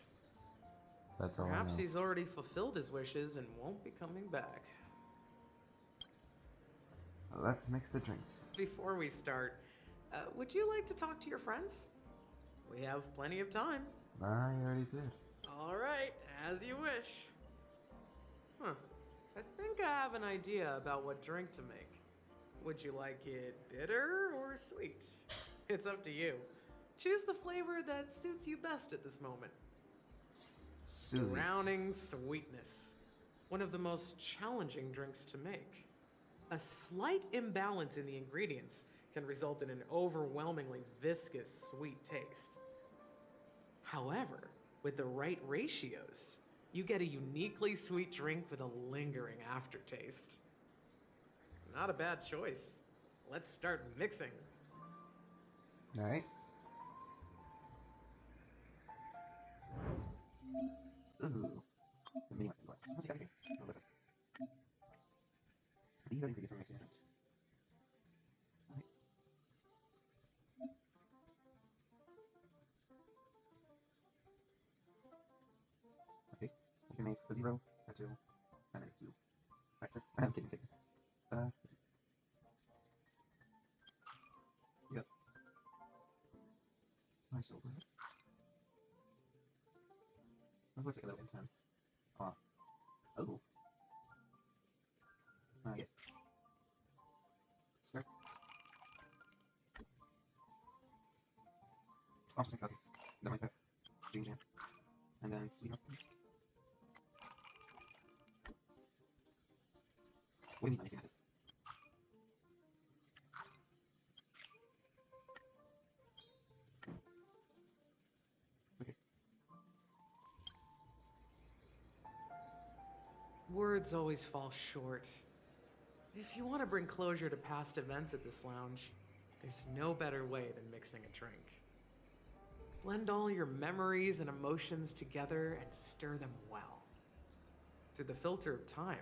That's all I Perhaps know. he's already fulfilled his wishes and won't be coming back. Let's mix the drinks. Before we start, would you like to talk to your friends? We have plenty of time. I already did. All right, as you wish. Huh. I think I have an idea about what drink to make. Would you like it bitter or sweet? It's up to you. Choose the flavor that suits you best at this moment. Sweet. Drowning sweetness. One of the most challenging drinks to make. A slight imbalance in the ingredients can result in an overwhelmingly viscous sweet taste. However, with the right ratios, you get a uniquely sweet drink with a lingering aftertaste. Not a bad choice. Let's start mixing. Alright. Ooh. These are ingredients for mixing drinks. Okay, we can make a 0, a 2, and a 2. Right, so I'm kidding. Let's see. Yep. Nice over. looks like a little intense. Oh. Oh. Not yet. Start. Austin copy. The Minecraft. Dream Jam. And then see nothing. What do you mean anything happened? Words always fall short. If you want to bring closure to past events at this lounge, there's no better way than mixing a drink. Blend all your memories and emotions together and stir them well. Through the filter of time,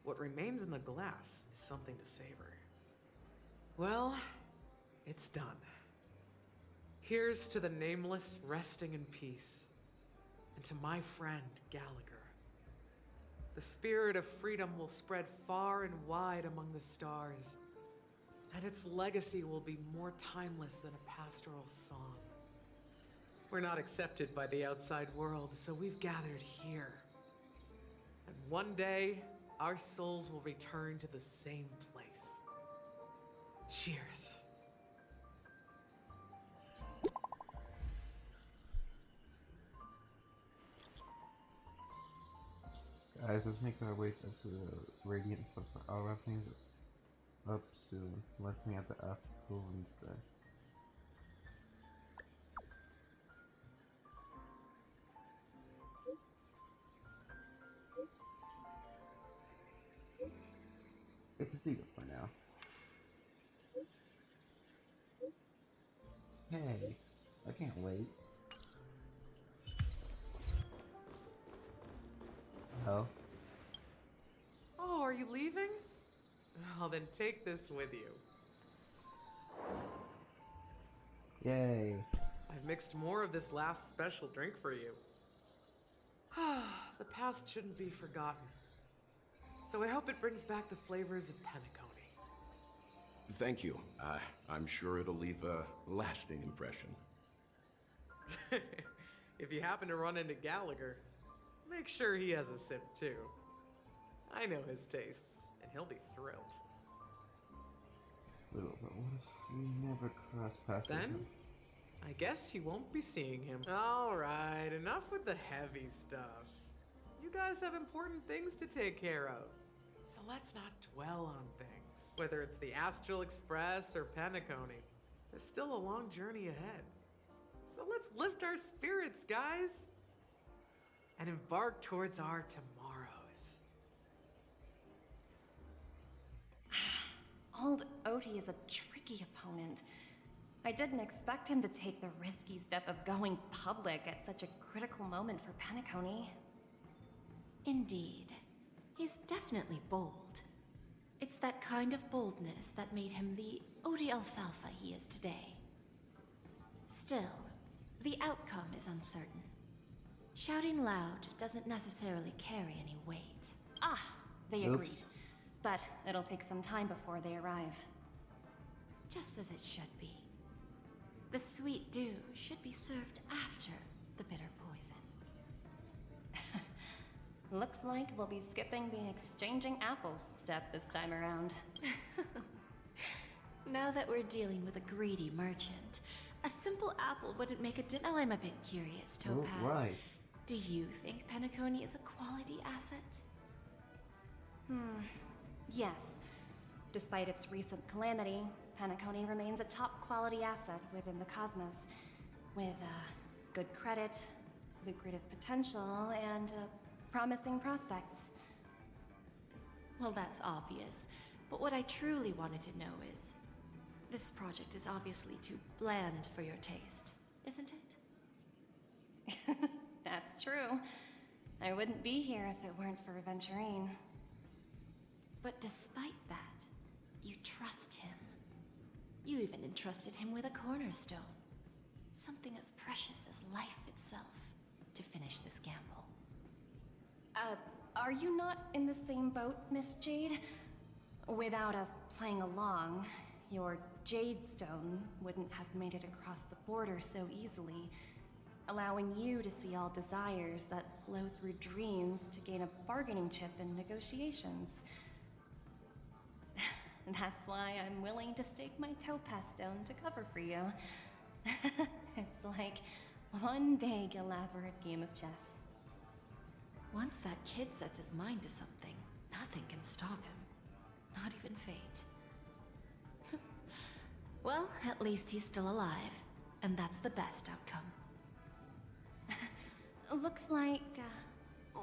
what remains in the glass is something to savor. Well, it's done. Here's to the nameless resting in peace, and to my friend Gallagher. The spirit of freedom will spread far and wide among the stars, and its legacy will be more timeless than a pastoral song. We're not accepted by the outside world, so we've gathered here. And one day, our souls will return to the same place. Cheers. Guys, let's make our way up to the Radiant Footprint. I'll wrap things up soon. Let's meet at the after Wednesday. It's a secret for now. Hey, I can't wait. Oh. Oh, are you leaving? Well, then take this with you. Yay. I've mixed more of this last special drink for you. The past shouldn't be forgotten. So I hope it brings back the flavors of Penacony. Thank you. I'm sure it'll leave a lasting impression. If you happen to run into Gallagher, make sure he has a sip too. I know his tastes, and he'll be thrilled. Little, but what if we never cross paths with Then, him? I guess you won't be seeing him. Alright, enough with the heavy stuff. You guys have important things to take care of. So let's not dwell on things. Whether it's the Astral Express or Penacony, there's still a long journey ahead. So let's lift our spirits, guys, and embark towards our tomorrows. Old Odie is a tricky opponent. I didn't expect him to take the risky step of going public at such a critical moment for Penacony. Indeed. He's definitely bold. It's that kind of boldness that made him the Odie Alfalfa he is today. Still, the outcome is uncertain. Shouting loud doesn't necessarily carry any weight. Ah, they agreed. Oops. But it'll take some time before they arrive. Just as it should be. The sweet dew should be served after the bitter poison. Looks like we'll be skipping the exchanging apples step this time around. Now that we're dealing with a greedy merchant, a simple apple wouldn't make a Now I'm a bit curious, Topaz. Oh, right. Do you think Penacony is a quality asset? Yes. Despite its recent calamity, Penacony remains a top quality asset within the cosmos, with good credit, lucrative potential, and promising prospects. Well, that's obvious, but what I truly wanted to know is, this project is obviously too bland for your taste, isn't it? That's true. I wouldn't be here if it weren't for Aventurine. But despite that, you trust him. You even entrusted him with a cornerstone. Something as precious as life itself, to finish this gamble. Are you not in the same boat, Miss Jade? Without us playing along, your Jade Stone wouldn't have made it across the border so easily, allowing you to see all desires that blow through dreams to gain a bargaining chip in negotiations. That's why I'm willing to stake my topaz stone to cover for you. It's like one big elaborate game of chess. Once that kid sets his mind to something, nothing can stop him. Not even fate. Well, at least he's still alive, and that's the best outcome. Looks like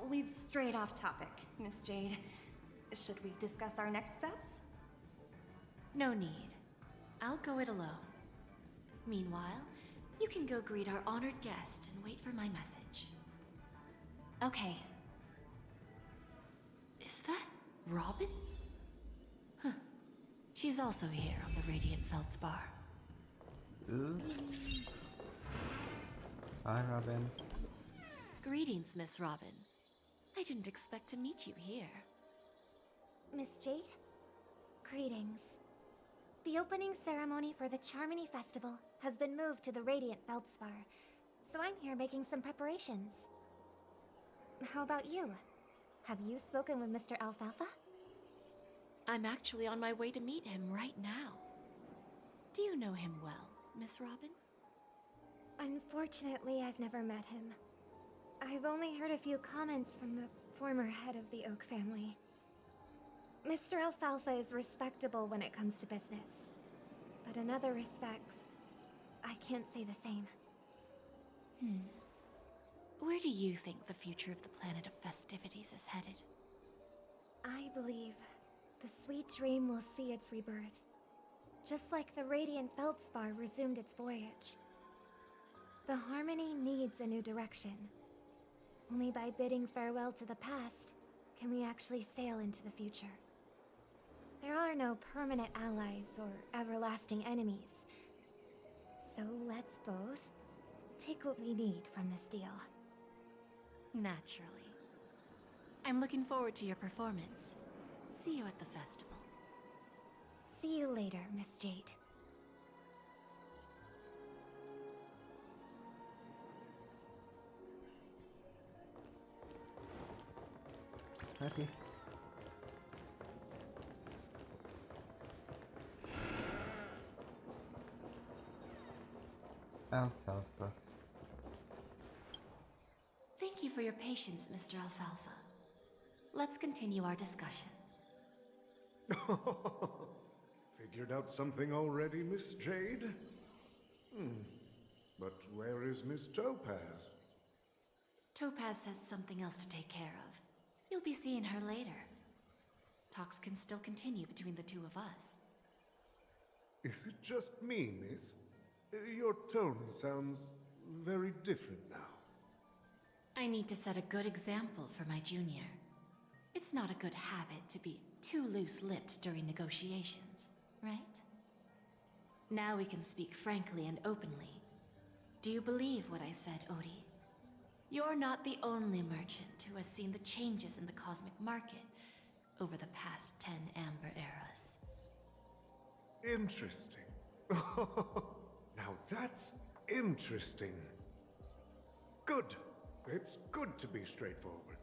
we've strayed off topic, Miss Jade. Should we discuss our next steps? No need. I'll go it alone. Meanwhile, you can go greet our honored guest and wait for my message. Okay. Is that Robin? Huh. She's also here on the Radiant Feldspar. Ooh. Hi, Robin. Greetings, Miss Robin. I didn't expect to meet you here. Miss Jade? Greetings. The opening ceremony for the Charmony Festival has been moved to the Radiant Feldspar, so I'm here making some preparations. How about you? Have you spoken with Mr. Alfalfa? I'm actually on my way to meet him right now. Do you know him well, Miss Robin? Unfortunately, I've never met him. I've only heard a few comments from the former head of the Oak family. Mr. Alfalfa is respectable when it comes to business, but in other respects, I can't say the same. Where do you think the future of the planet of festivities is headed? I believe the sweet dream will see its rebirth, just like the Radiant Feldspar resumed its voyage. The Harmony needs a new direction. Only by bidding farewell to the past can we actually sail into the future. There are no permanent allies or everlasting enemies. So let's both take what we need from this deal. Naturally. I'm looking forward to your performance. See you at the festival. See you later, Miss Jade. Okay. Alfalfa. Thank you for your patience, Mr. Alfalfa. Let's continue our discussion. Figured out something already, Miss Jade? But where is Miss Topaz? Topaz has something else to take care of. You'll be seeing her later. Talks can still continue between the two of us. Is it just me, miss? Your tone sounds very different now. I need to set a good example for my junior. It's not a good habit to be too loose-lipped during negotiations, right? Now we can speak frankly and openly. Do you believe what I said, Odie? You're not the only merchant who has seen the changes in the cosmic market over the past 10 Amber Eras. Interesting. Now that's interesting. Good. It's good to be straightforward.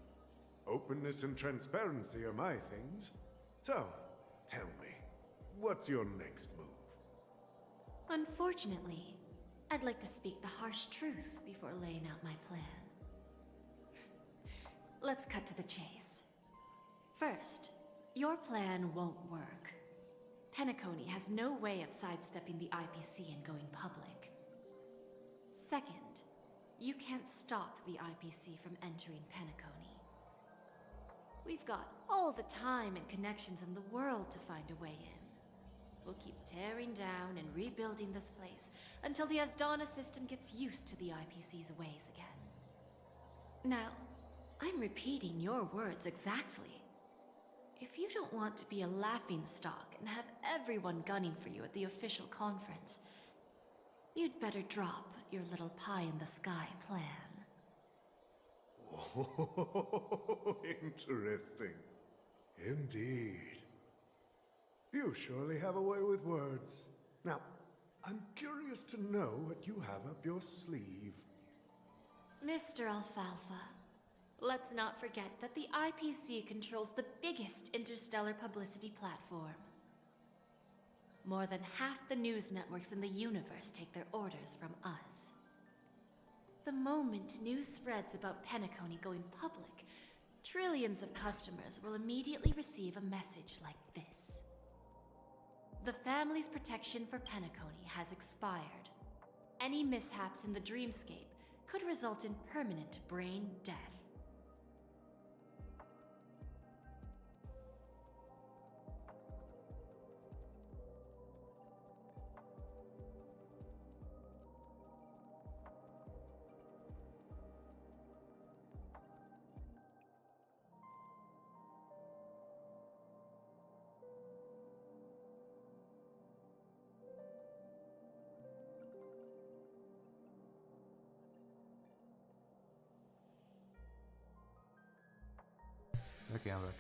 Openness and transparency are my things. So, tell me, what's your next move? Unfortunately, I'd like to speak the harsh truth before laying out my plan. Let's cut to the chase. First, your plan won't work. Penacony has no way of sidestepping the IPC and going public. Second, you can't stop the IPC from entering Penacony. We've got all the time and connections in the world to find a way in. We'll keep tearing down and rebuilding this place until the Asdana system gets used to the IPC's ways again. Now, I'm repeating your words exactly. If you don't want to be a laughingstock and have everyone gunning for you at the official conference, you'd better drop your little pie-in-the-sky plan. Oh, interesting. Indeed. You surely have a way with words. Now, I'm curious to know what you have up your sleeve. Mr. Alfalfa, Let's not forget that the IPC controls the biggest interstellar publicity platform. More than half the news networks in the universe take their orders from us. The moment news spreads about Penacony going public, trillions of customers will immediately receive a message like this. The family's protection for Penacony has expired. Any mishaps in the dreamscape could result in permanent brain death. Okay, I'm back.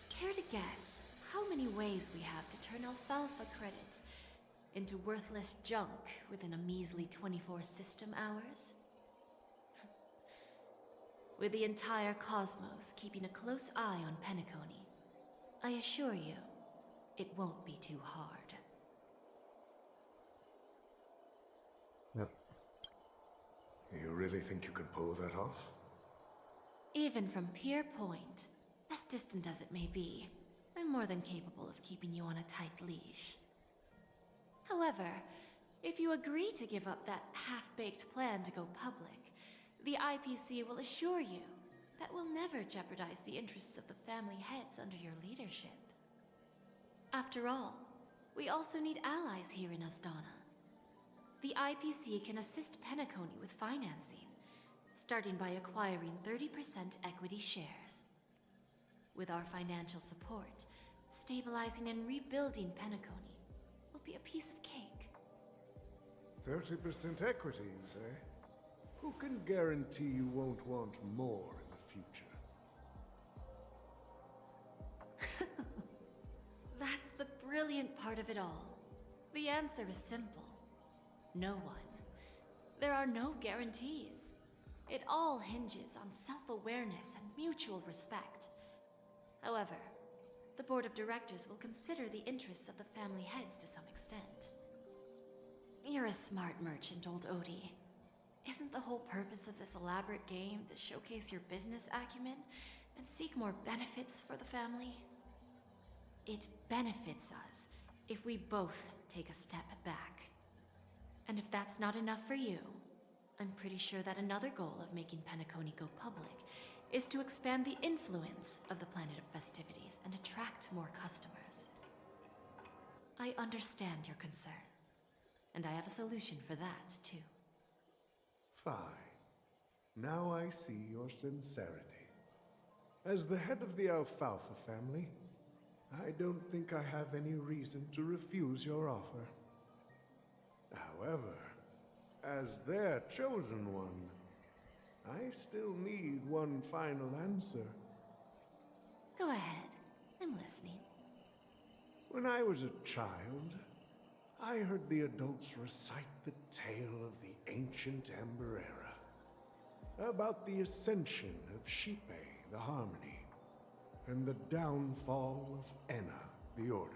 Care to guess how many ways we have to turn alfalfa credits into worthless junk within a measly 24 system hours? With the entire cosmos keeping a close eye on Penacony, I assure you, it won't be too hard. Yep. You really think you can pull that off? Even from Pier Point, as distant as it may be, I'm more than capable of keeping you on a tight leash. However, if you agree to give up that half-baked plan to go public, the IPC will assure you that we'll never jeopardize the interests of the family heads under your leadership. After all, we also need allies here in Astana. The IPC can assist Penacony with financing, starting by acquiring 30% equity shares. With our financial support, stabilizing and rebuilding Penacony will be a piece of cake. 30% equities, eh? Who can guarantee you won't want more in the future? That's the brilliant part of it all. The answer is simple. No one. There are no guarantees. It all hinges on self-awareness and mutual respect. However, the board of directors will consider the interests of the family heads to some extent. You're a smart merchant, old Odie. Isn't the whole purpose of this elaborate game to showcase your business acumen and seek more benefits for the family? It benefits us if we both take a step back. And if that's not enough for you, I'm pretty sure that another goal of making Penacony go public is to expand the influence of the Planet of Festivities and attract more customers. I understand your concern, and I have a solution for that, too. Fine. Now I see your sincerity. As the head of the Alfalfa family, I don't think I have any reason to refuse your offer. However, as their chosen one, I still need one final answer. Go ahead. I'm listening. When I was a child, I heard the adults recite the tale of the ancient Ember Era, about the ascension of Shipe, the Harmony, and the downfall of Enna, the Order.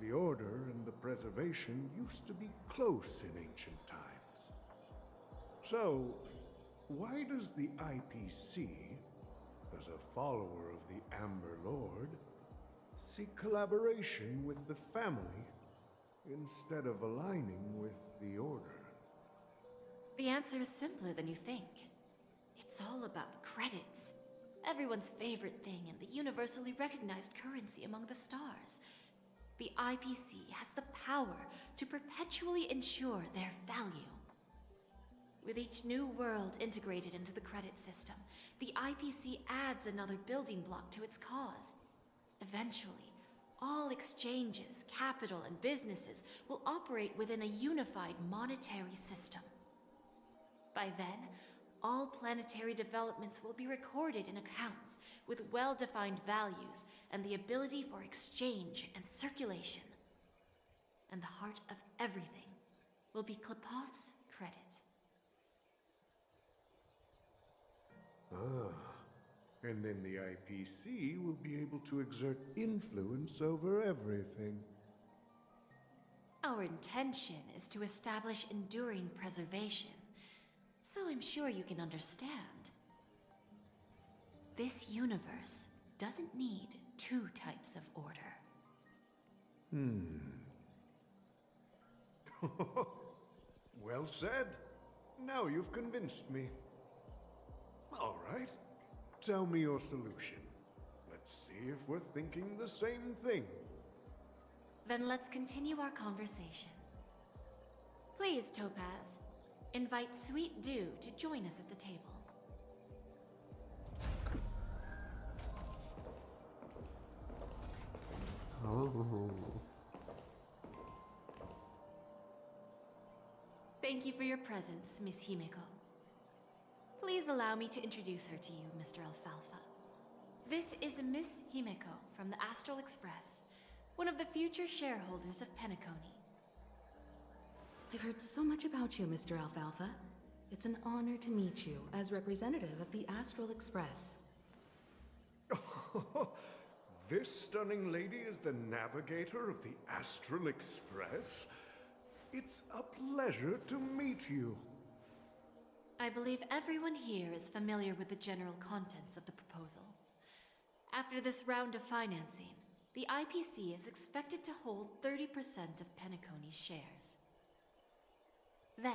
The Order and the Preservation used to be close in ancient times. So, why does the IPC, as a follower of the Amber Lord, seek collaboration with the family instead of aligning with the Order? The answer is simpler than you think. It's all about credits. Everyone's favorite thing and the universally recognized currency among the stars. The IPC has the power to perpetually ensure their value. With each new world integrated into the credit system, the IPC adds another building block to its cause. Eventually, all exchanges, capital, and businesses will operate within a unified monetary system. By then, all planetary developments will be recorded in accounts with well-defined values and the ability for exchange and circulation. And the heart of everything will be Klepoth's credit. Ah, and then the IPC will be able to exert influence over everything. Our intention is to establish enduring preservation, so I'm sure you can understand. This universe doesn't need two types of order. Well said. Now you've convinced me. All right. Tell me your solution. Let's see if we're thinking the same thing. Then let's continue our conversation. Please, Topaz, invite Sweet Dew to join us at the table. Oh. Thank you for your presence, Miss Himeko. Please allow me to introduce her to you, Mr. Alfalfa. This is Miss Himeko from the Astral Express, one of the future shareholders of Penacony. I've heard so much about you, Mr. Alfalfa. It's an honor to meet you as representative of the Astral Express. This stunning lady is the navigator of the Astral Express? It's a pleasure to meet you. I believe everyone here is familiar with the general contents of the proposal. After this round of financing, the IPC is expected to hold 30% of Penacony's shares. Then,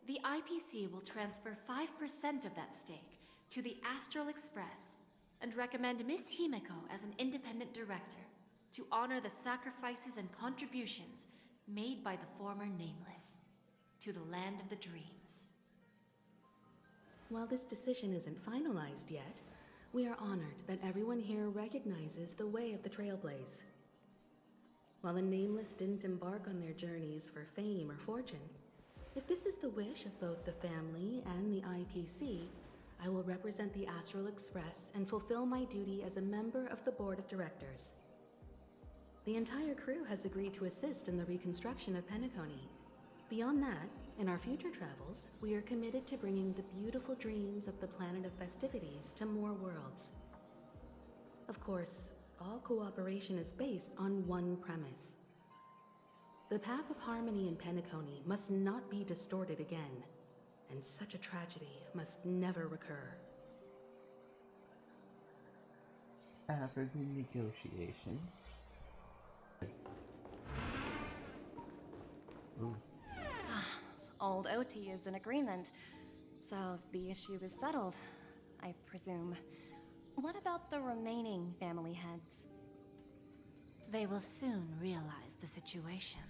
the IPC will transfer 5% of that stake to the Astral Express and recommend Miss Himeko as an independent director to honor the sacrifices and contributions made by the former Nameless to the land of the dreams. While this decision isn't finalized yet, we are honored that everyone here recognizes the way of the Trailblaze. While the Nameless didn't embark on their journeys for fame or fortune, if this is the wish of both the family and the IPC, I will represent the Astral Express and fulfill my duty as a member of the board of directors. The entire crew has agreed to assist in the reconstruction of Penacony. Beyond that, in our future travels, we are committed to bringing the beautiful dreams of the planet of festivities to more worlds. Of course, all cooperation is based on one premise. The path of harmony in Penacony must not be distorted again, and such a tragedy must never recur. After the negotiations. Ooh. Old OT is in agreement, so the issue is settled, I presume. What about the remaining family heads? They will soon realize the situation.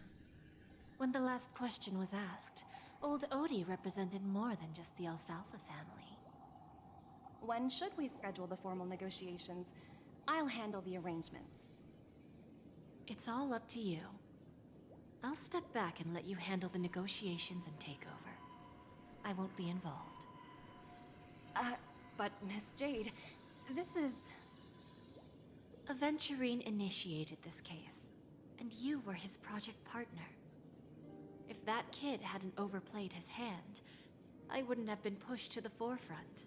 When the last question was asked, old Odie represented more than just the Alfalfa family. When should we schedule the formal negotiations? I'll handle the arrangements. It's all up to you. I'll step back and let you handle the negotiations and takeover. I won't be involved. But Miss Jade, this is... Aventurine initiated this case, and you were his project partner. If that kid hadn't overplayed his hand, I wouldn't have been pushed to the forefront.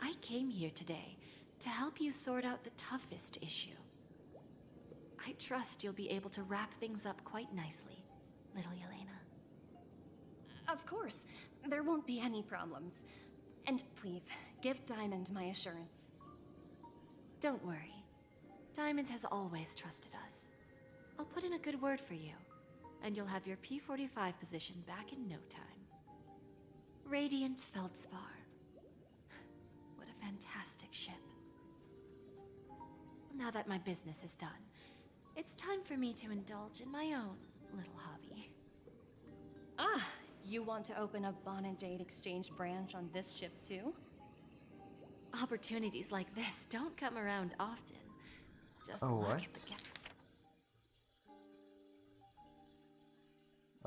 I came here today to help you sort out the toughest issue. I trust you'll be able to wrap things up quite nicely, little Yelena. Of course, there won't be any problems. And please, give Diamond my assurance. Don't worry. Diamond has always trusted us. I'll put in a good word for you, and you'll have your P-45 position back in no time. Radiant Feldspar. What a fantastic ship. Now that my business is done, it's time for me to indulge in my own little hobby. Ah, you want to open a Bon and Jade exchange branch on this ship too? Opportunities like this don't come around often. Just what? look at the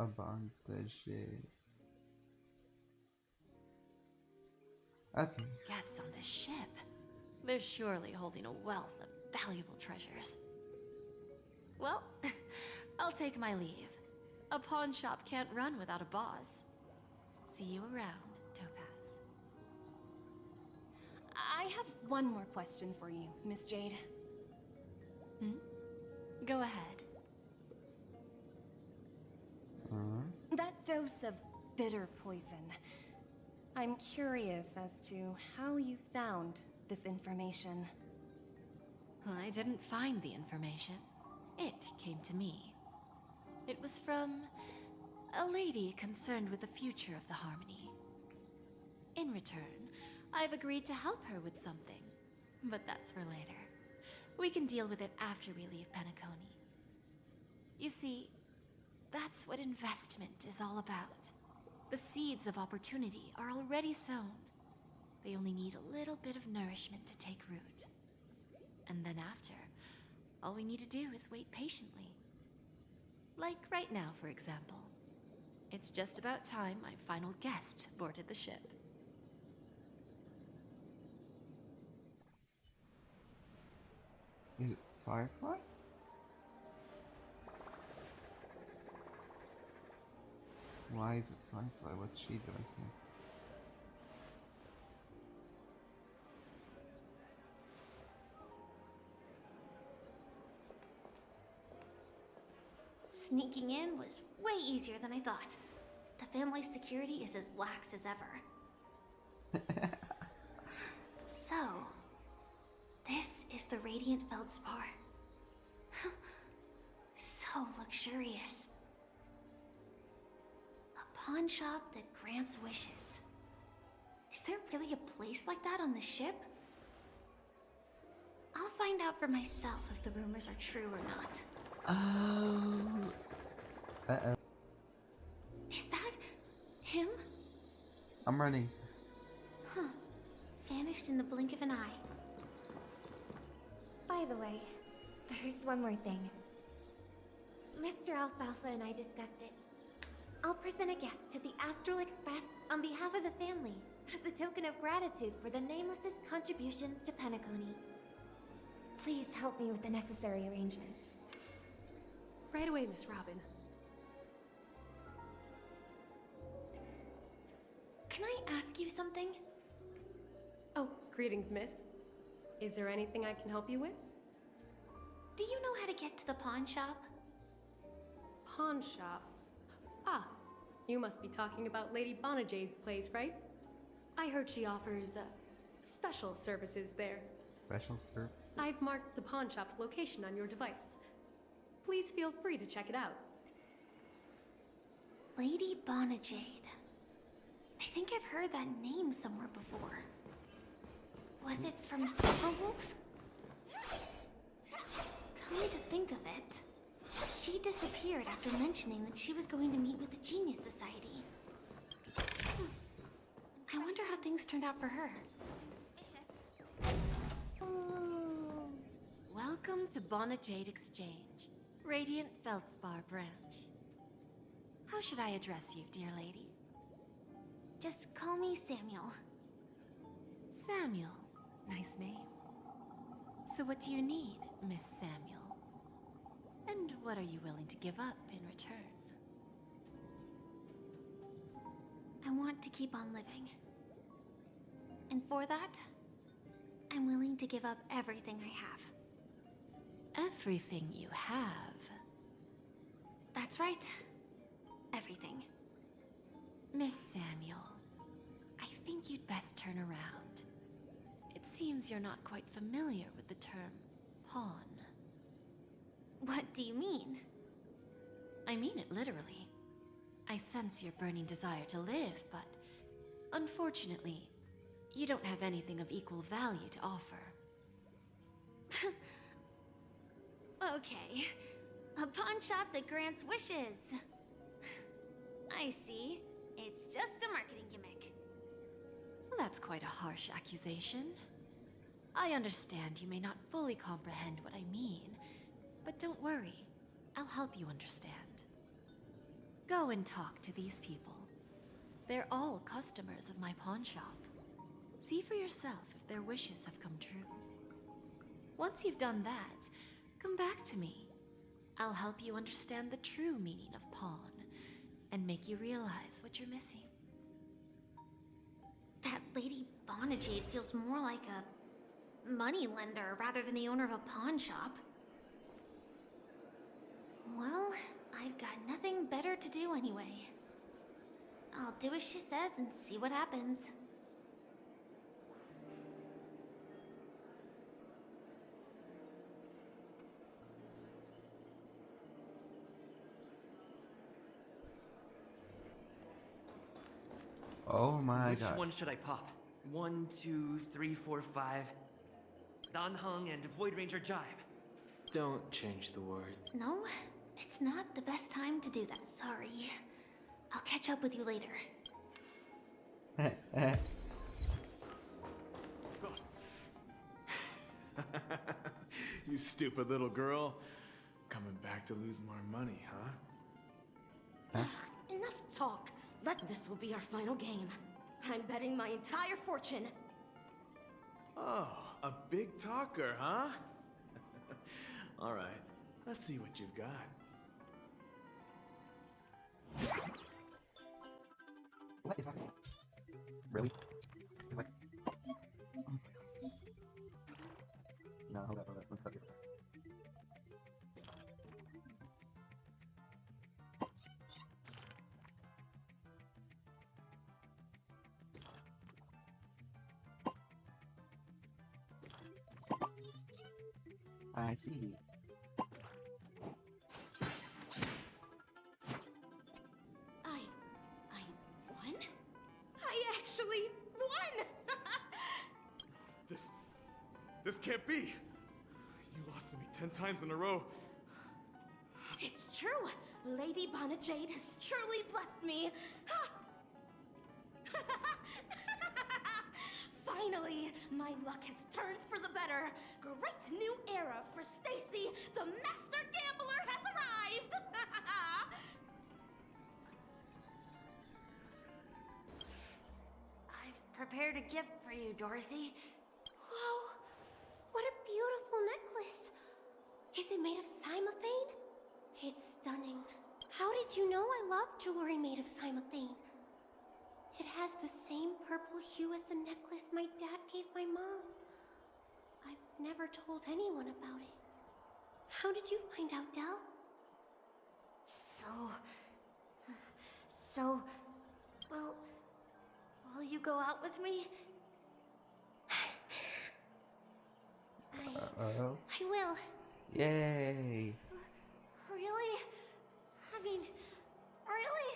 Advantage. Okay. guests on this ship. They're surely holding a wealth of valuable treasures. Well, I'll take my leave. A pawn shop can't run without a boss. See you around, Topaz. I have one more question for you, Miss Jade. Go ahead. That dose of bitter poison. I'm curious as to how you found this information. I didn't find the information. It came to me. It was from a lady concerned with the future of the Harmony. In return, I've agreed to help her with something. But that's for later. We can deal with it after we leave Penacony. You see, that's what investment is all about. The seeds of opportunity are already sown. They only need a little bit of nourishment to take root. And then after, all we need to do is wait patiently. Like right now, for example. It's just about time my final guest boarded the ship. Is it Firefly? Why is it Firefly? What's she doing here? Sneaking in was way easier than I thought. The family's security is as lax as ever. So, this is the Radiant Feldspar. So luxurious. A pawn shop that grants wishes. Is there really a place like that on the ship? I'll find out for myself if the rumors are true or not. Oh. Uh-oh. Is that him? I'm running. Huh. Vanished in the blink of an eye. By the way, there's one more thing. Mr. Alfalfa and I discussed it. I'll present a gift to the Astral Express on behalf of the family as a token of gratitude for the Nameless's contributions to Penacony. Please help me with the necessary arrangements. Right away, Miss Robin. Can I ask you something? Oh, greetings, miss. Is there anything I can help you with? Do you know how to get to the pawn shop? Pawn shop? Ah, you must be talking about Lady Bonajade's place, right? I heard she offers, special services there. Special services? I've marked the pawn shop's location on your device. Please feel free to check it out. Lady Bonajade. I think I've heard that name somewhere before. Was it from Silverwolf? Come to think of it, she disappeared after mentioning that she was going to meet with the Genius Society. I wonder how things turned out for her. Suspicious. Welcome to Bonajade Exchange, Radiant Feldspar branch. How should I address you, dear lady? Just call me Samuel. Samuel. Nice name. So what do you need, Miss Samuel? And what are you willing to give up in return? I want to keep on living. And for that, I'm willing to give up everything I have. Everything you have? That's right. Everything. Miss Samuel, I think you'd best turn around. It seems you're not quite familiar with the term pawn. What do you mean? I mean it literally. I sense your burning desire to live, but unfortunately, you don't have anything of equal value to offer. Okay. A pawn shop that grants wishes. I see. It's just a marketing gimmick. Well, that's quite a harsh accusation. I understand you may not fully comprehend what I mean, but don't worry. I'll help you understand. Go and talk to these people. They're all customers of my pawn shop. See for yourself if their wishes have come true. Once you've done that, come back to me. I'll help you understand the true meaning of pawn and make you realize what you're missing. That Lady Bonajade feels more like a money lender rather than the owner of a pawn shop. Well, I've got nothing better to do anyway. I'll do as she says and see what happens. Oh my god. Which one should I pop? 1, 2, 3, 4, 5. Danheng and Void Ranger Jive. Don't change the word. No, it's not the best time to do that. Sorry. I'll catch up with you later. You stupid little girl. Coming back to lose more money, huh? Enough talk. This will be our final game. I'm betting my entire fortune. Oh, a big talker, huh? All right, let's see what you've got. What is happening? Really? It's like... No, hold up. Let's look at this. I see. I won? I actually won! This can't be! You lost to me 10 times in a row. It's true! Lady Bonajade has truly blessed me! Finally, my luck has turned for the better. Great new era for Stacy. The master gambler has arrived. I've prepared a gift for you, Dorothy. Whoa, what a beautiful necklace. Is it made of cymophane? It's stunning. How did you know I love jewelry made of cymophane? It has the same purple hue as the necklace my dad gave my mom. I've never told anyone about it. How did you find out, Del? Will you go out with me? I will. Yay! Really? I mean, really?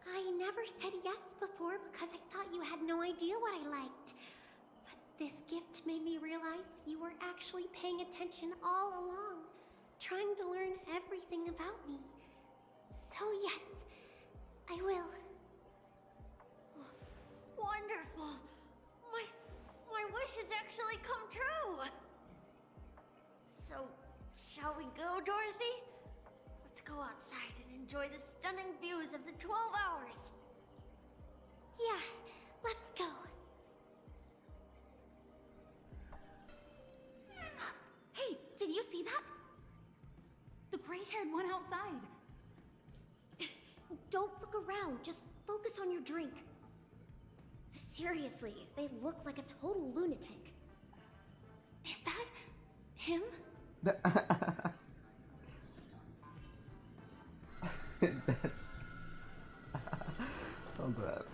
I never said yes before because I thought you had no idea what I liked. But this gift made me realize you were actually paying attention all along, trying to learn everything about me. So yes, I will. Wonderful. My wish has actually come true. So, shall we go, Dorothy? Let's go outside and enjoy the stunning views of the 12 hours. Yeah, let's go. Hey, did you see that? The braid-haired one outside. Don't look around, just focus on your drink. Seriously, they look like a total lunatic. Is that him? That's... Hold up.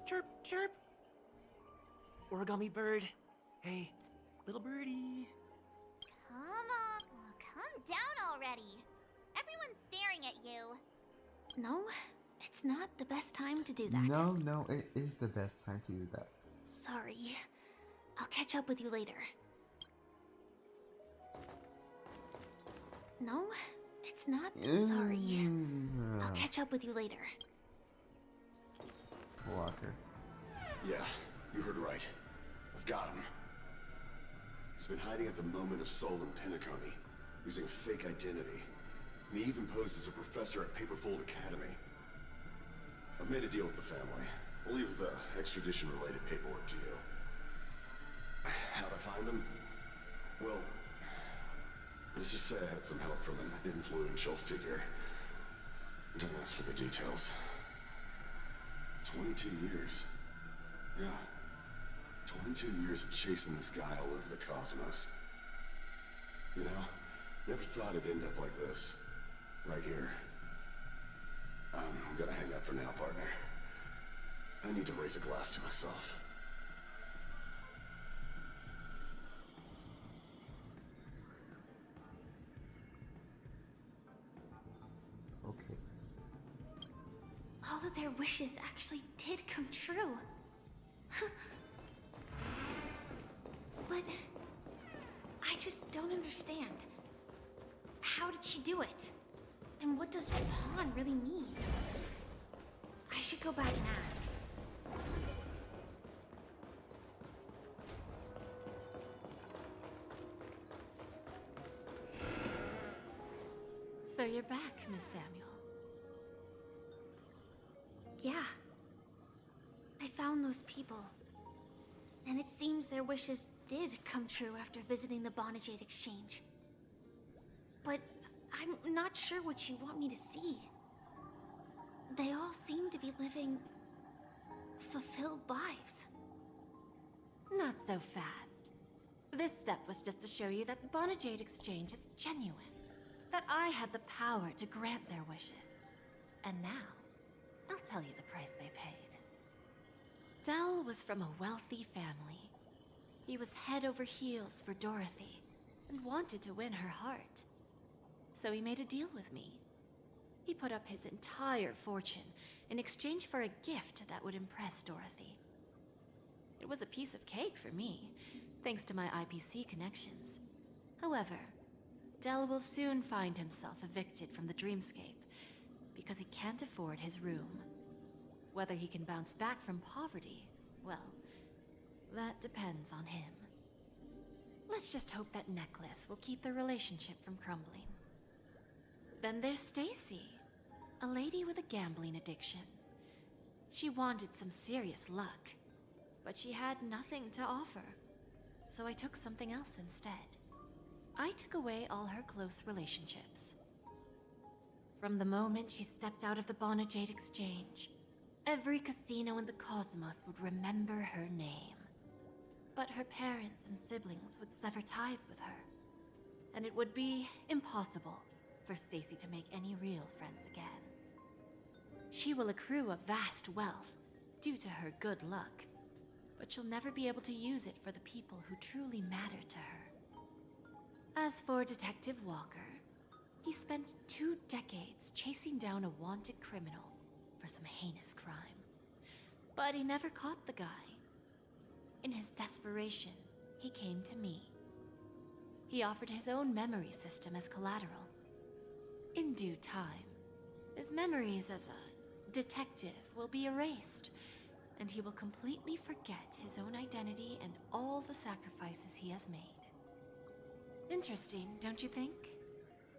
Chirp, chirp. Origami bird. Hey, little birdie. Come on, calm down already. Everyone's staring at you. No, it's not the best time to do that. No, it is the best time to do that. Sorry. I'll catch up with you later. No, it's not. Sorry. I'll catch up with you later. Walker. Yeah, you heard right. I've got him. He's been hiding at the moment of soul in Penacony, using a fake identity. And he even posed as a professor at Paperfold Academy. I've made a deal with the family. I'll leave the extradition-related paperwork to you. How'd I find him? Well, let's just say I had some help from an influential figure. Don't ask for the details. 22 years. Yeah. 22 years of chasing this guy all over the cosmos. You know, never thought it'd end up like this. Right here. I'm gonna hang up for now, partner. I need to raise a glass to myself. Okay. All of their wishes actually did come true. But I just don't understand. How did she do it? And what does pawn really mean? I should go back and ask. So you're back, Miss Samuel. Yeah. I found those people. And it seems their wishes did come true after visiting the Bonajade Exchange. But I'm not sure what you want me to see. They all seem to be living fulfilled lives. Not so fast. This step was just to show you that the Bonajade Exchange is genuine. That I had the power to grant their wishes. And now, I'll tell you the price they paid. Dell was from a wealthy family. He was head over heels for Dorothy, and wanted to win her heart. So he made a deal with me. He put up his entire fortune in exchange for a gift that would impress Dorothy. It was a piece of cake for me, thanks to my IPC connections. However, Dell will soon find himself evicted from the dreamscape because he can't afford his room. Whether he can bounce back from poverty, well, that depends on him. Let's just hope that necklace will keep their relationship from crumbling. Then there's Stacy, a lady with a gambling addiction. She wanted some serious luck, but she had nothing to offer. So I took something else instead. I took away all her close relationships. From the moment she stepped out of the Bonajade Exchange, every casino in the cosmos would remember her name. But her parents and siblings would sever ties with her, and it would be impossible for Stacy to make any real friends again. She will accrue a vast wealth due to her good luck, but she'll never be able to use it for the people who truly matter to her. As for Detective Walker, he spent 2 decades chasing down a wanted criminal for some heinous crime. But he never caught the guy. In his desperation, he came to me. He offered his own memory system as collateral. In due time, his memories as a detective will be erased, and he will completely forget his own identity and all the sacrifices he has made. Interesting, don't you think?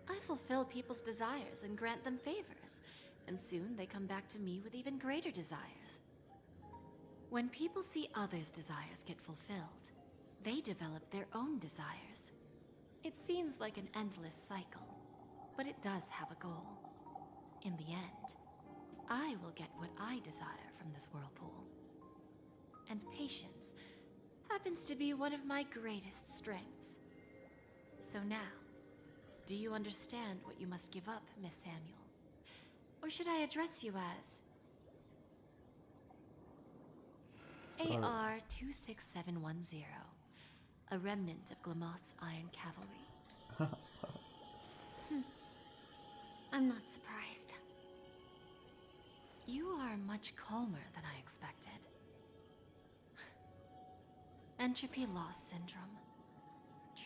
I fulfill people's desires and grant them favors, and soon they come back to me with even greater desires. When people see others' desires get fulfilled, they develop their own desires. It seems like an endless cycle, but it does have a goal. In the end, I will get what I desire from this whirlpool. And patience happens to be one of my greatest strengths. So now, do you understand what you must give up, Miss Samuel? Or should I address you as AR-26710, a remnant of Glamoth's Iron Cavalry? I'm not surprised. You are much calmer than I expected. Entropy loss syndrome.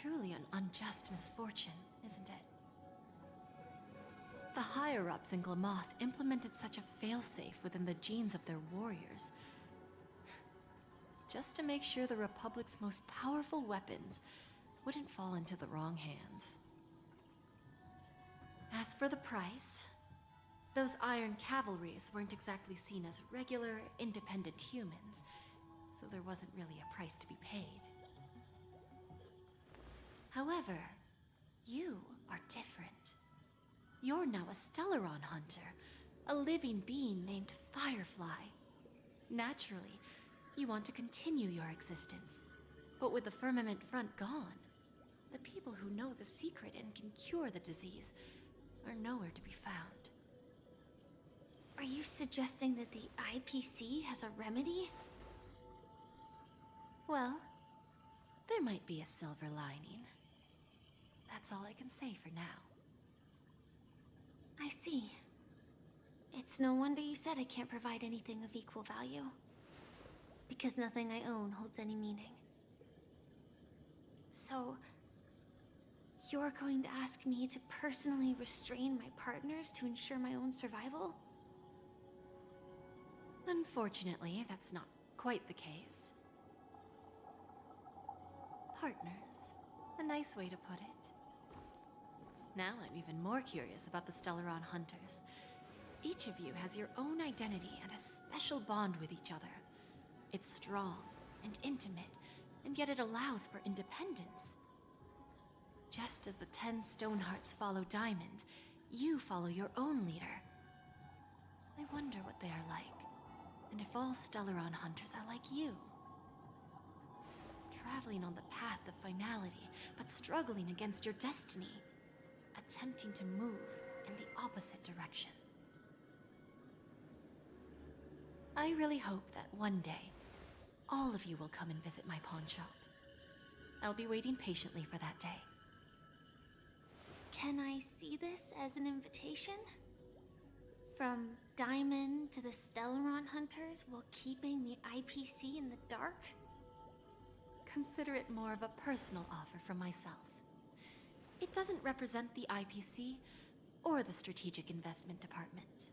Truly an unjust misfortune, isn't it? The higher-ups in Glamoth implemented such a failsafe within the genes of their warriors, just to make sure the Republic's most powerful weapons wouldn't fall into the wrong hands. As for the price, those Iron Cavalries weren't exactly seen as regular, independent humans, so there wasn't really a price to be paid. However, you are different. You're now a Stellaron hunter, a living being named Firefly. Naturally, you want to continue your existence, but with the firmament front gone, the people who know the secret and can cure the disease are nowhere to be found. Are you suggesting that the IPC has a remedy? Well, there might be a silver lining. That's all I can say for now. I see. It's no wonder you said I can't provide anything of equal value. Because nothing I own holds any meaning. So, you're going to ask me to personally restrain my partners to ensure my own survival? Unfortunately, that's not quite the case. Partners. A nice way to put it. Now I'm even more curious about the Stellaron hunters. Each of you has your own identity and a special bond with each other. It's strong and intimate, and yet it allows for independence. Just as the 10 Stonehearts follow Diamond, you follow your own leader. I wonder what they are like, and if all Stellaron hunters are like you. Traveling on the path of finality, but struggling against your destiny. Attempting to move in the opposite direction. I really hope that one day, all of you will come and visit my pawn shop. I'll be waiting patiently for that day. Can I see this as an invitation? From Diamond to the Stellaron hunters while keeping the IPC in the dark? Consider it more of a personal offer from myself. It doesn't represent the IPC or the Strategic Investment Department.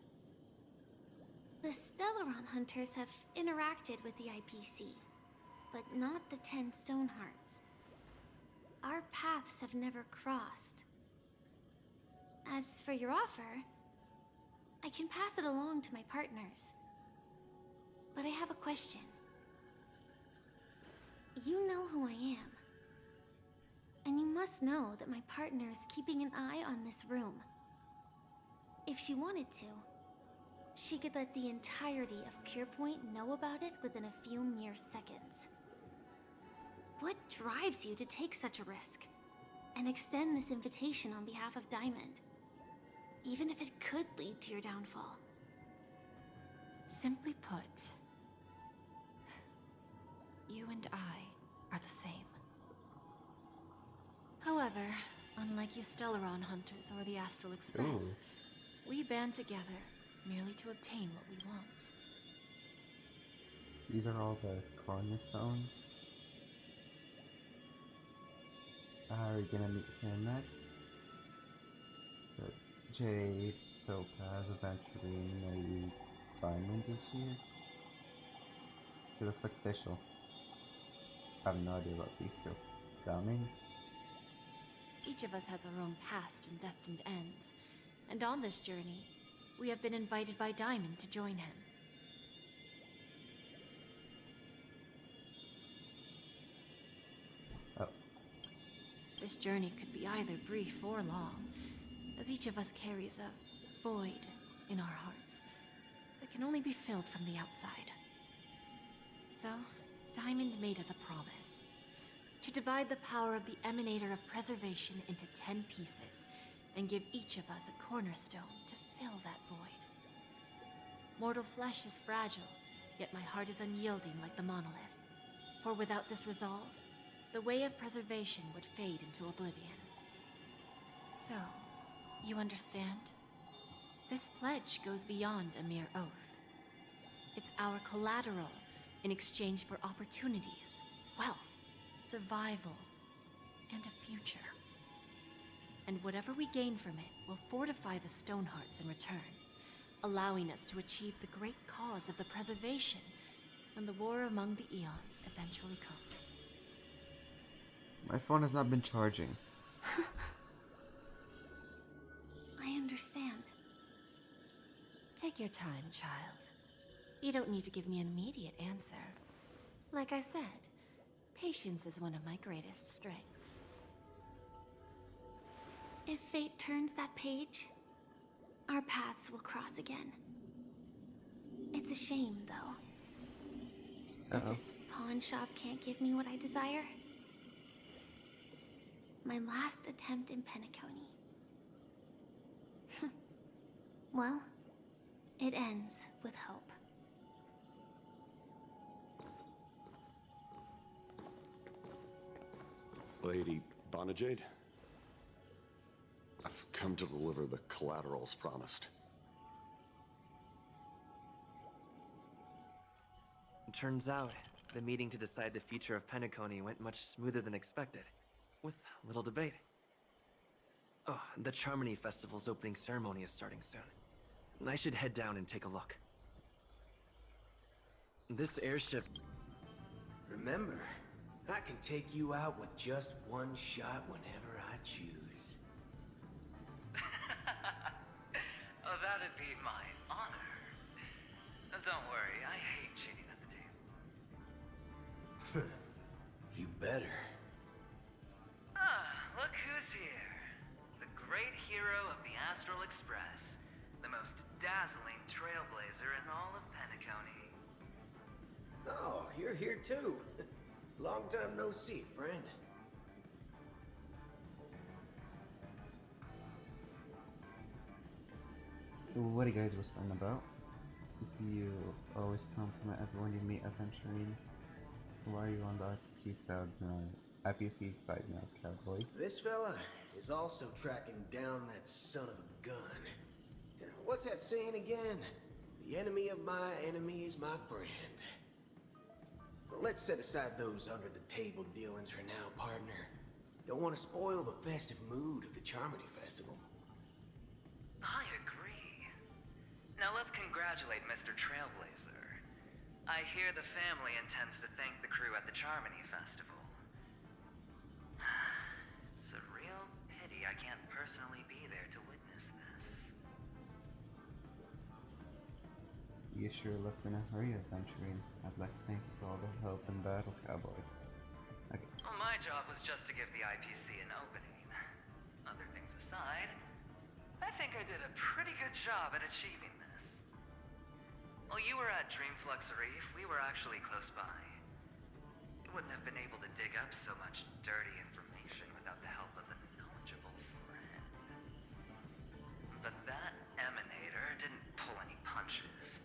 The Stellaron hunters have interacted with the IPC, but not the 10 Stonehearts. Our paths have never crossed. As for your offer, I can pass it along to my partners. But I have a question. You know who I am. And you must know that my partner is keeping an eye on this room. If she wanted to, she could let the entirety of Purepoint know about it within a few mere seconds. What drives you to take such a risk and extend this invitation on behalf of Diamond, even if it could lead to your downfall? Simply put, you and I are the same. However, unlike you Stellaron hunters or the Astral Express, we band together merely to obtain what we want. These are all the cornerstones. Are we gonna meet him next? Jade, Topaz, eventually maybe Diamond is here. She looks like official. I have no idea about these two. Coming? Each of us has our own past and destined ends, and on this journey, we have been invited by Diamond to join him. Oh. This journey could be either brief or long, as each of us carries a void in our hearts that can only be filled from the outside. So, Diamond made us a promise. To divide the power of the Emanator of Preservation into 10 pieces, and give each of us a cornerstone to fill that void. Mortal flesh is fragile, yet my heart is unyielding like the monolith. For without this resolve, the way of preservation would fade into oblivion. So, you understand? This pledge goes beyond a mere oath. It's our collateral in exchange for opportunities, wealth, survival, and a future. And whatever we gain from it will fortify the Stonehearts in return, allowing us to achieve the great cause of the preservation when the war among the eons eventually comes. My phone has not been charging. I understand. Take your time, child. You don't need to give me an immediate answer. Like I said, patience is one of my greatest strengths. If fate turns that page, our paths will cross again. It's a shame, though, that this pawn shop can't give me what I desire. My last attempt in Penacony. Well, it ends with hope. Lady Bonajade? I've come to deliver the collaterals promised. It turns out, the meeting to decide the future of Penacony went much smoother than expected, with little debate. Oh, the Charmony Festival's opening ceremony is starting soon. I should head down and take a look. This airship... Remember, I can take you out with just one shot whenever I choose. Oh, that'd be my honor. Don't worry, I hate cheating at the table. You better. Ah, look who's here. The great hero of the Astral Express. The most dazzling trailblazer in all of Penacony. Oh, you're here too. Long time no see, friend. What are you guys whispering about? Do you always compliment everyone you meet adventuring? Why are you on the IPC side now, cowboy? This fella is also tracking down that son of a gun. What's that saying again? The enemy of my enemy is my friend. Well, let's set aside those under-the-table dealings for now, partner. Don't want to spoil the festive mood of the Charmony Festival. I agree. Now let's congratulate Mr. Trailblazer. I hear the family intends to thank the crew at the Charmony Festival. It's a real pity I can't personally be there to witness this. You sure look in a hurry adventuring. I'd like to thank you for all the help in battle, cowboy. Okay. Well, my job was just to give the IPC an opening. Other things aside, I think I did a pretty good job at achieving this. While you were at Dreamflux Reef, we were actually close by. You wouldn't have been able to dig up so much dirty information without the help of a knowledgeable friend. But that emanator didn't pull any punches.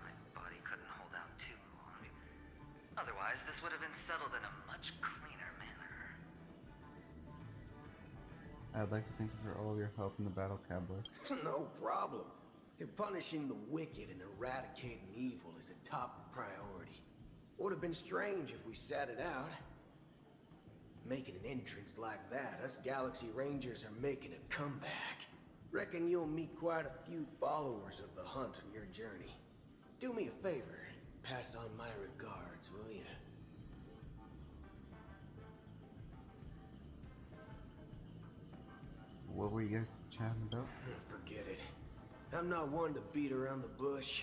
My body couldn't hold out too long. Otherwise, this would have been settled in a much cleaner manner. I'd like to thank you for all your help in the battle, cowboy. No problem. Punishing the wicked and eradicating evil is a top priority. Would have been strange if we sat it out. Making an entrance like that, us Galaxy Rangers are making a comeback. Reckon you'll meet quite a few followers of the hunt on your journey. Do me a favor, pass on my regards, will ya? What were you guys chatting about? Forget it. I'm not one to beat around the bush.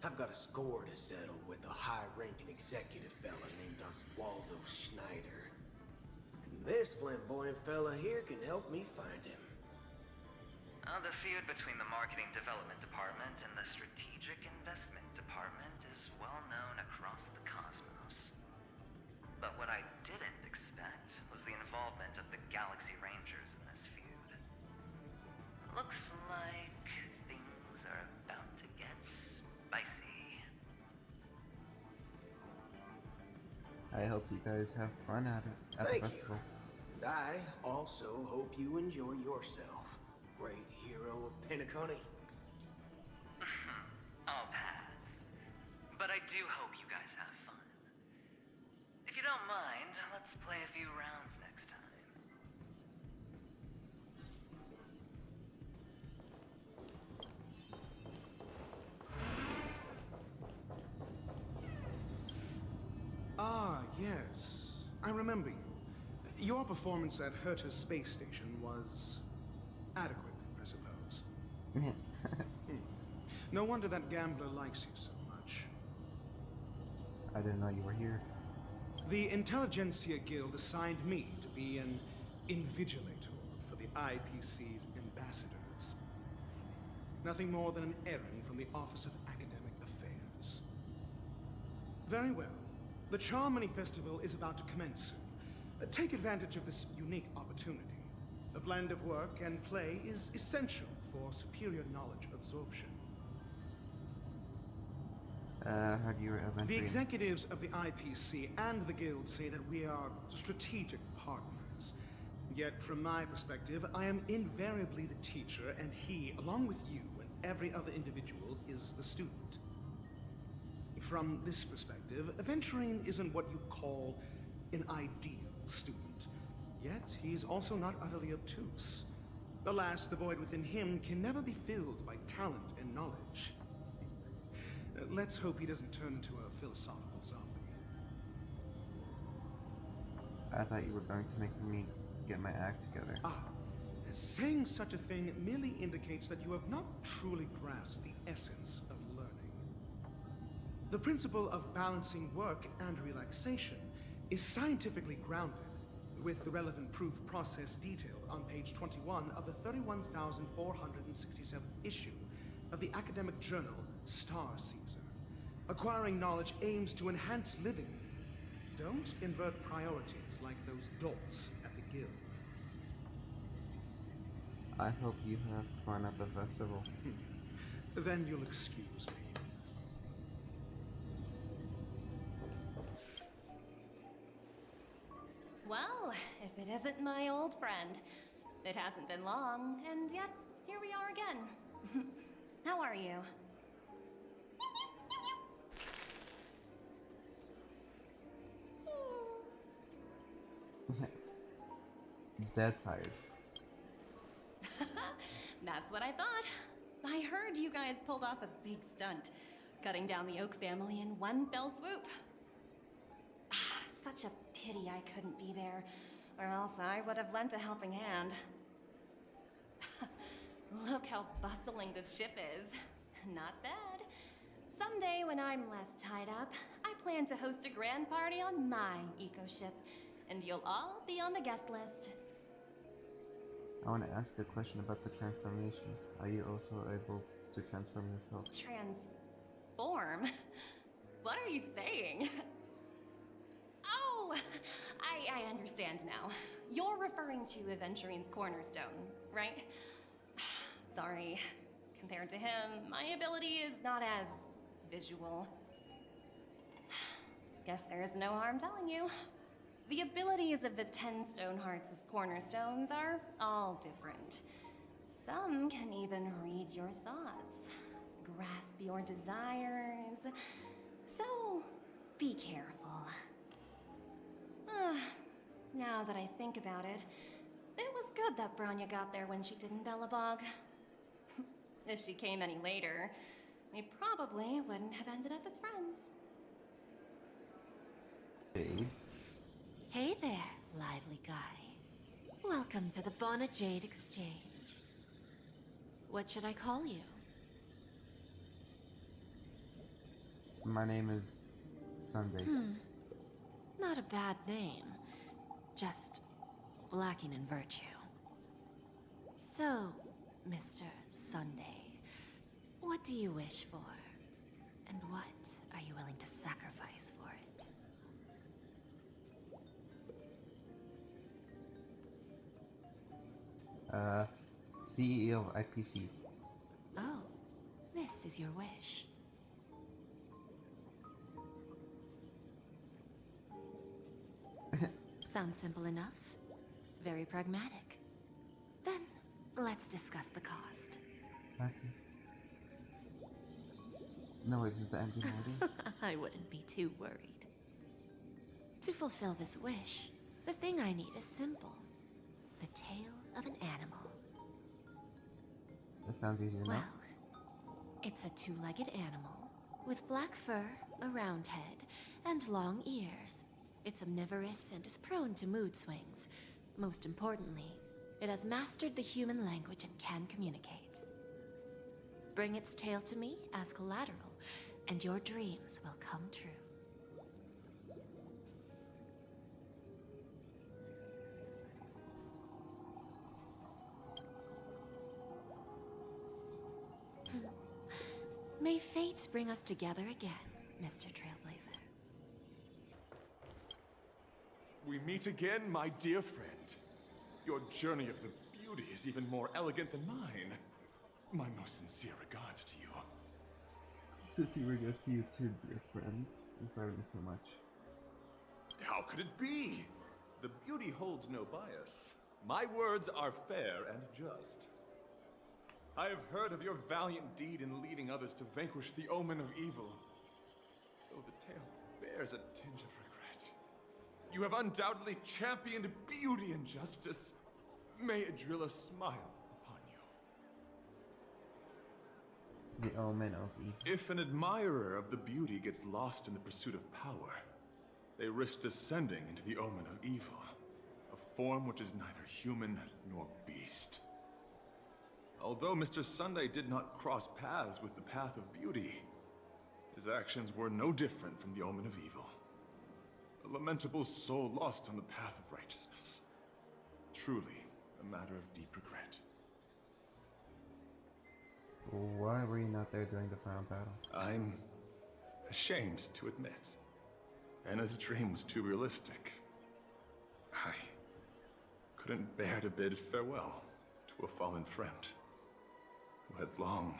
I've got a score to settle with a high-ranking executive fella named Oswaldo Schneider. And this flamboyant fella here can help me find him. The feud between the Marketing Development Department and the Strategic Investment Department is well known across the cosmos. But what I didn't expect was the involvement of the Galaxy Rangers in this feud. Looks like things are about to get spicy. I hope you guys have fun at it at the festival. I also hope you enjoy yourself, great hero of Penacony. I'll pass. But I do hope you guys have fun. If you don't mind, let's play a few rounds next time. Ah, yes. I remember you. Your performance at Herta's space station was adequate, I suppose. No wonder that gambler likes you so much. I didn't know you were here. The Intelligentsia Guild assigned me to be an invigilator for the IPC's ambassadors. Nothing more than an errand from the Office of Academic Affairs. Very well. The Charmony Festival is about to commence soon. Take advantage of this unique opportunity. A blend of work and play is essential for superior knowledge absorption. How do you eventually... The executives of the IPC and the Guild say that we are strategic partners. Yet, from my perspective, I am invariably the teacher, and he, along with you and every other individual, is the student. From this perspective, Aventurine isn't what you call an ideal student. Yet, he's also not utterly obtuse. Alas, the void within him can never be filled by talent and knowledge. Let's hope he doesn't turn into a philosophical zombie. I thought you were going to make me get my act together. Saying such a thing merely indicates that you have not truly grasped the essence of learning. The principle of balancing work and relaxation is scientifically grounded, with the relevant proof process detailed on page 21 of the 31,467th issue of the academic journal Star Caesar. Acquiring knowledge aims to enhance living. Don't invert priorities like those dolts at the Guild. I hope you have fun at the festival. Then you'll excuse me. Well, if it isn't my old friend. It hasn't been long, and yet, here we are again. How are you? Dead tired. That's what I thought. I heard you guys pulled off a big stunt, cutting down the Oak family in one fell swoop. Such a pity I couldn't be there, or else I would have lent a helping hand. Look how bustling this ship is. Not bad. Someday when I'm less tied up, I plan to host a grand party on my eco-ship, and you'll all be on the guest list. I want to ask a question about the transformation. Are you also able to transform yourself? Transform? What are you saying? Oh, I understand now. You're referring to Aventurine's cornerstone, right? Sorry. Compared to him, my ability is not as visual. Guess there is no harm telling you. The abilities of the 10 Stonehearts' cornerstones are all different. Some can even read your thoughts, grasp your desires. So, be careful. Now that I think about it, it was good that Branya got there when she did in Bellabog. If she came any later, we probably wouldn't have ended up as friends. Jade? Hey there, lively guy. Welcome to the Bona Jade Exchange. What should I call you? My name is Sunday. Not a bad name. Just lacking in virtue. So, Mr. Sunday, what do you wish for? And what are you willing to sacrifice for it? CEO of IPC. Oh, this is your wish. Sounds simple enough. Very pragmatic. Then, let's discuss the cost. Okay. No, it's the empty body. I wouldn't be too worried. To fulfill this wish, the thing I need is simple. The tail of an animal. That sounds easy enough. Well, it's a two-legged animal with black fur, a round head, and long ears. It's omnivorous and is prone to mood swings. Most importantly, it has mastered the human language and can communicate. Bring its tail to me as collateral, and your dreams will come true. May fate bring us together again, Mr. Trailblazer. We meet again, my dear friend. Your journey of the beauty is even more elegant than mine. My most sincere regards to you. Sincere regards to you too, dear friends. You pardon me so much. How could it be? The beauty holds no bias. My words are fair and just. I have heard of your valiant deed in leading others to vanquish the omen of evil. Though the tale bears a tinge of regret. You have undoubtedly championed beauty and justice. May Adrilla smile upon you. The omen of evil. If an admirer of the beauty gets lost in the pursuit of power, they risk descending into the omen of evil, a form which is neither human nor beast. Although Mr. Sunday did not cross paths with the path of beauty, his actions were no different from the omen of evil. A lamentable soul lost on the path of righteousness. Truly, a matter of deep regret. Why were you not there during the final battle? I'm ashamed to admit. Anna's dream was too realistic. I couldn't bear to bid farewell to a fallen friend who had long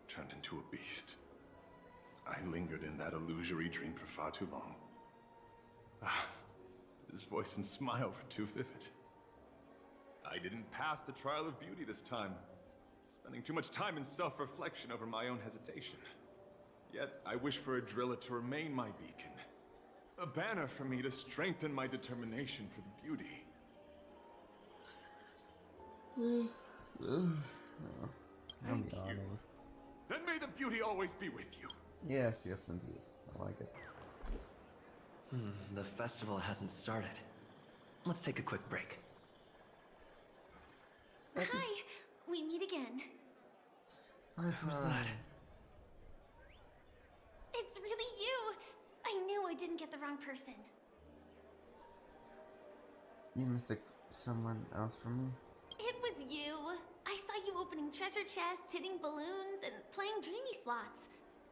turned into a beast. I lingered in that illusory dream for far too long. His voice and smile were too vivid. I didn't pass the trial of beauty this time, spending too much time in self-reflection over my own hesitation. Yet, I wish for Adrilla to remain my beacon, a banner for me to strengthen my determination for the beauty. I'm yawning. Then may the beauty always be with you. Yes, yes indeed. I like it. The festival hasn't started. Let's take a quick break. Hi, we meet again. Who's that? It's really you. I knew I didn't get the wrong person. You mistook someone else for me? It was you. I saw you opening treasure chests, hitting balloons, and playing dreamy slots.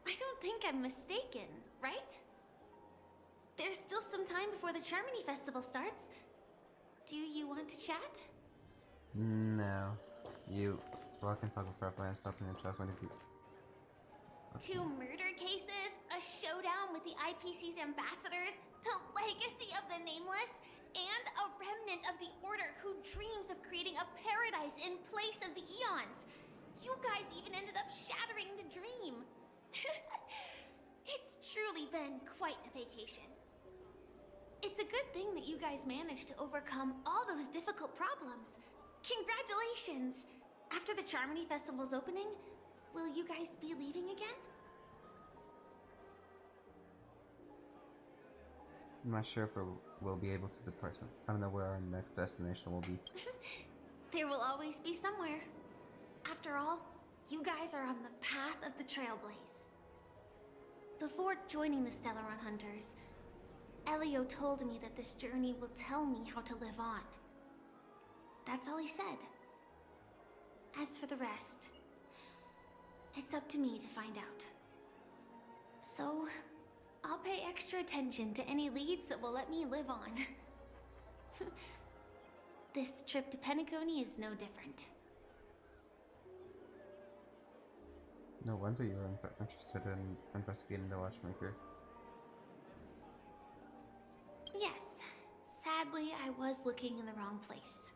I don't think I'm mistaken, right? There's still some time before the Charmony Festival starts. Do you want to chat? No. You walk and talk with Purple and stop in your trust when you do. Okay. 2 murder cases, a showdown with the IPC's ambassadors, the legacy of the Nameless, and a remnant of the Order who dreams of creating a paradise in place of the Eons. You guys even ended up shattering the dream. It's truly been quite a vacation. It's a good thing that you guys managed to overcome all those difficult problems. Congratulations! After the Charmony Festival's opening, will you guys be leaving again? I'm not sure if we'll be able to depart. I don't know where our next destination will be. There will always be somewhere. After all, you guys are on the path of the Trailblaze. Before joining the Stellaron Hunters, Elio told me that this journey will tell me how to live on. That's all he said. As for the rest, it's up to me to find out. So, I'll pay extra attention to any leads that will let me live on. This trip to Penacony is no different. No wonder you were interested in investigating the Watchmaker. Yes, sadly I was looking in the wrong place.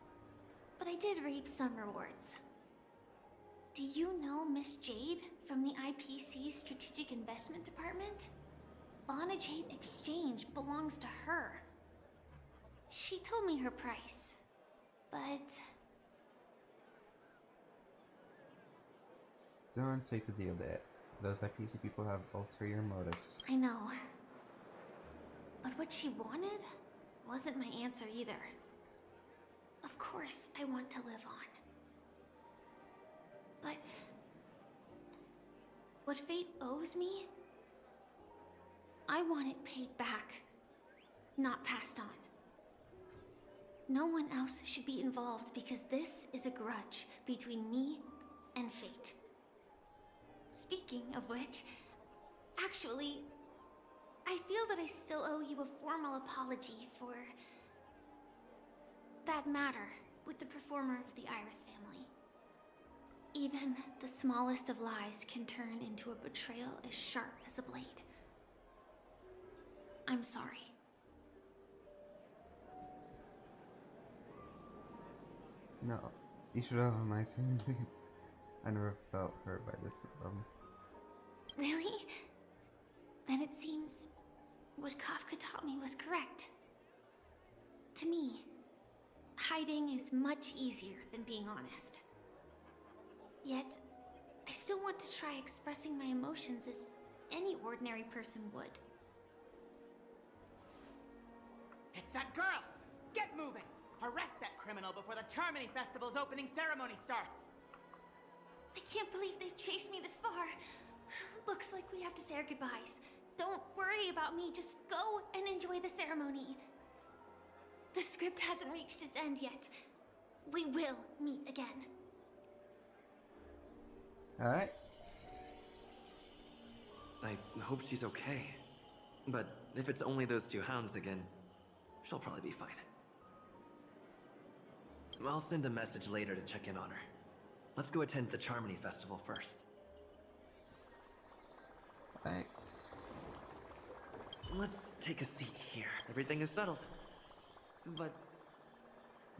But I did reap some rewards. Do you know Miss Jade from the IPC's Strategic Investment Department? Bonajade Exchange belongs to her. She told me her price, but... Don't take the deal that those IPC people have ulterior motives. I know. But what she wanted wasn't my answer either. Of course, I want to live on. But... what fate owes me? I want it paid back, not passed on. No one else should be involved because this is a grudge between me and fate. Speaking of which, actually, I feel that I still owe you a formal apology for that matter with the performer of the Iris family. Even the smallest of lies can turn into a betrayal as sharp as a blade. I'm sorry. No, you should have on my team. I never felt hurt by this. Really? Then it seems what Kafka taught me was correct. To me, hiding is much easier than being honest. Yet, I still want to try expressing my emotions as any ordinary person would. It's that girl! Get moving! Arrest that criminal before the Charmony Festival's opening ceremony starts! I can't believe they've chased me this far. Looks like we have to say our goodbyes. Don't worry about me, just go and enjoy the ceremony. The script hasn't reached its end yet. We will meet again. Alright. I hope she's okay. But if it's only those two hounds again, she'll probably be fine. I'll send a message later to check in on her. Let's go attend the Charmony Festival first. Alright. Let's take a seat here. Everything is settled. But...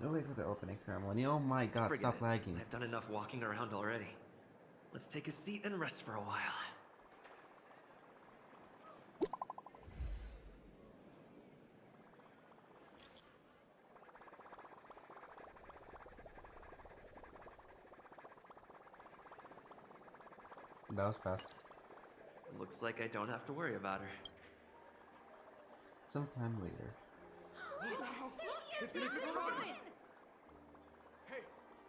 no wait for the opening ceremony. Oh my god, forget stop it. lagging. I've done enough walking around already. Let's take a seat and rest for a while. That was fast. Looks like I don't have to worry about her. Sometime later. It's Miss Robin! Hey,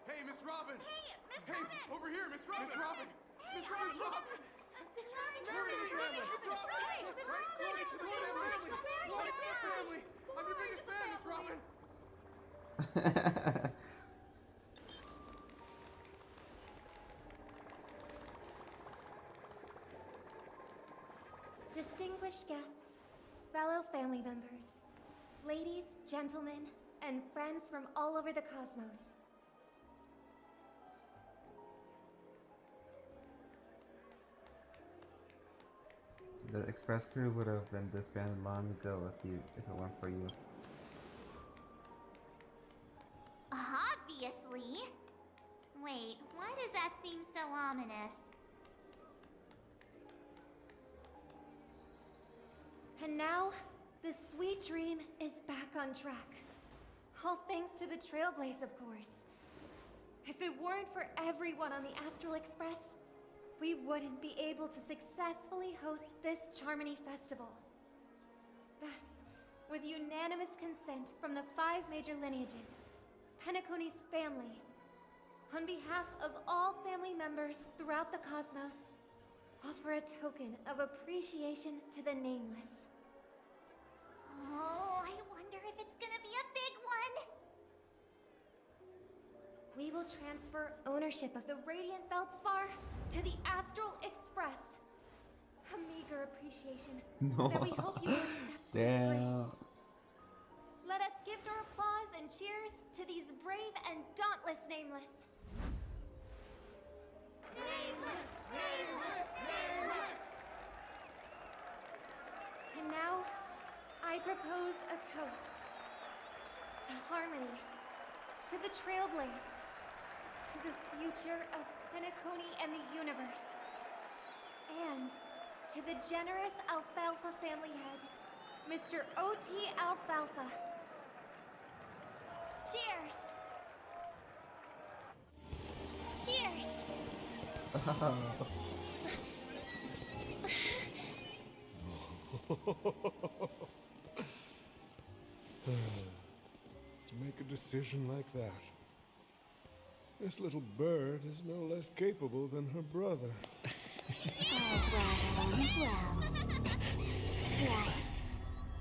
hey, Miss Robin! Hey, Miss Robin! Over here, Miss Robin! Miss Robin! Miss Robin! Miss Robin! Miss Robin! Miss Robin! Miss Robin! Glory to the family! Glory to the family! I'm your biggest fan, Miss Robin! Distinguished guests, fellow family members, ladies, gentlemen, and friends from all over the cosmos. The express crew would have been disbanded long ago if it weren't for you. Obviously. Wait, why does that seem so ominous? And now, the sweet dream is back on track. All thanks to the Trailblaze, of course. If it weren't for everyone on the Astral Express, we wouldn't be able to successfully host this Charmony Festival. Thus, with unanimous consent from the 5 major lineages, Penacony's family, on behalf of all family members throughout the cosmos, offer a token of appreciation to the Nameless. Oh, I wonder if it's gonna be a big one! We will transfer ownership of the Radiant Feldspar to the Astral Express. A meager appreciation that we hope you will accept with grace. Let us give our applause and cheers to these brave and dauntless Nameless. Nameless! Nameless! Nameless! And now, I propose a toast. To harmony. To the Trailblaze. To the future of Penacony and the universe. And to the generous Alfalfa family head, Mr. O.T. Alfalfa. Cheers! Cheers! To make a decision like that. This little bird is no less capable than her brother. All's well that ends well. Right.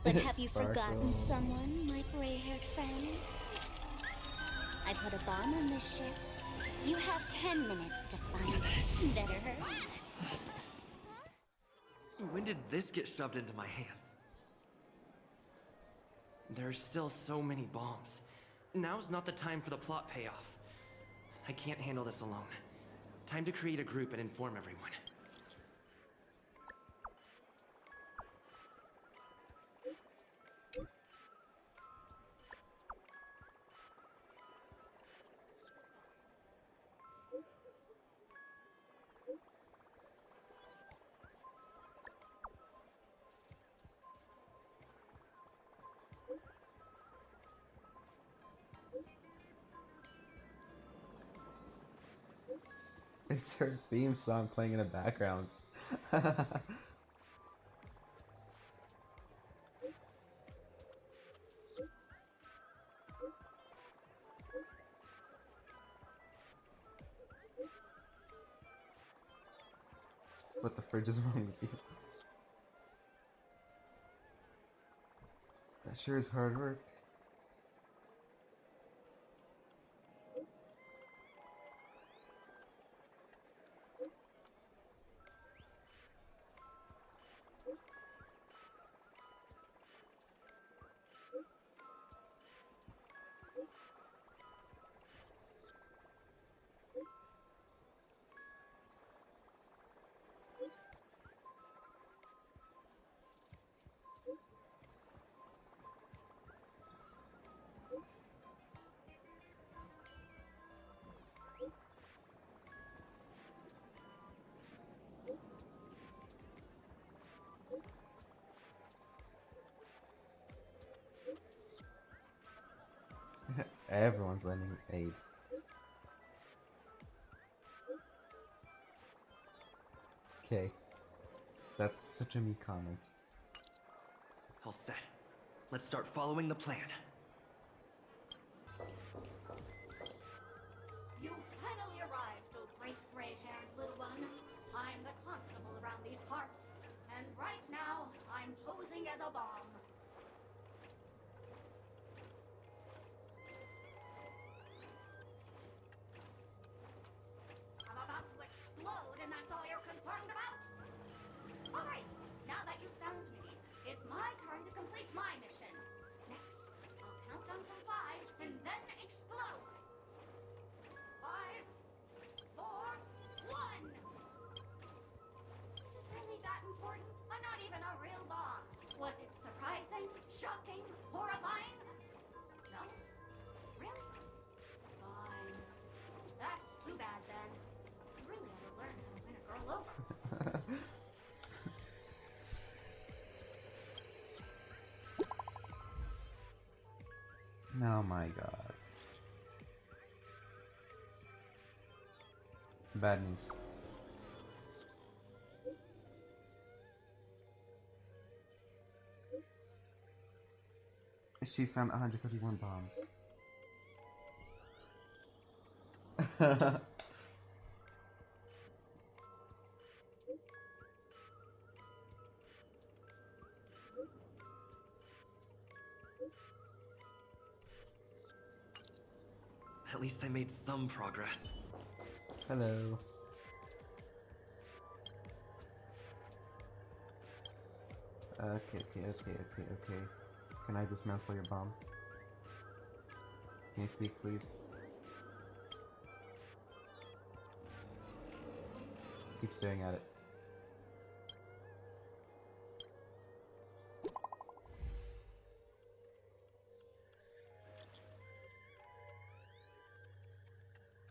But have you forgotten someone, my gray-haired friend? I put a bomb on this ship. You have 10 minutes to find it. Better hurry. When did this get shoved into my hands? There are still so many bombs. Now's not the time for the plot payoff. I can't handle this alone. Time to create a group and inform everyone. It's her theme song playing in the background. What the fridge is wrong with you? That sure is hard work. Everyone's lending aid. Okay. That's such a me comment. All set. Let's start following the plan. You finally arrived, oh great gray-haired little one. I'm the constable around these parts, and right now, I'm posing as a bomb. I'm about to explode, and that's all you're concerned about? Alright, now that you've found me, it's my turn to complete my mission. Next, I'll count down from 5, and then explode. 5, 4, 1! Is it really that important? I'm not even a real bomb. Was it surprising, shocking, horrifying? No? Really? Fine. That's too bad then. You really ought to learn how to win a girl over. Oh my god. Bad news. She's found 131 bombs. At least I made some progress. Hello. Okay. Can I dismantle your bomb? Can you speak, please? Keep staring at it.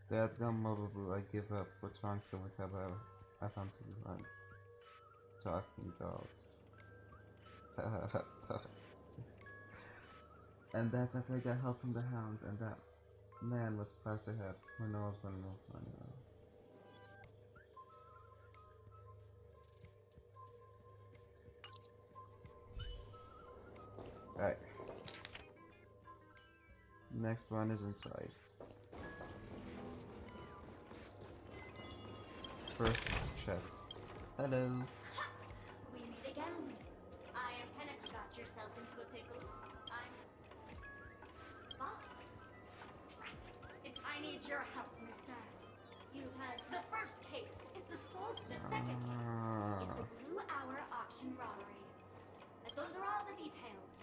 Dad's gone mobile boo, I give up. What's wrong, Silver Cub? I found to run. Talking dogs. And that's after I got help from the hounds and that man with plastic hat who knows when to move on. Alright. Next one is inside. First chest. Hello. We meet again. I am Penacony. Got yourself into a pickle. I'm Bob. Right. I need your help, mister. You had the first case is the soul to the second case is the Blue Hour auction robbery. But those are all the details.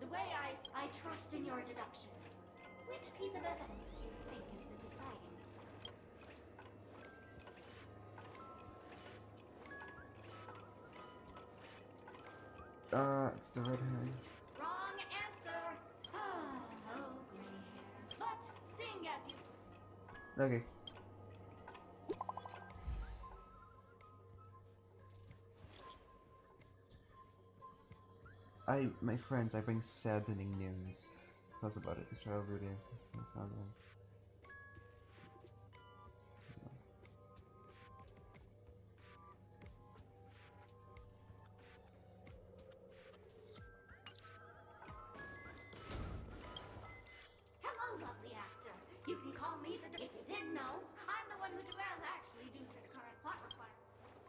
The way I trust in your deduction. Which piece of evidence do you think is the deciding? It's the red herring. Wrong answer. Oh, gray hair. But seeing as you Okay. My friends, I bring saddening news. Tell us about it. This trial video. Hello, lovely actor. You can call me the... If you didn't know, I'm the one who dwells actually due to the current plot requirements.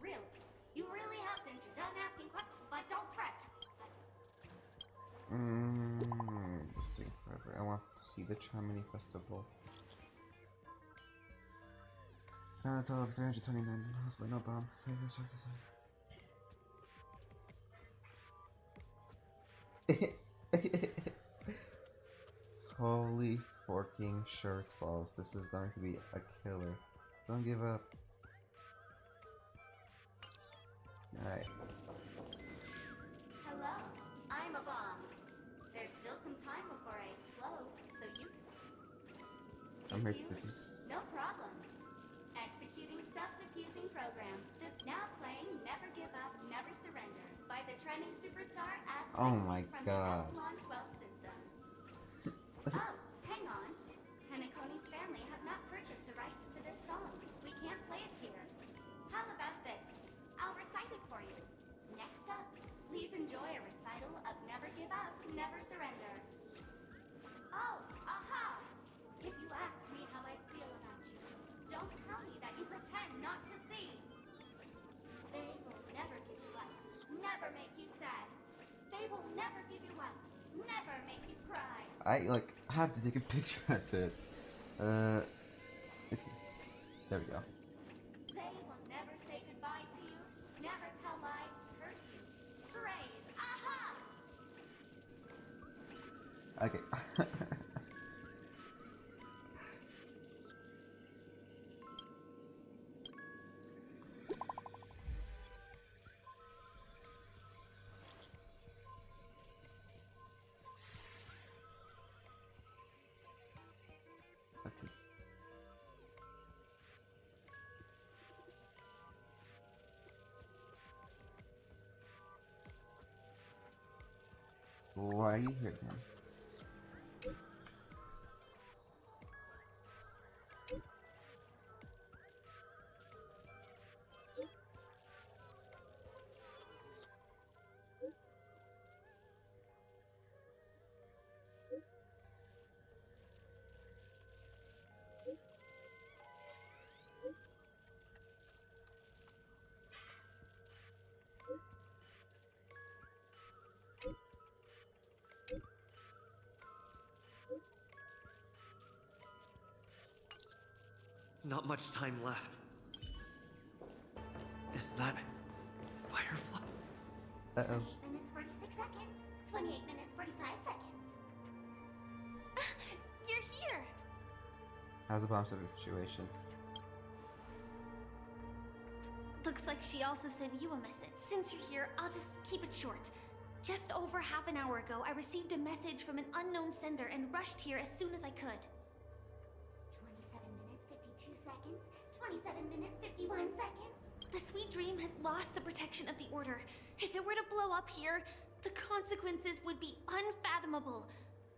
Really? You really have since you're done asking questions, but don't fret. This thing forever. I want to see the Charmony Festival. Found a total of 329 miles, but no bomb. Holy forking shirts balls. This is going to be a killer. Don't give up. Alright. Hello, I'm a bomb. There's still some time before I explode, so you I'm here to do this. No problem. Executing self-diffusing program. This now playing Never Give Up, Never Surrender by the trending superstar Aspen Oh my from god. the Epsilon 12 system. Oh, hang on. Penacony's family have not purchased the rights to this song. We can't play it here. How about this? I'll recite it for you. Next up, please enjoy a recital of Never Give Up, Never Surrender. Oh, aha! If you ask me how I feel about you, don't tell me that you pretend not to see. They will never give you up, never make you sad. They will never give you up, never make you cry. I have to take a picture of this. Okay. There we go. They will never say goodbye to you, never tell lies to hurt you. Praise, aha! Okay. Why are you here then? Not much time left. Is that Firefly? Uh-oh. 28 minutes, 46 seconds. 28 minutes, 45 seconds. You're here! How's the bomb situation? Looks like she also sent you a message. Since you're here, I'll just keep it short. Just over half an hour ago, I received a message from an unknown sender and rushed here as soon as I could. 27 minutes, 52 seconds. 27 minutes, 51 seconds. The Sweet Dream has lost the protection of the Order. If it were to blow up here, the consequences would be unfathomable.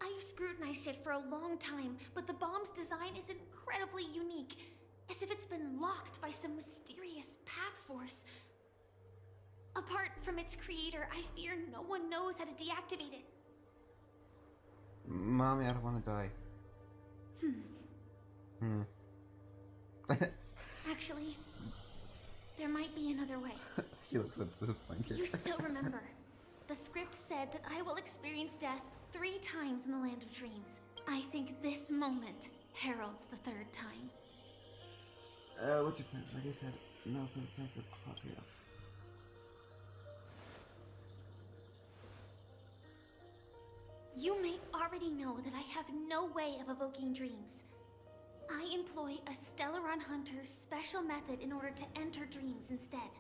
I've scrutinized it for a long time, but the bomb's design is incredibly unique. As if it's been locked by some mysterious path force. Apart from its creator, I fear no one knows how to deactivate it. Mommy, I don't want to die. Actually, there might be another way. She looks so disappointed. You still remember. The script said that I will experience death 3 times in the Land of Dreams. I think this moment heralds the 3rd time. What's your plan? Like I said, now's not the time for plot payoff. You may already know that I have no way of evoking dreams. I employ a Stellaron Hunter's special method in order to enter dreams instead.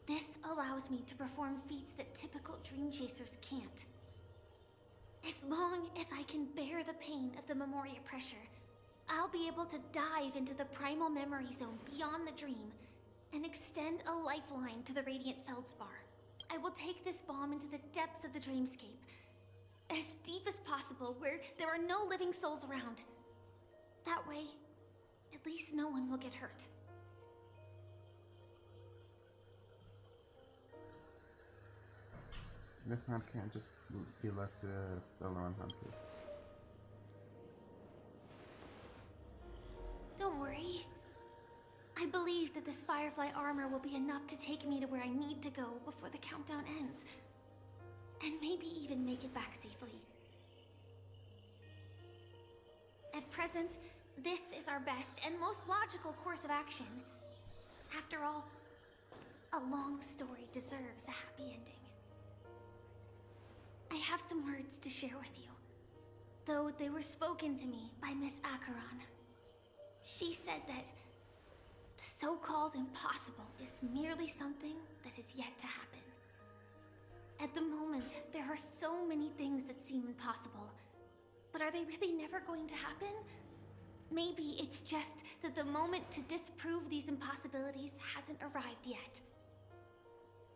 This allows me to perform feats that typical dream chasers can't. As long as I can bear the pain of the Memoria pressure, I'll be able to dive into the primal memory zone beyond the dream and extend a lifeline to the Radiant Feldspar. I will take this bomb into the depths of the dreamscape, as deep as possible, where there are no living souls around. That way, at least no one will get hurt. This map can't just be left to the Stellaron Hunters. Don't worry. I believe that this Firefly armor will be enough to take me to where I need to go before the countdown ends. And maybe even make it back safely. At present, this is our best and most logical course of action. After all, a long story deserves a happy ending. I have some words to share with you, though they were spoken to me by Miss Acheron. She said that the so-called impossible is merely something that is yet to happen. At the moment, there are so many things that seem impossible, but are they really never going to happen? Maybe it's just that the moment to disprove these impossibilities hasn't arrived yet.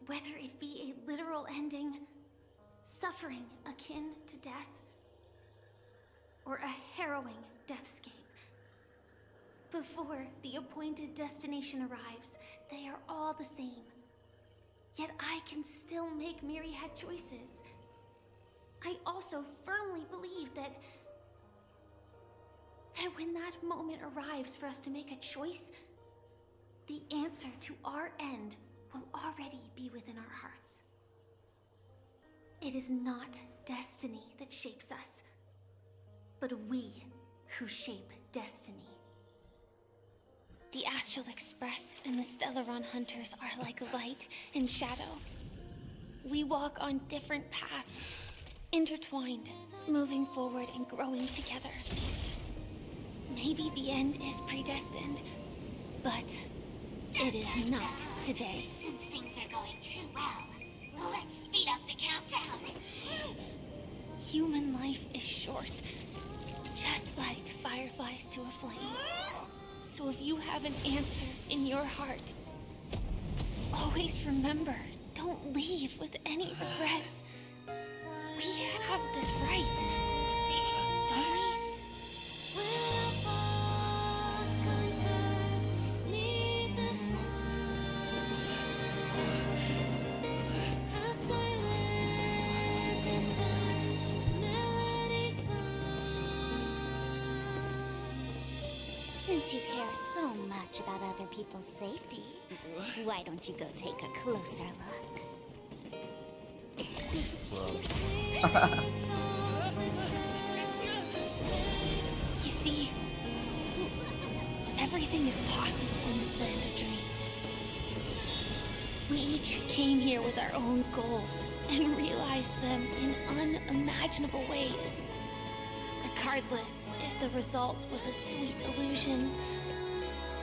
Whether it be a literal ending, suffering akin to death, or a harrowing deathscape. Before the appointed destination arrives, they are all the same. Yet I can still make myriad choices. I also firmly believe that when that moment arrives for us to make a choice, the answer to our end will already be within our hearts. It is not destiny that shapes us, but we who shape destiny. The Astral Express and the Stellaron Hunters are like light and shadow. We walk on different paths, intertwined, moving forward and growing together. Maybe the end is predestined, but it is not today. Since things are going too well, let's speed up the countdown. Human life is short, just like fireflies to a flame. So if you have an answer in your heart, always remember, don't leave with any regrets. We have this right, don't we? Since you care so much about other people's safety, why don't you go take a closer look? You see, everything is possible in this land of dreams. We each came here with our own goals and realized them in unimaginable ways. Regardless if the result was a sweet illusion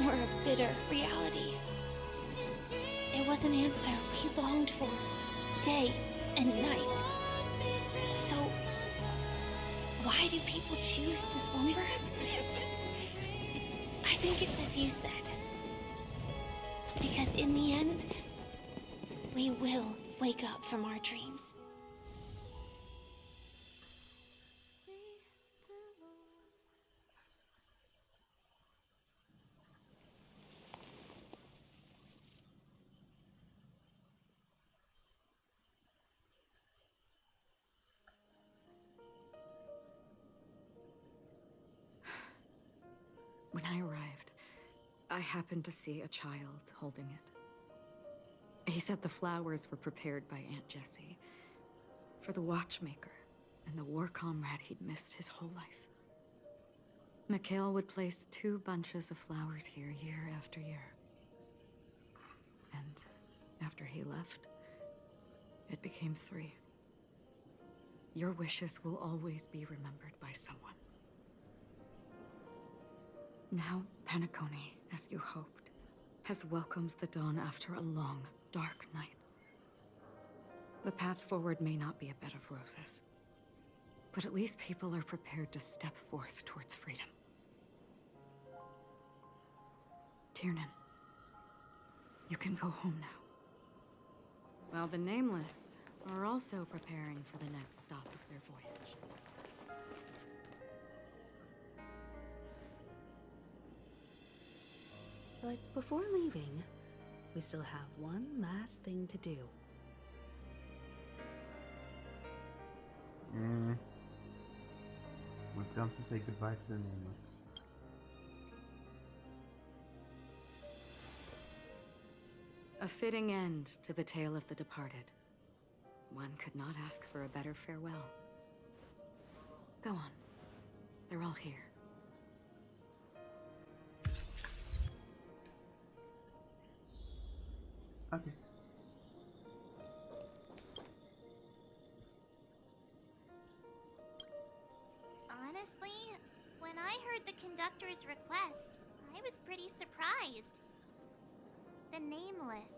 or a bitter reality. It was an answer we longed for, day and night. So, why do people choose to slumber? I think it's as you said. Because in the end, we will wake up from our dreams. When I arrived, I happened to see a child holding it. He said the flowers were prepared by Aunt Jessie for the watchmaker and the war comrade he'd missed his whole life. Mikhail would place 2 bunches of flowers here year after year. And after he left, it became 3. Your wishes will always be remembered by someone. Now, Penacony, as you hoped, has welcomed the dawn after a long, dark night. The path forward may not be a bed of roses, but at least people are prepared to step forth towards freedom. Tiernan, you can go home now. While the Nameless are also preparing for the next stop of their voyage. But before leaving, we still have one last thing to do. We've come to say goodbye to the Nameless. A fitting end to the tale of the departed. One could not ask for a better farewell. Go on. They're all here. Okay. Honestly, when I heard the conductor's request, I was pretty surprised. The Nameless.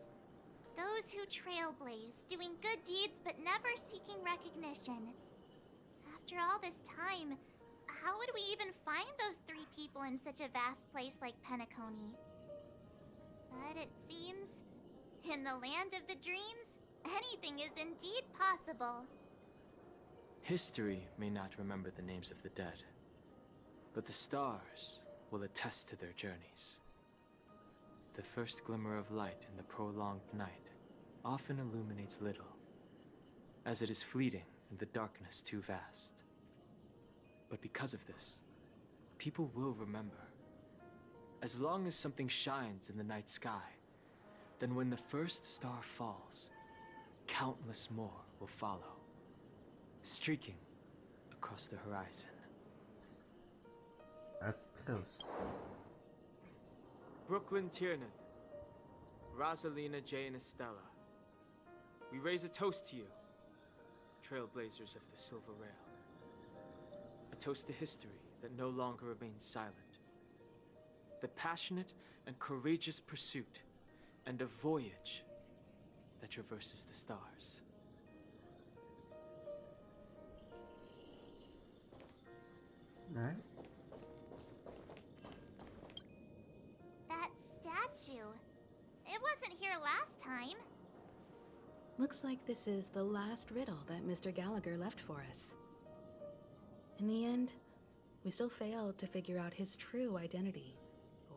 Those who trailblaze, doing good deeds but never seeking recognition. After all this time, how would we even find those 3 people in such a vast place like Penacony? But it seems, in the land of the dreams, anything is indeed possible. History may not remember the names of the dead, but the stars will attest to their journeys. The first glimmer of light in the prolonged night often illuminates little, as it is fleeting and the darkness too vast. But because of this, people will remember. As long as something shines in the night sky, then when the first star falls, countless more will follow, streaking across the horizon. A toast. Brooklyn Tiernan, Rosalina J. and Estella, we raise a toast to you, trailblazers of the Silver Rail. A toast to history that no longer remains silent. The passionate and courageous pursuit, and a voyage that traverses the stars. Alright. That statue. It wasn't here last time. Looks like this is the last riddle that Mr. Gallagher left for us. In the end, we still failed to figure out his true identity,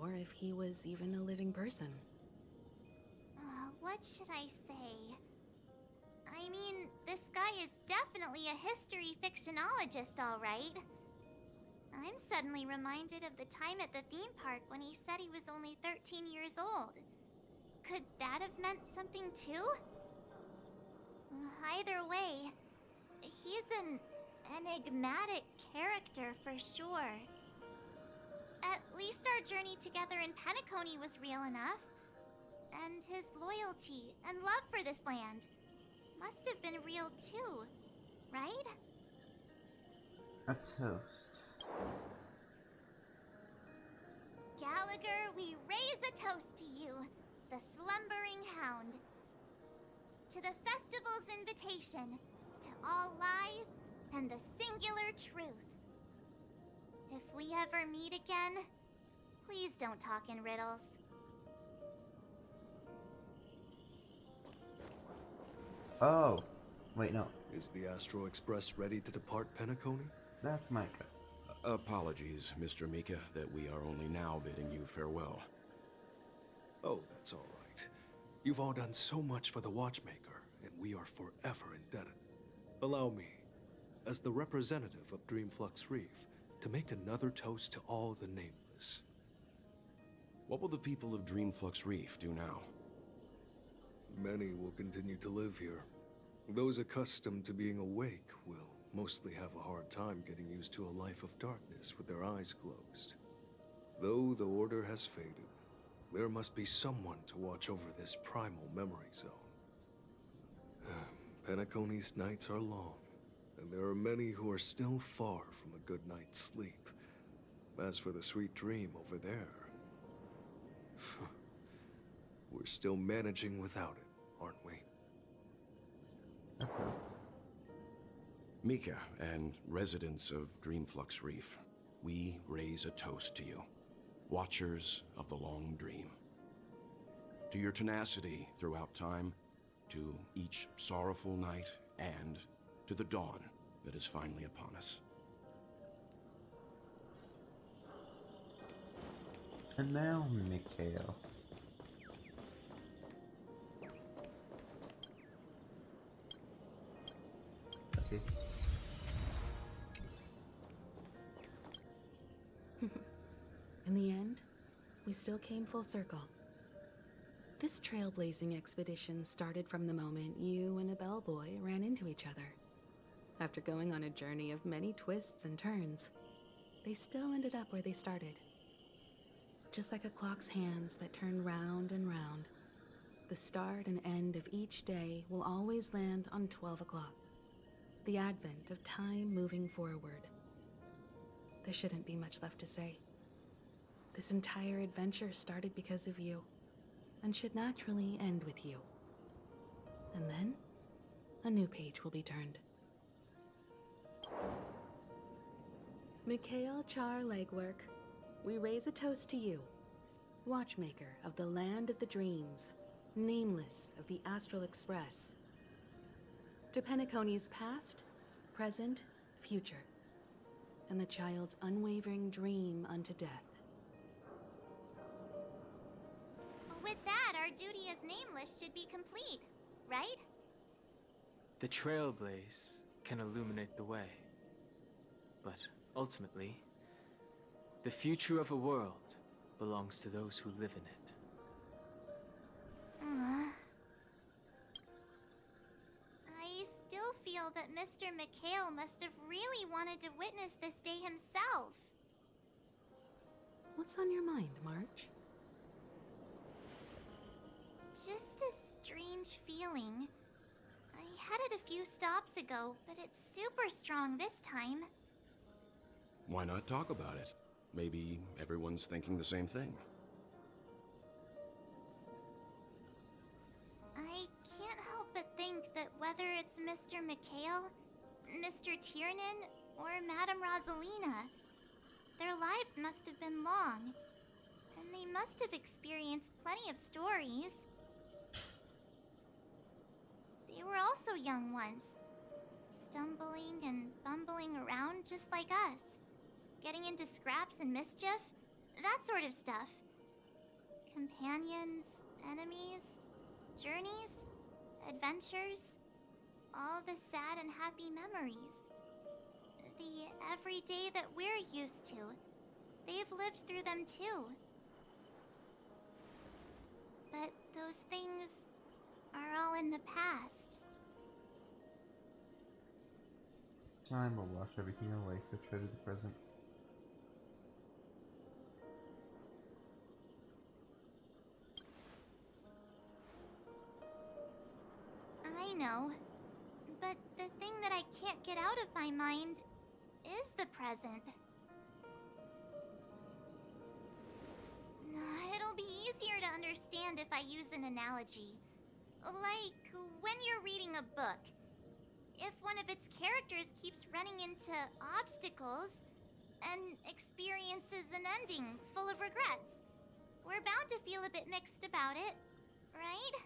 or if he was even a living person. What should I say? I mean, this guy is definitely a history fictionologist, all right. I'm suddenly reminded of the time at the theme park when he said he was only 13 years old. Could that have meant something too? Either way, he's an enigmatic character for sure. At least our journey together in Penacony was real enough. And his loyalty and love for this land must have been real too, right? A toast. Gallagher, we raise a toast to you, the slumbering hound. To the festival's invitation, to all lies and the singular truth. If we ever meet again, please don't talk in riddles. Oh, wait, no. Is the Astro Express ready to depart Penacony? That's Micah. Apologies, Mr. Mika, that we are only now bidding you farewell. Oh, that's all right. You've all done so much for the Watchmaker, and we are forever indebted. Allow me, as the representative of Dreamflux Reef, to make another toast to all the nameless. What will the people of Dreamflux Reef do now? Many will continue to live here. Those accustomed to being awake will mostly have a hard time getting used to a life of darkness with their eyes closed. Though the order has faded, there must be someone to watch over this primal memory zone. Penacony's nights are long, and there are many who are still far from a good night's sleep. As for the sweet dream over there, we're still managing without it, aren't we? Mika and residents of Dreamflux Reef, we raise a toast to you, watchers of the long dream. To your tenacity throughout time, to each sorrowful night, and to the dawn that is finally upon us. And now, Mikhail. Okay. In the end, we still came full circle. This trailblazing expedition started from the moment you and a bellboy ran into each other. After going on a journey of many twists and turns, they still ended up where they started. Just like a clock's hands that turn round and round, the start and end of each day will always land on 12 o'clock, the advent of time moving forward. There shouldn't be much left to say. This entire adventure started because of you, and should naturally end with you. And then, a new page will be turned. Mikhail Char Legwork, we raise a toast to you, watchmaker of the land of the dreams, nameless of the Astral Express. To Penacony's past, present, future, and the child's unwavering dream unto death. With that, our duty as Nameless should be complete, right? The Trailblaze can illuminate the way. But ultimately, the future of a world belongs to those who live in it. I still feel that Mr. Mikhail must have really wanted to witness this day himself. What's on your mind, March? Just a strange feeling. I had it a few stops ago, but it's super strong this time. Why not talk about it? Maybe everyone's thinking the same thing. I can't help but think that whether it's Mr. Mikhail, Mr. Tiernan, or Madame Rosalina, their lives must have been long, and they must have experienced plenty of stories. They were also young once, stumbling and bumbling around just like us, getting into scraps and mischief, that sort of stuff. Companions, enemies, journeys, adventures, all the sad and happy memories. The everyday that we're used to, they've lived through them too. But those things are all in the past. Time will wash everything away, so treasure the present. I know, but the thing that I can't get out of my mind is the present. It'll be easier to understand if I use an analogy. Like when you're reading a book. If one of its characters keeps running into obstacles and experiences an ending full of regrets, we're bound to feel a bit mixed about it, right?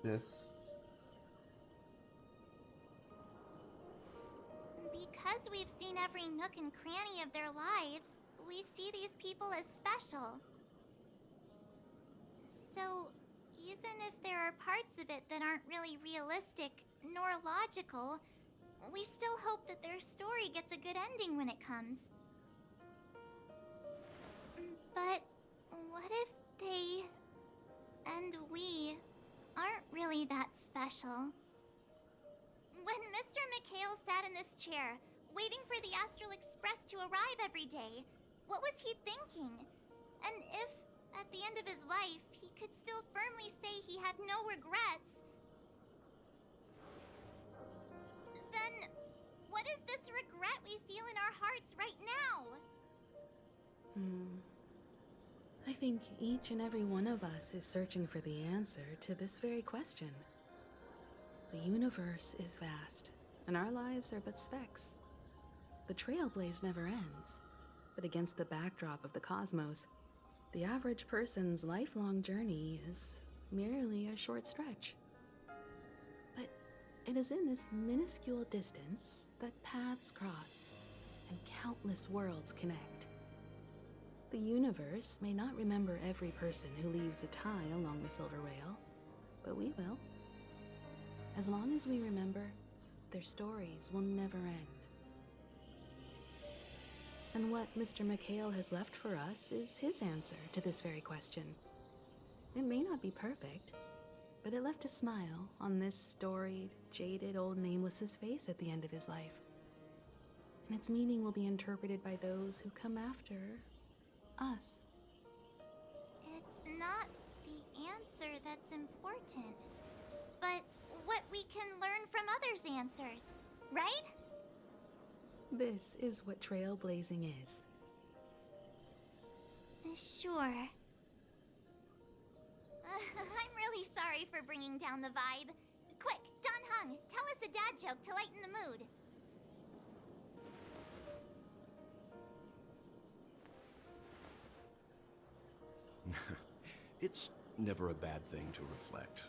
This. Because we've seen every nook and cranny of their lives, we see these people as special. So, even if there are parts of it that aren't really realistic nor logical, we still hope that their story gets a good ending when it comes. But what if they really that special. When Mr. Mikhail sat in this chair, waiting for the Astral Express to arrive every day, what was he thinking? And if, at the end of his life, he could still firmly say he had no regrets, then what is this regret we feel in our hearts right now? I think each and every one of us is searching for the answer to this very question. The universe is vast, and our lives are but specks. The trailblaze never ends, but against the backdrop of the cosmos, the average person's lifelong journey is merely a short stretch. But it is in this minuscule distance that paths cross and countless worlds connect. The universe may not remember every person who leaves a tie along the silver rail, but we will. As long as we remember, their stories will never end. And what Mr. Mikhail has left for us is his answer to this very question. It may not be perfect, but it left a smile on this storied, jaded old Nameless's face at the end of his life. And its meaning will be interpreted by those who come after us. It's not the answer that's important, but what we can learn from others' answers, right? This is what trailblazing is. Sure. I'm really sorry for bringing down the vibe. Quick, Don Hung, tell us a dad joke to lighten the mood. It's never a bad thing to reflect.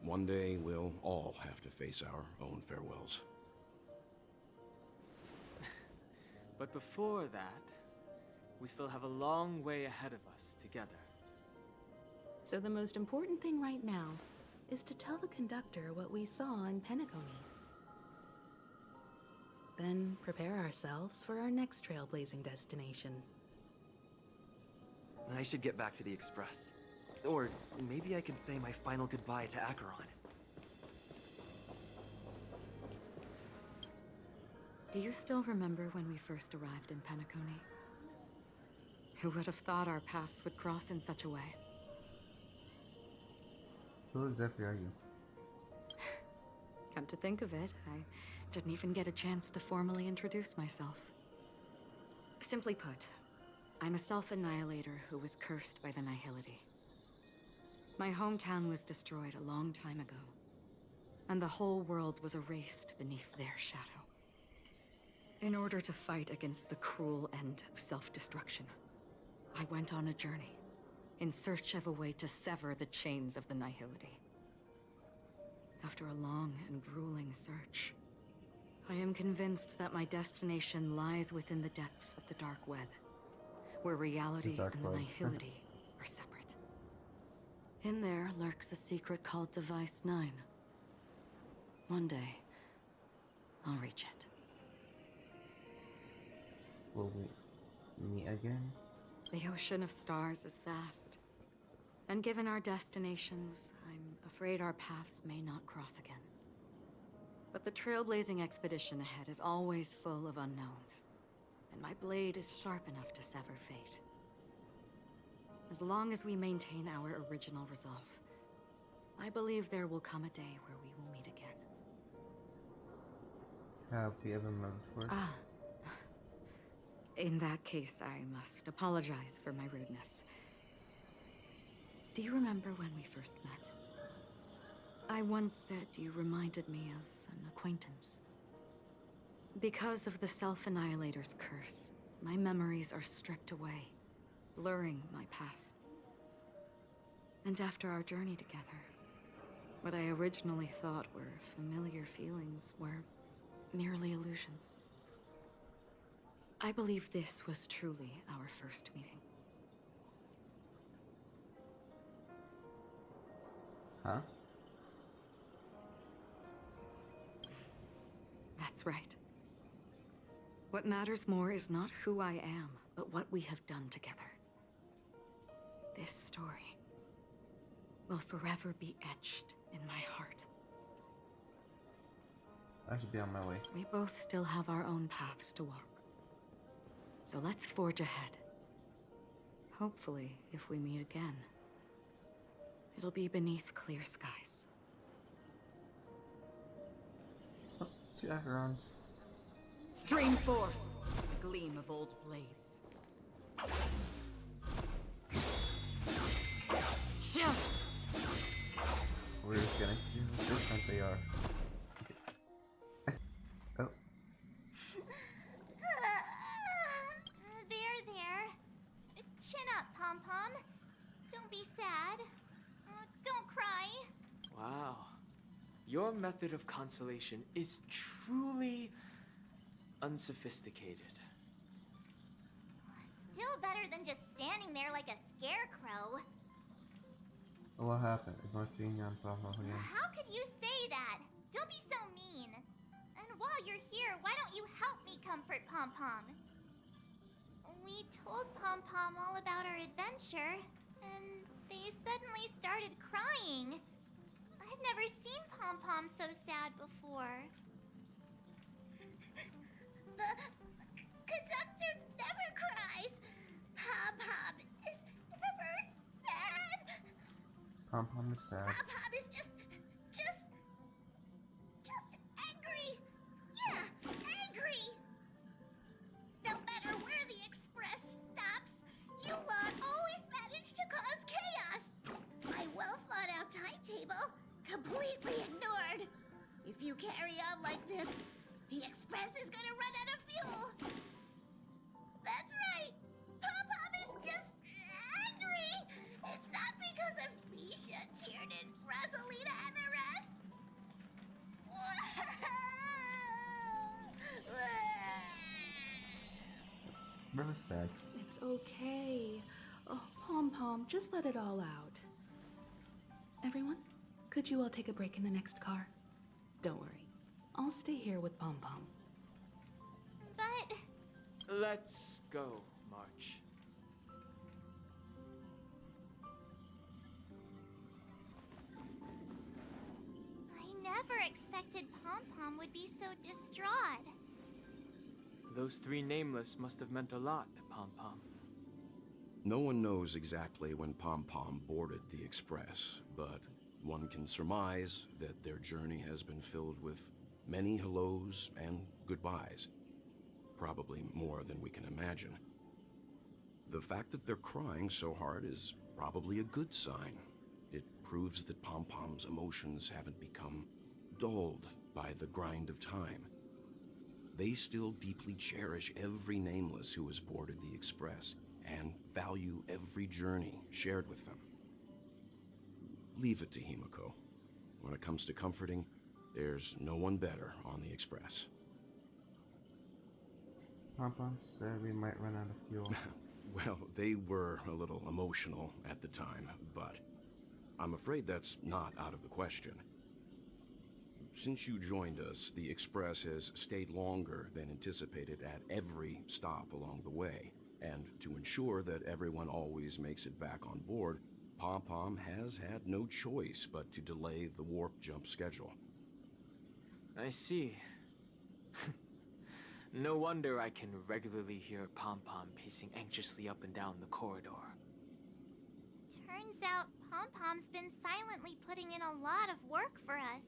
One day, we'll all have to face our own farewells. But before that, we still have a long way ahead of us together. So the most important thing right now is to tell the conductor what we saw in Penacony. Then prepare ourselves for our next trailblazing destination. I should get back to the Express. Or maybe I can say my final goodbye to Acheron. Do you still remember when we first arrived in Penacony? Who would have thought our paths would cross in such a way? Who exactly are you? Come to think of it, I didn't even get a chance to formally introduce myself. Simply put, I'm a self-annihilator who was cursed by the Nihility. My hometown was destroyed a long time ago, and the whole world was erased beneath their shadow. In order to fight against the cruel end of self-destruction, I went on a journey, in search of a way to sever the chains of the Nihility. After a long and grueling search, I am convinced that my destination lies within the depths of the Dark Web, where reality and the Nihility are separate. In there lurks a secret called Device 9. One day, I'll reach it. Will we meet again? The ocean of stars is vast. And given our destinations, I'm afraid our paths may not cross again. But the trailblazing expedition ahead is always full of unknowns. And my blade is sharp enough to sever fate. As long as we maintain our original resolve, I believe there will come a day where we will meet again. Have we ever met before? Ah. In that case, I must apologize for my rudeness. Do you remember when we first met? I once said you reminded me of an acquaintance. Because of the Self-Annihilator's curse, my memories are stripped away, blurring my past. And after our journey together, what I originally thought were familiar feelings were merely illusions. I believe this was truly our first meeting. Huh? That's right. What matters more is not who I am, but what we have done together. This story will forever be etched in my heart. I should be on my way. We both still have our own paths to walk. So let's forge ahead. Hopefully, if we meet again, it'll be beneath clear skies. Oh, 2 Averons. Stream forth, gleam of old blades. Chill. We're just gonna see how different they are. Oh. There. Chin up, Pom-Pom. Don't be sad. Don't cry. Wow. Your method of consolation is truly unsophisticated. Still better than just standing there like a scarecrow. What happened? Is my finger on Pom-Pom again? How could you say that? Don't be so mean. And while you're here, why don't you help me comfort Pom-Pom? We told Pom-Pom all about our adventure, and they suddenly started crying. I've never seen Pom-Pom so sad before. The conductor never cries. Pom-Pom is never sad. Pom-Pom is sad. Pom-Pom is just angry. Yeah, angry. No matter where the express stops, you lot always manage to cause chaos. My well-thought-out timetable completely ignored. If you carry on like this, the express is gonna run out of fuel. That's right. Pom-Pom is just angry. It's not because of Misha, Tiernan, Rosalina, and the rest. Really sad. It's okay. Oh, Pom-Pom, just let it all out. Everyone, could you all take a break in the next car? Don't worry. I'll stay here with Pom-Pom. But... Let's go, March. I never expected Pom-Pom would be so distraught. Those 3 nameless must have meant a lot to Pom-Pom. No one knows exactly when Pom-Pom boarded the Express, but one can surmise that their journey has been filled with many hellos and goodbyes. Probably more than we can imagine. The fact that they're crying so hard is probably a good sign. It proves that Pom-Pom's emotions haven't become dulled by the grind of time. They still deeply cherish every nameless who has boarded the Express and value every journey shared with them. Leave it to Himiko. When it comes to comforting, there's no one better on the Express. Pom-Pom said we might run out of fuel. Well, they were a little emotional at the time, but I'm afraid that's not out of the question. Since you joined us, the Express has stayed longer than anticipated at every stop along the way. And to ensure that everyone always makes it back on board, Pom-Pom has had no choice but to delay the warp jump schedule. I see. No wonder I can regularly hear Pom-Pom pacing anxiously up and down the corridor. Turns out Pom-Pom's been silently putting in a lot of work for us.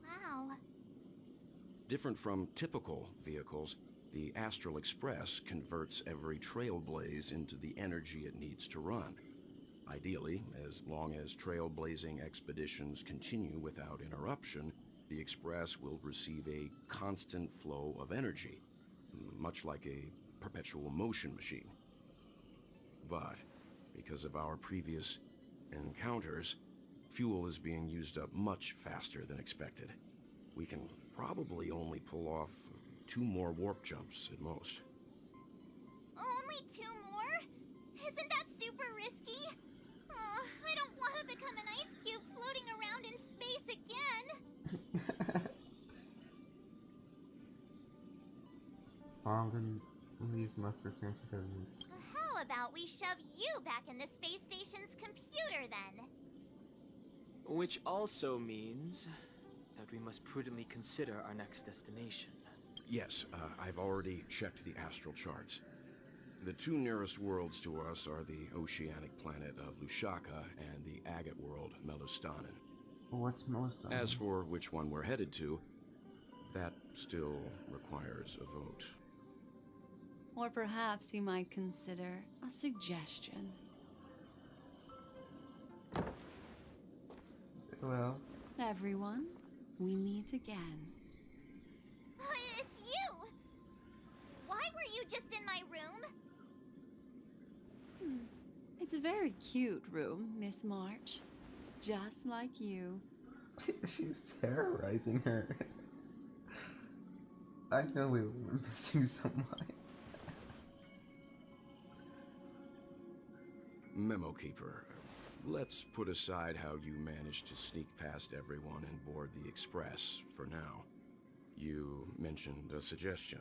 Wow. Different from typical vehicles, the Astral Express converts every trailblaze into the energy it needs to run. Ideally, as long as trailblazing expeditions continue without interruption, the Express will receive a constant flow of energy, much like a perpetual motion machine. But because of our previous encounters, fuel is being used up much faster than expected. We can probably only pull off 2 more warp jumps at most. Only 2 more? Isn't that super risky? I don't want to become an ice cube floating around in space again. Mom didn't leave, must return to their roots. How about we shove you back in the space station's computer then? Which also means that we must prudently consider our next destination. Yes, I've already checked the astral charts. The two nearest worlds to us are the oceanic planet of Lushaka and the agate world, Melostanin. What's Melostanin? As for which one we're headed to, that still requires a vote. Or perhaps you might consider a suggestion. Well, everyone, we meet again. It's you! Why were you just in my room? It's a very cute room, Miss March. Just like you. She's terrorizing her. I know we were missing someone. Memo Keeper, let's put aside how you managed to sneak past everyone and board the Express for now. You mentioned a suggestion.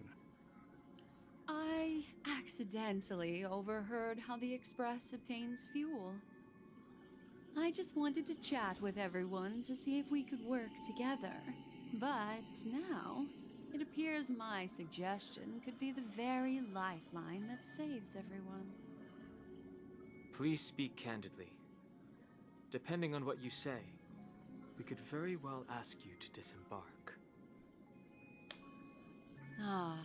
I accidentally overheard how the Express obtains fuel. I just wanted to chat with everyone to see if we could work together. But now, it appears my suggestion could be the very lifeline that saves everyone. Please speak candidly. Depending on what you say, we could very well ask you to disembark. Ah,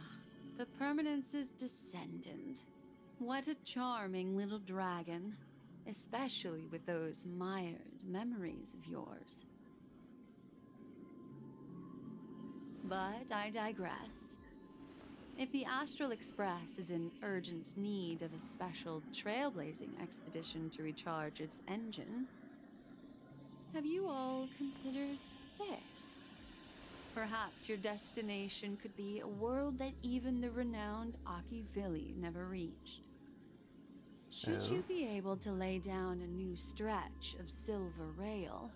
the Permanence's descendant. What a charming little dragon, especially with those mired memories of yours. But I digress. If the Astral Express is in urgent need of a special trailblazing expedition to recharge its engine, have you all considered this? Perhaps your destination could be a world that even the renowned Akivili never reached. Should you be able to lay down a new stretch of silver rail,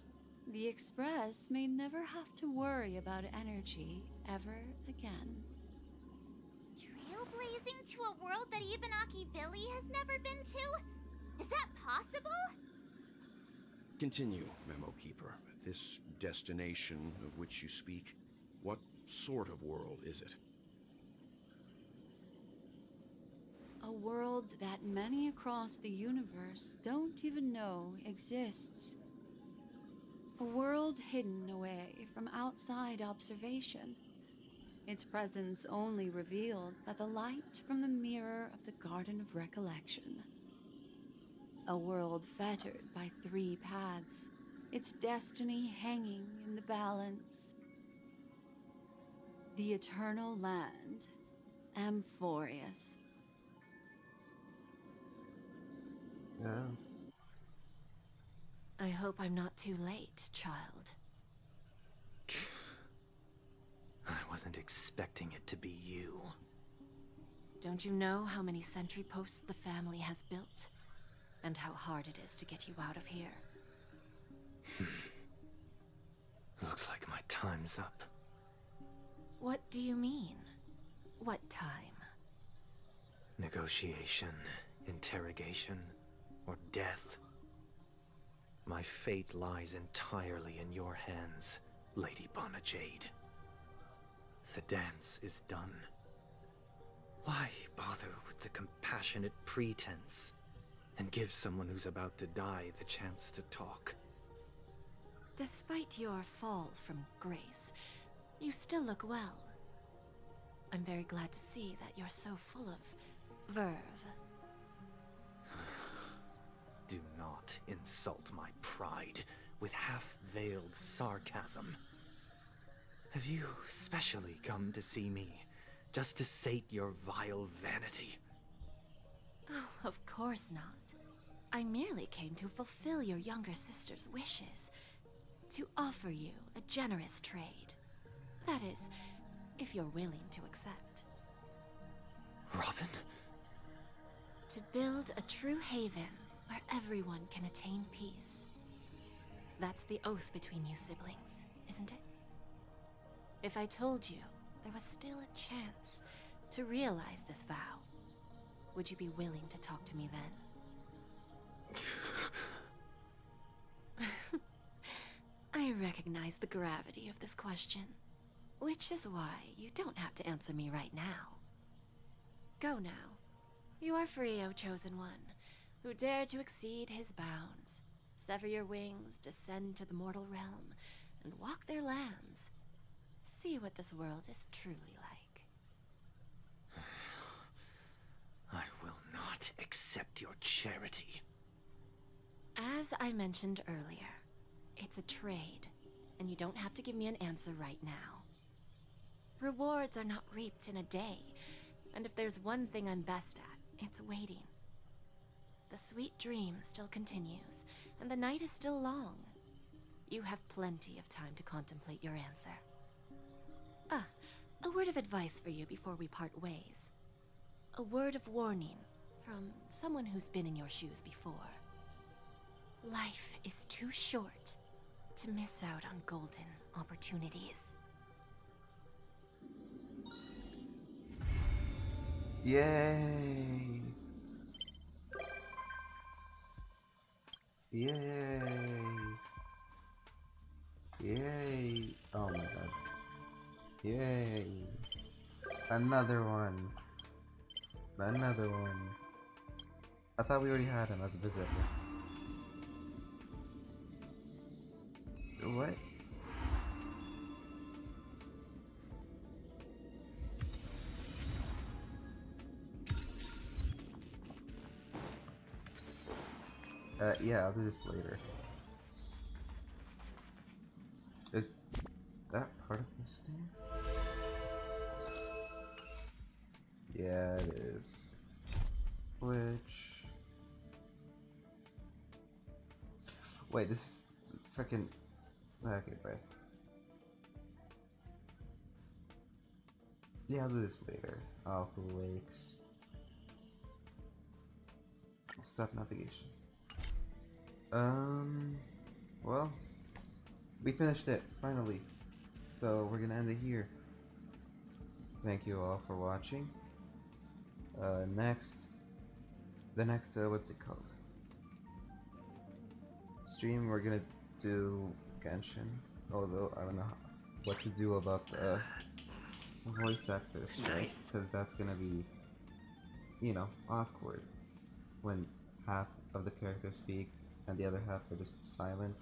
the Express may never have to worry about energy ever again. Trailblazing to a world that even Akivili has never been to? Is that possible? Continue, Memo Keeper. This destination of which you speak, what sort of world is it? A world that many across the universe don't even know exists. A world hidden away from outside observation. Its presence only revealed by the light from the mirror of the Garden of Recollection. A world fettered by 3 paths, its destiny hanging in the balance. The Eternal Land, Amphorius. Yeah. I hope I'm not too late, child. I wasn't expecting it to be you. Don't you know how many sentry posts the family has built? And how hard it is to get you out of here? Looks like my time's up. What do you mean? What time? Negotiation, interrogation, or death. My fate lies entirely in your hands, Lady Bonajade. The dance is done. Why bother with the compassionate pretense and give someone who's about to die the chance to talk? Despite your fall from grace, you still look well. I'm very glad to see that you're so full of verve. Do not insult my pride with half-veiled sarcasm. Have you specially come to see me just to sate your vile vanity? Oh, of course not. I merely came to fulfill your younger sister's wishes. To offer you a generous trade. That is, if you're willing to accept. Robin? To build a true haven where everyone can attain peace. That's the oath between you siblings, isn't it? If I told you there was still a chance to realize this vow, would you be willing to talk to me then? recognize the gravity of this question, which is why you don't have to answer me right now. Go now. You are free, O Chosen One, who dare to exceed his bounds, sever your wings, descend to the mortal realm, and walk their lands. See what this world is truly like. I will not accept your charity. As I mentioned earlier, it's a trade, and you don't have to give me an answer right now. Rewards are not reaped in a day, and if there's one thing I'm best at, it's waiting. The sweet dream still continues, and the night is still long. You have plenty of time to contemplate your answer. Ah, a word of advice for you before we part ways. A word of warning from someone who's been in your shoes before. Life is too short to miss out on golden opportunities. Yay! Yay! Yay! Oh my god. Yay! Another one. Another one. I thought we already had him as a visitor. What? Yeah, I'll do this later. Is that part of this thing? Yeah, it is. Which... Wait, this is freaking... Okay, bye. Yeah, I'll do this later. Awful Lakes. Stop navigation. Well, we finished it, finally. So, we're gonna end it here. Thank you all for watching. The next, what's it called? Stream, we're gonna do Genshin. Although, I don't know what to do about the voice actors. Nice. Because that's gonna be, you know, awkward. When half of the characters speak and the other half are just silent.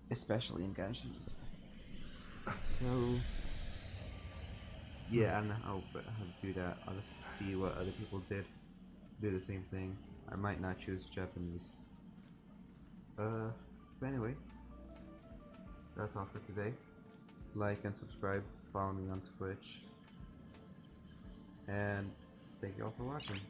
Especially in Genshin. So, yeah, I don't know how to do that. I'll just see what other people did. Do the same thing. I might not choose Japanese. But anyway, that's all for today. Like and subscribe. Follow me on Twitch. And thank you all for watching.